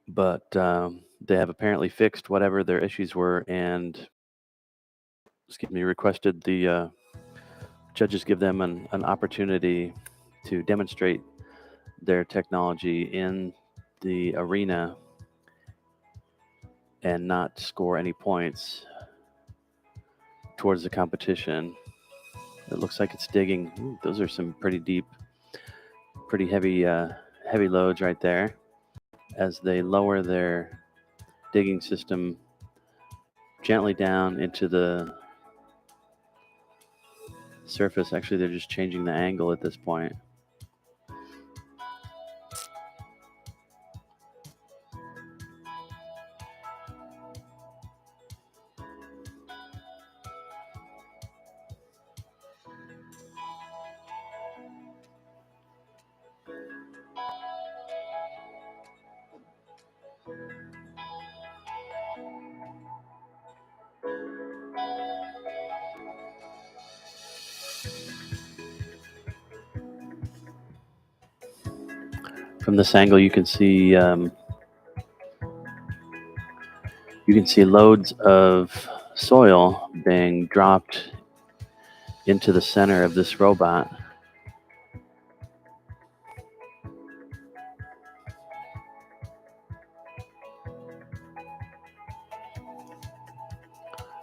but they have apparently fixed whatever their issues were and, requested the judges give them an opportunity to demonstrate their technology in the arena and not score any points towards the competition. It looks like it's digging. Ooh, those are some pretty deep, pretty heavy loads right there. As they lower their digging system gently down into the surface. Actually, they're just changing the angle at this point. From this angle, you can see loads of soil being dropped into the center of this robot.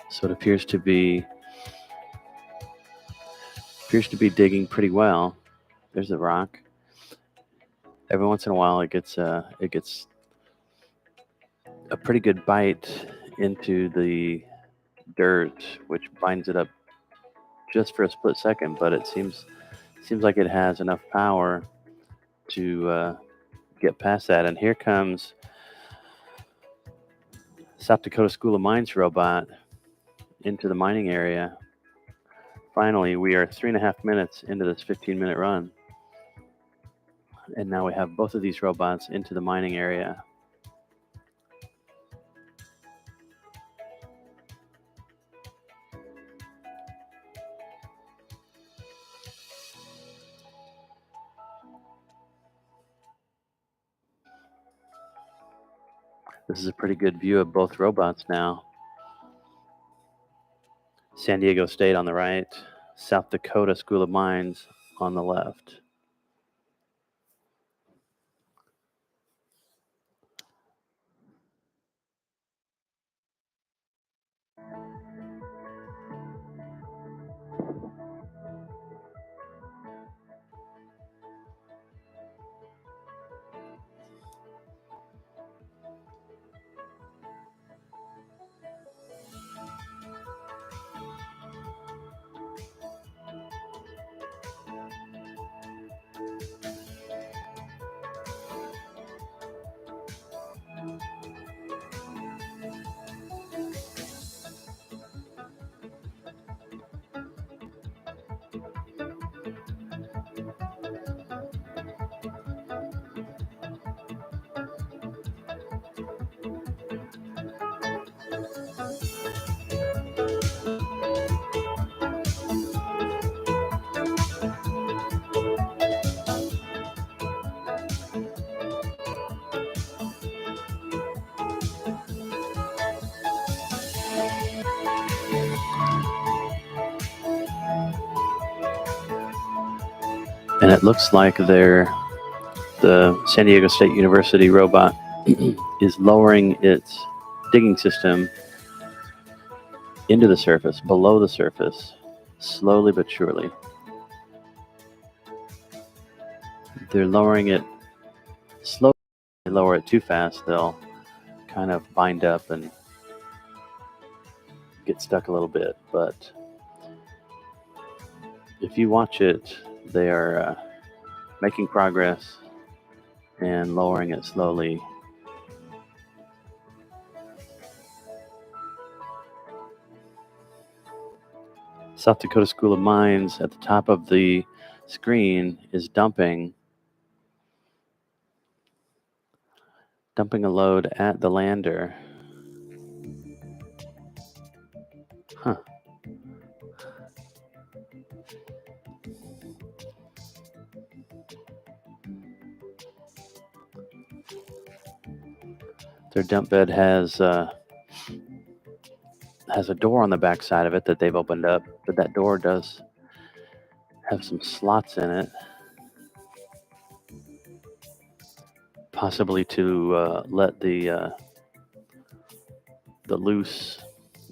So it appears to be digging pretty well. There's a rock. Every once in a while, it gets a pretty good bite into the dirt, which binds it up just for a split second. But it seems like it has enough power to get past that. And here comes South Dakota School of Mines robot into the mining area. Finally, we are 3.5 minutes into this 15-minute run. And now we have both of these robots into the mining area. This is a pretty good view of both robots now. San Diego State on the right, South Dakota School of Mines on the left. And it looks like the San Diego State University robot is lowering its digging system into the surface, below the surface, slowly but surely. They're lowering it slowly. If they lower it too fast, they'll kind of bind up and get stuck a little bit. But if you watch it, they are making progress and lowering it slowly. South Dakota School of Mines at the top of the screen is dumping a load at the lander. Huh. Their dump bed has a door on the back side of it that they've opened up, but that door does have some slots in it, possibly to let the loose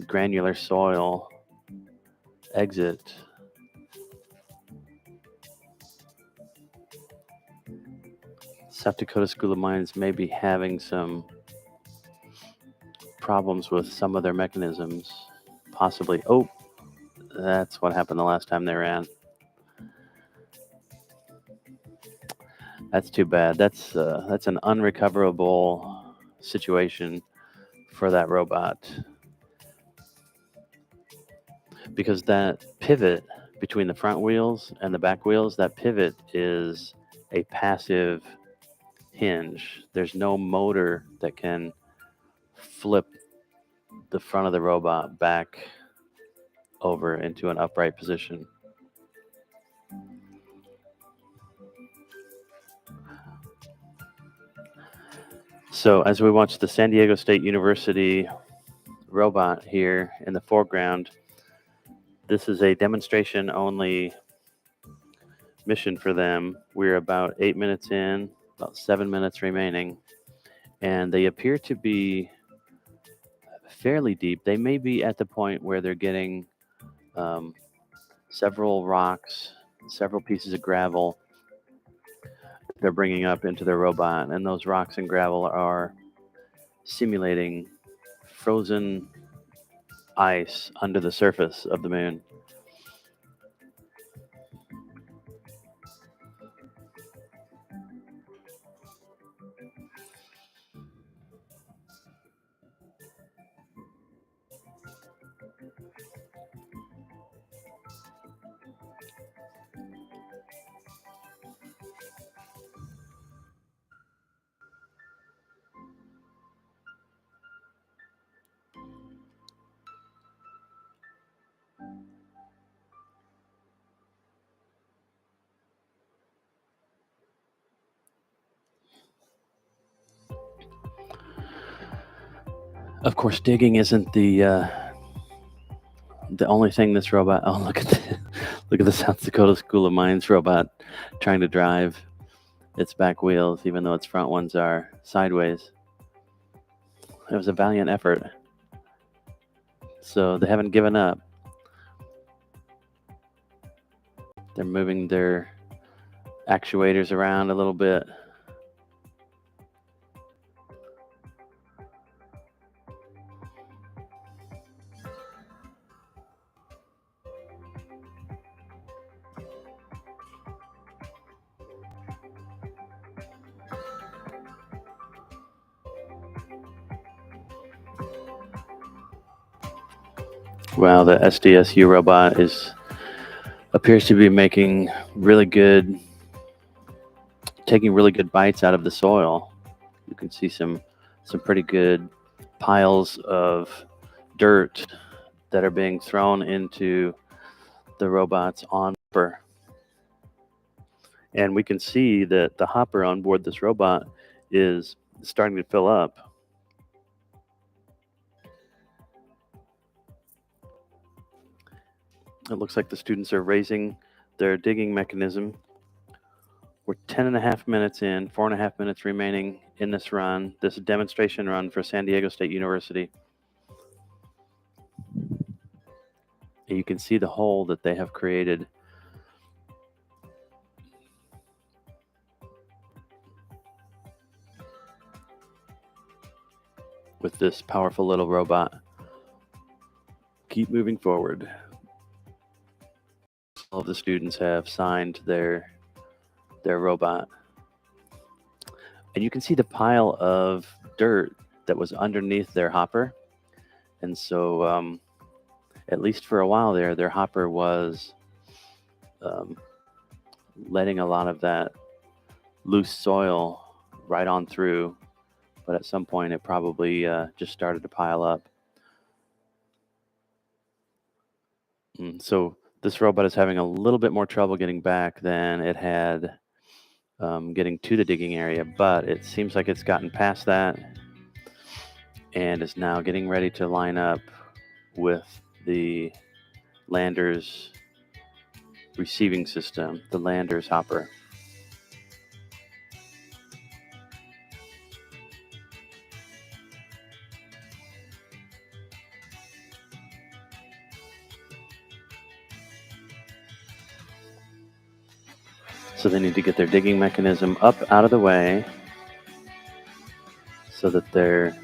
granular soil exit. South Dakota School of Mines may be having some problems with some of their mechanisms, possibly. Oh, that's what happened the last time they ran. That's too bad. That's an unrecoverable situation for that robot, because that pivot between the front wheels and the back wheels, that pivot is a passive hinge. There's no motor that can flip the front of the robot back over into an upright position. So as we watch the San Diego State University robot here in the foreground, this is a demonstration only mission for them. We're about 8 minutes in, about 7 minutes remaining, and they appear to be fairly deep. They may be at the point where they're getting several rocks, several pieces of gravel they're bringing up into their robot, and those rocks and gravel are simulating frozen ice under the surface of the moon. Of course, digging isn't the only thing this robot. Oh, look at the South Dakota School of Mines robot trying to drive its back wheels, even though its front ones are sideways. It was a valiant effort. So they haven't given up. They're moving their actuators around a little bit. Wow, the SDSU robot appears to be taking really good bites out of the soil. You can see some pretty good piles of dirt that are being thrown into the robot's hopper. And we can see that the hopper on board this robot is starting to fill up. It looks like the students are raising their digging mechanism We're 10.5 minutes in, 4.5 minutes remaining in this run, this demonstration run for San Diego State University. And you can see the hole that they have created. With this powerful little robot. Keep moving forward. All of the students have signed their robot. And you can see the pile of dirt that was underneath their hopper. And so, at least for a while there, their hopper was letting a lot of that loose soil right on through. But at some point, it probably just started to pile up. So this robot is having a little bit more trouble getting back than it had getting to the digging area, but it seems like it's gotten past that and is now getting ready to line up with the lander's receiving system, the lander's hopper. So they need to get their digging mechanism up out of the way so that their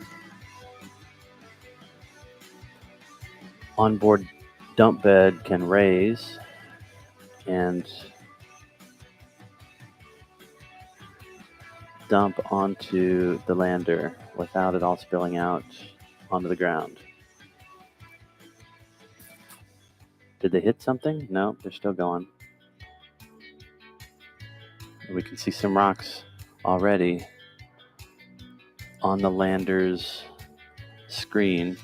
onboard dump bed can raise and dump onto the lander without it all spilling out onto the ground. Did they hit something? No, they're still going. We can see some rocks already on the lander's screen.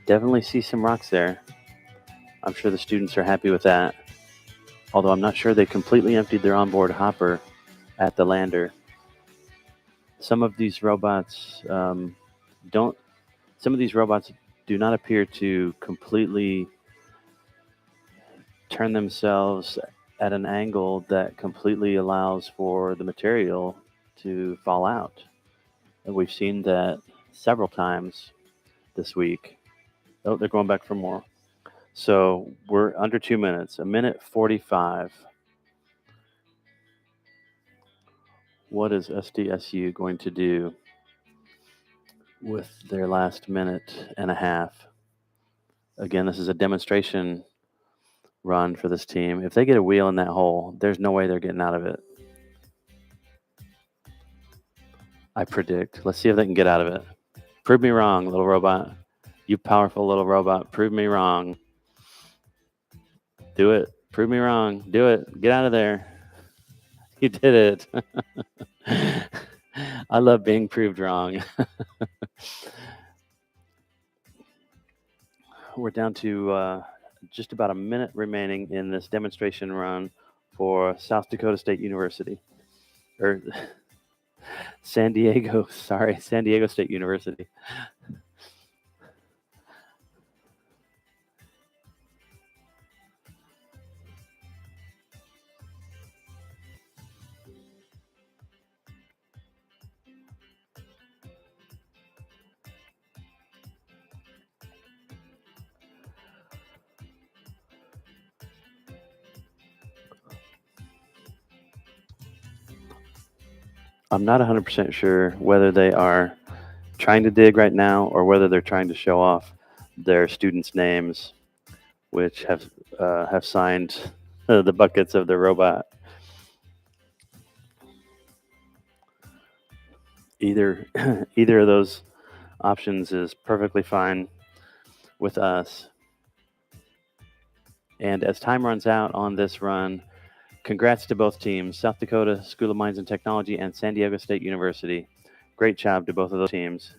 Definitely see some rocks there. I'm sure the students are happy with that. Although I'm not sure they completely emptied their onboard hopper at the lander. Some of these robots do not appear to completely turn themselves at an angle that completely allows for the material to fall out. And we've seen that several times this week. Oh, they're going back for more. So we're under 2 minutes, 1:45. What is SDSU going to do with their last minute and a half? Again, this is a demonstration run for this team. If they get a wheel in that hole, there's no way they're getting out of it. I predict. Let's see if they can get out of it. Prove me wrong, little robot. You powerful little robot. Prove me wrong. Do it. Prove me wrong. Do it. Get out of there. You did it. I love being proved wrong. We're down to just about a minute remaining in this demonstration run for South Dakota State University. Or San Diego State University. I'm not 100% sure whether they are trying to dig right now or whether they're trying to show off their students' names, which have signed the buckets of their robot. Either of those options is perfectly fine with us. And as time runs out on this run, congrats to both teams, South Dakota School of Mines and Technology and San Diego State University. Great job to both of those teams.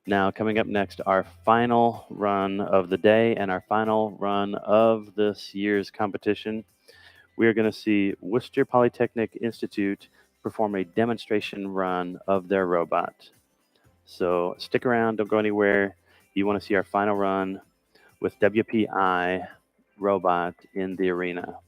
Now, coming up next, our final run of the day and our final run of this year's competition. We are going to see Worcester Polytechnic Institute perform a demonstration run of their robot. So stick around, don't go anywhere. You want to see our final run with WPI robot in the arena.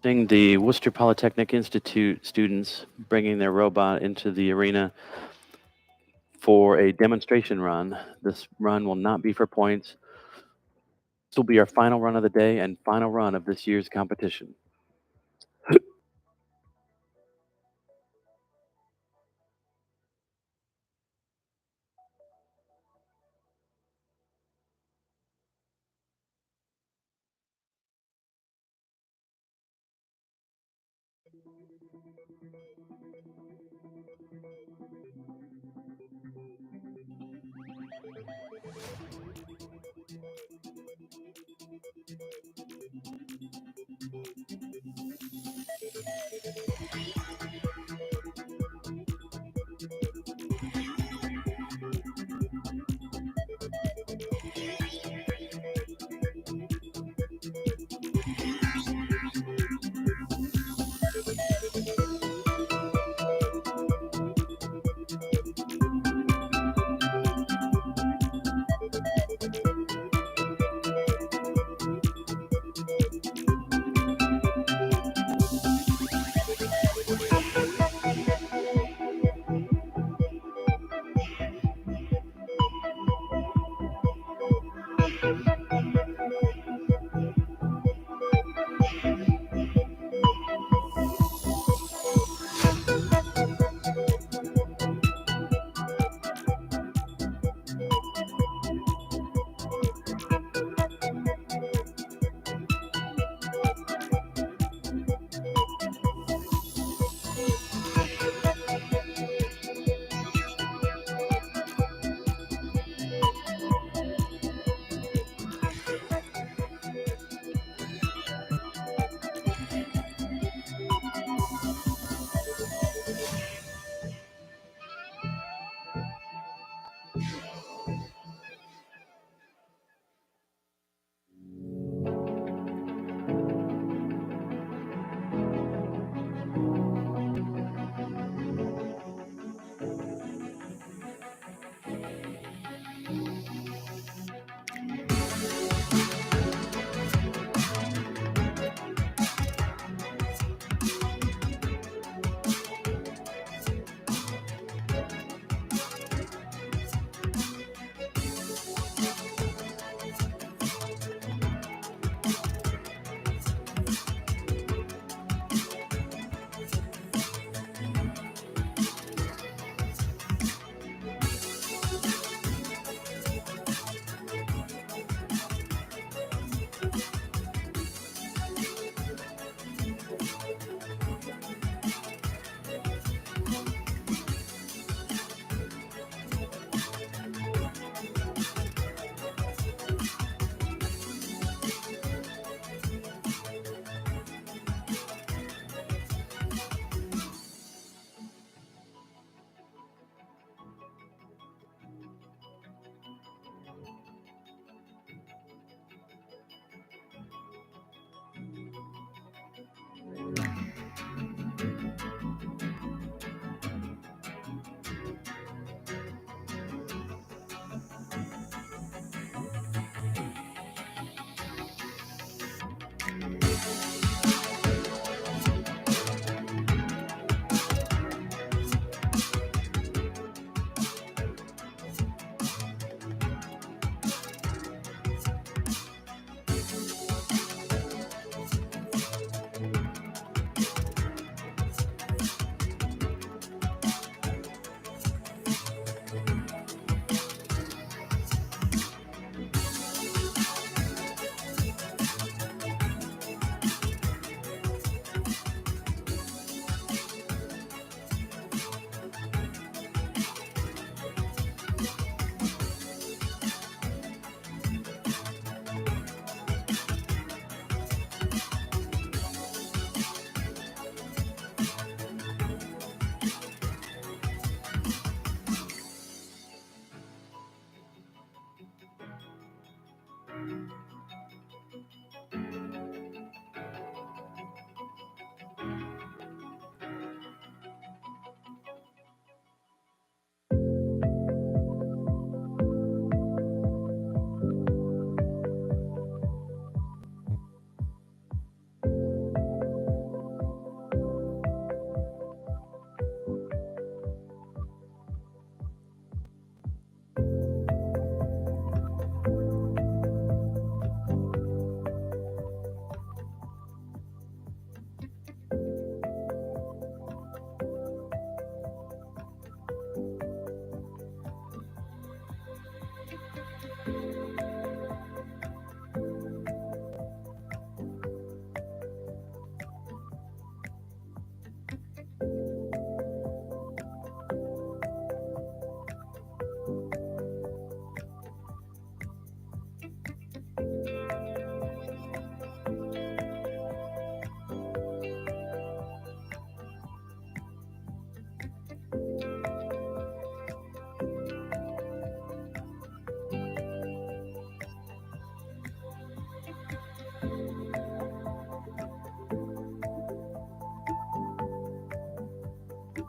The Worcester Polytechnic Institute students bringing their robot into the arena for a demonstration run. This run will not be for points. This will be our final run of the day and final run of this year's competition.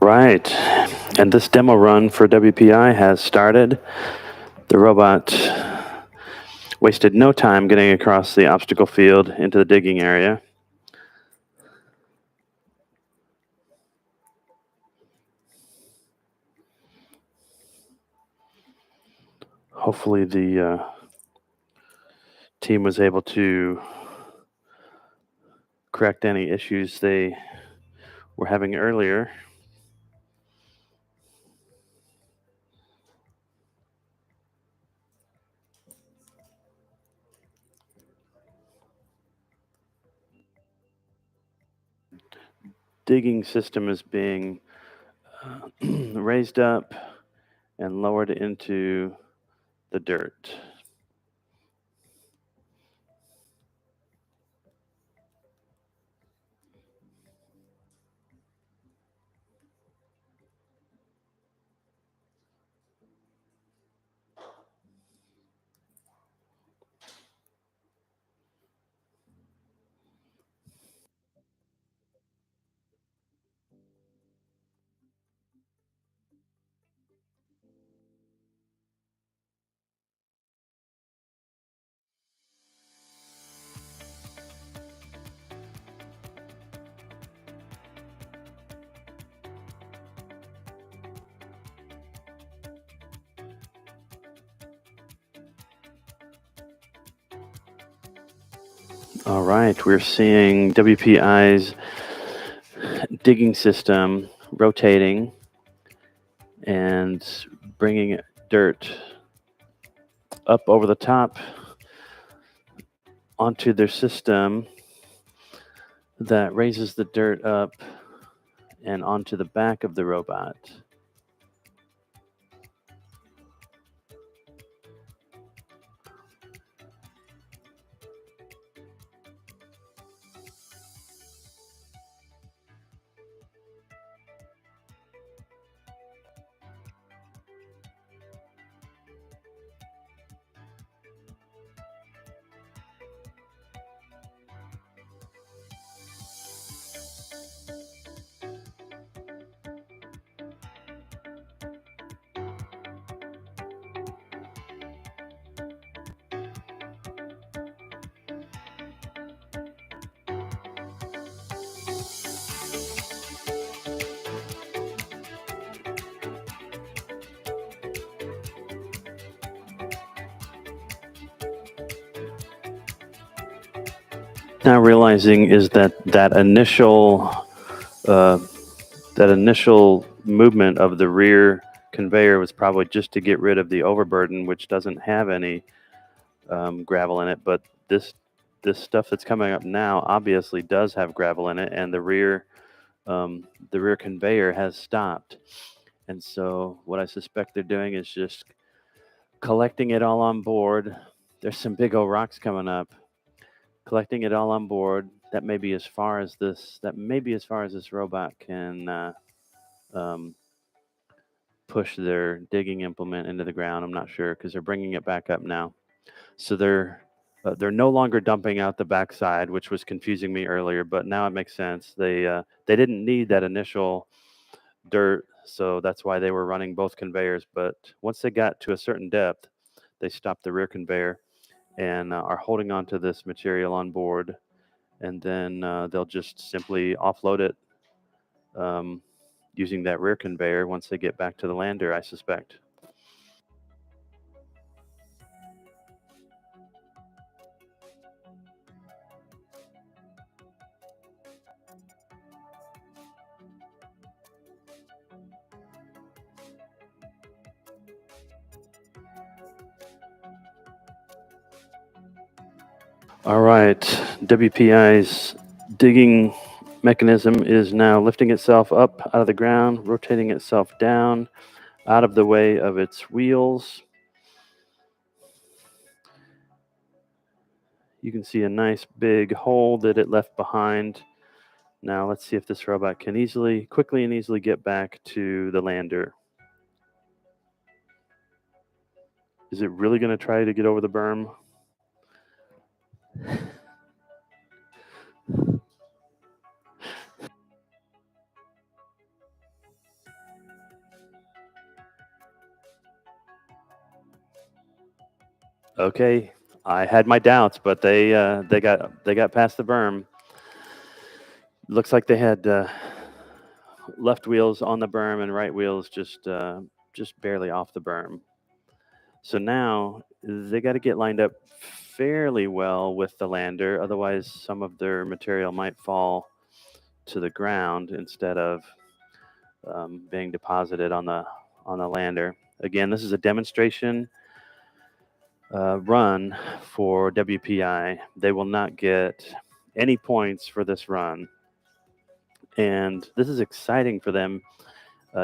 Right, and this demo run for WPI has started. The robot wasted no time getting across the obstacle field into the digging area. Hopefully the team was able to correct any issues they were having earlier. Digging system is being raised up and lowered into the dirt. All right, we're seeing WPI's digging system rotating and bringing dirt up over the top onto their system that raises the dirt up and onto the back of the robot. Now realizing is that initial movement of the rear conveyor was probably just to get rid of the overburden, which doesn't have any gravel in it. But this stuff that's coming up now obviously does have gravel in it, and the rear conveyor has stopped. And so what I suspect they're doing is just collecting it all on board. There's some big old rocks coming up. Collecting it all on board. That may be as far as this robot can push their digging implement into the ground. I'm not sure because they're bringing it back up now. So they're no longer dumping out the backside, which was confusing me earlier, but now it makes sense. They didn't need that initial dirt, so that's why they were running both conveyors. But once they got to a certain depth, they stopped the rear conveyor and are holding on to this material on board, and then they'll just simply offload it using that rear conveyor once they get back to the lander, I suspect. All right, WPI's digging mechanism is now lifting itself up out of the ground, rotating itself down out of the way of its wheels. You can see a nice big hole that it left behind. Now let's see if this robot can quickly and easily get back to the lander. Is it really going to try to get over the berm? Okay, I had my doubts, but they got past the berm. Looks like they had left wheels on the berm and right wheels just barely off the berm. So now they got to get lined up fairly well with the lander, otherwise some of their material might fall to the ground instead of being deposited on the lander. Again, this is a demonstration run for WPI. They will not get any points for this run, and this is exciting for them.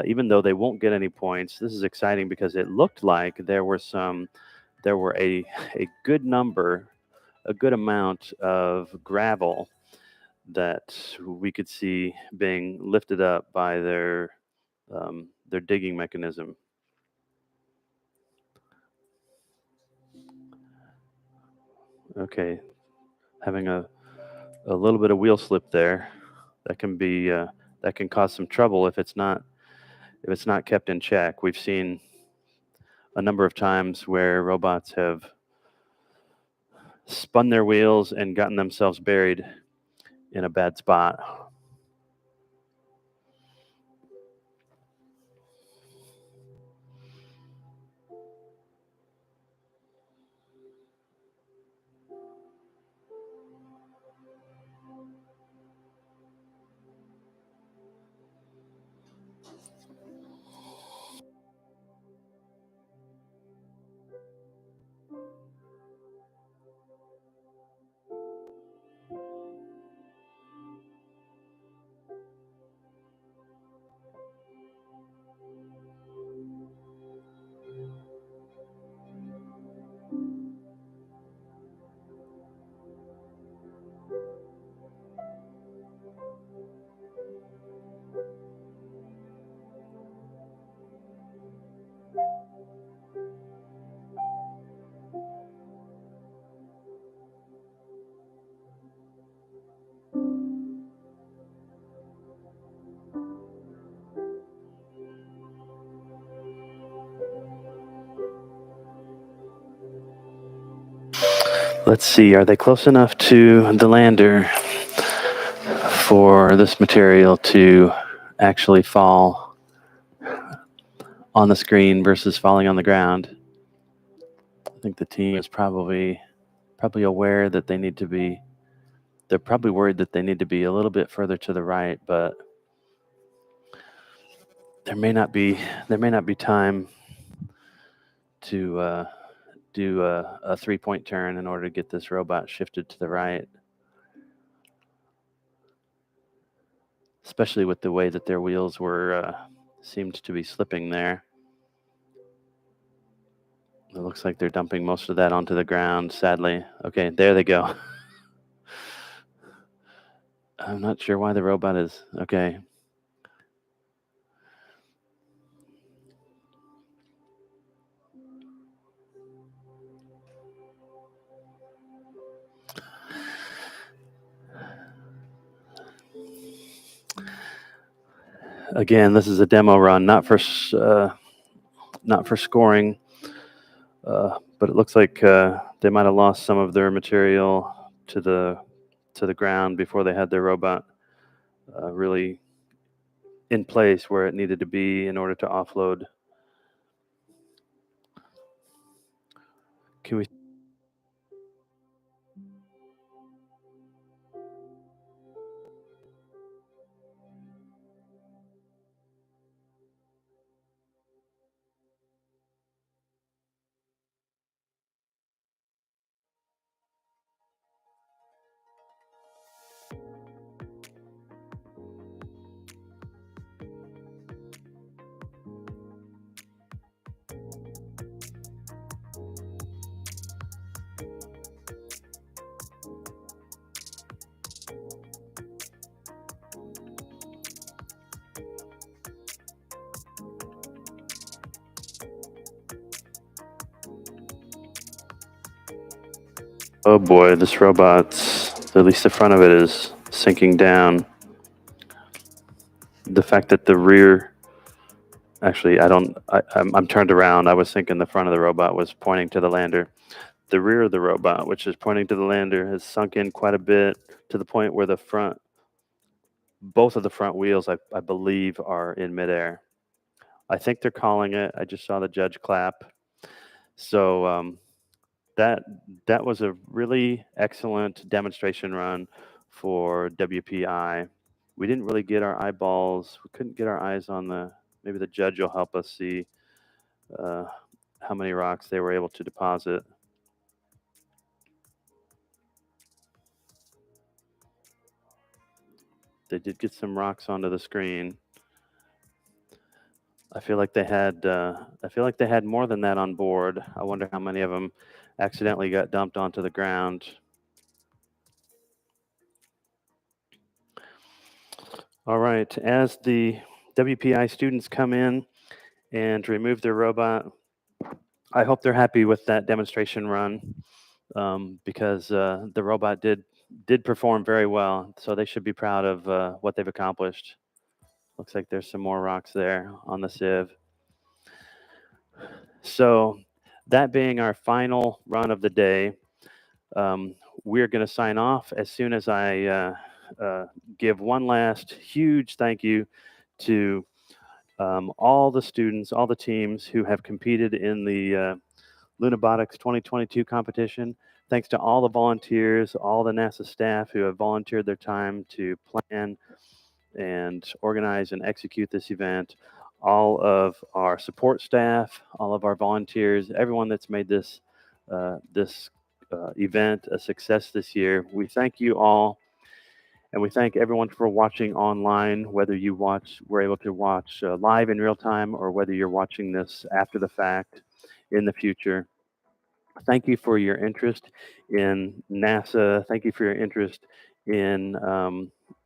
Even though they won't get any points, this is exciting because it looked like there were a good number, a good amount of gravel that we could see being lifted up by their digging mechanism. Okay, having a little bit of wheel slip there, that can cause some trouble if it's not kept in check. We've seen a number of times where robots have spun their wheels and gotten themselves buried in a bad spot. Let's see, are they close enough to the lander for this material to actually fall on the screen versus falling on the ground? I think the team is probably aware that they're probably worried that they need to be a little bit further to the right, but there may not be time to do a 3-point turn in order to get this robot shifted to the right, especially with the way that their wheels were seemed to be slipping there. It looks like they're dumping most of that onto the ground, sadly. Okay, there they go. I'm not sure why the robot is... Okay. Again, this is a demo run, not for scoring, but it looks like they might have lost some of their material to the ground before they had their robot really in place where it needed to be in order to offload. Can we? Oh boy, this robot's, at least the front of it is sinking down. The fact that the rear, actually, I'm turned around. I was thinking the front of the robot was pointing to the lander. The rear of the robot, which is pointing to the lander, has sunk in quite a bit to the point where both of the front wheels, I believe, are in midair. I think they're calling it. I just saw the judge clap. So that was a really excellent demonstration run for WPI. We didn't really get our eyeballs. We couldn't get our eyes on maybe the judge will help us see how many rocks they were able to deposit. They did get some rocks onto the screen. I feel like they had more than that on board. I wonder how many of them accidentally got dumped onto the ground. All right, as the WPI students come in and remove their robot, I hope they're happy with that demonstration run because the robot did perform very well. So they should be proud of what they've accomplished. Looks like there's some more rocks there on the sieve. So that being our final run of the day, we're going to sign off as soon as I give one last huge thank you to all the students, all the teams who have competed in the Lunabotics 2022 competition. Thanks to all the volunteers, all the NASA staff who have volunteered their time to plan and organize and execute this event, all of our support staff, all of our volunteers, everyone that's made this event a success this year. We thank you all, and we thank everyone for watching online, whether you were able to watch live in real time or whether you're watching this after the fact in the future. Thank you for your interest in NASA. Thank you for your interest in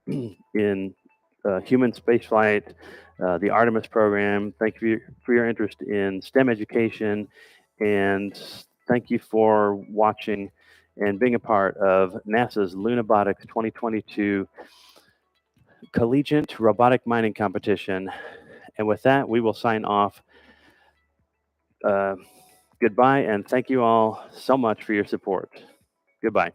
human spaceflight, the Artemis program. Thank you for your interest in STEM education, and thank you for watching and being a part of NASA's Lunabotics 2022 Collegiate Robotic Mining Competition. And with that, we will sign off. Goodbye, and thank you all so much for your support. Goodbye.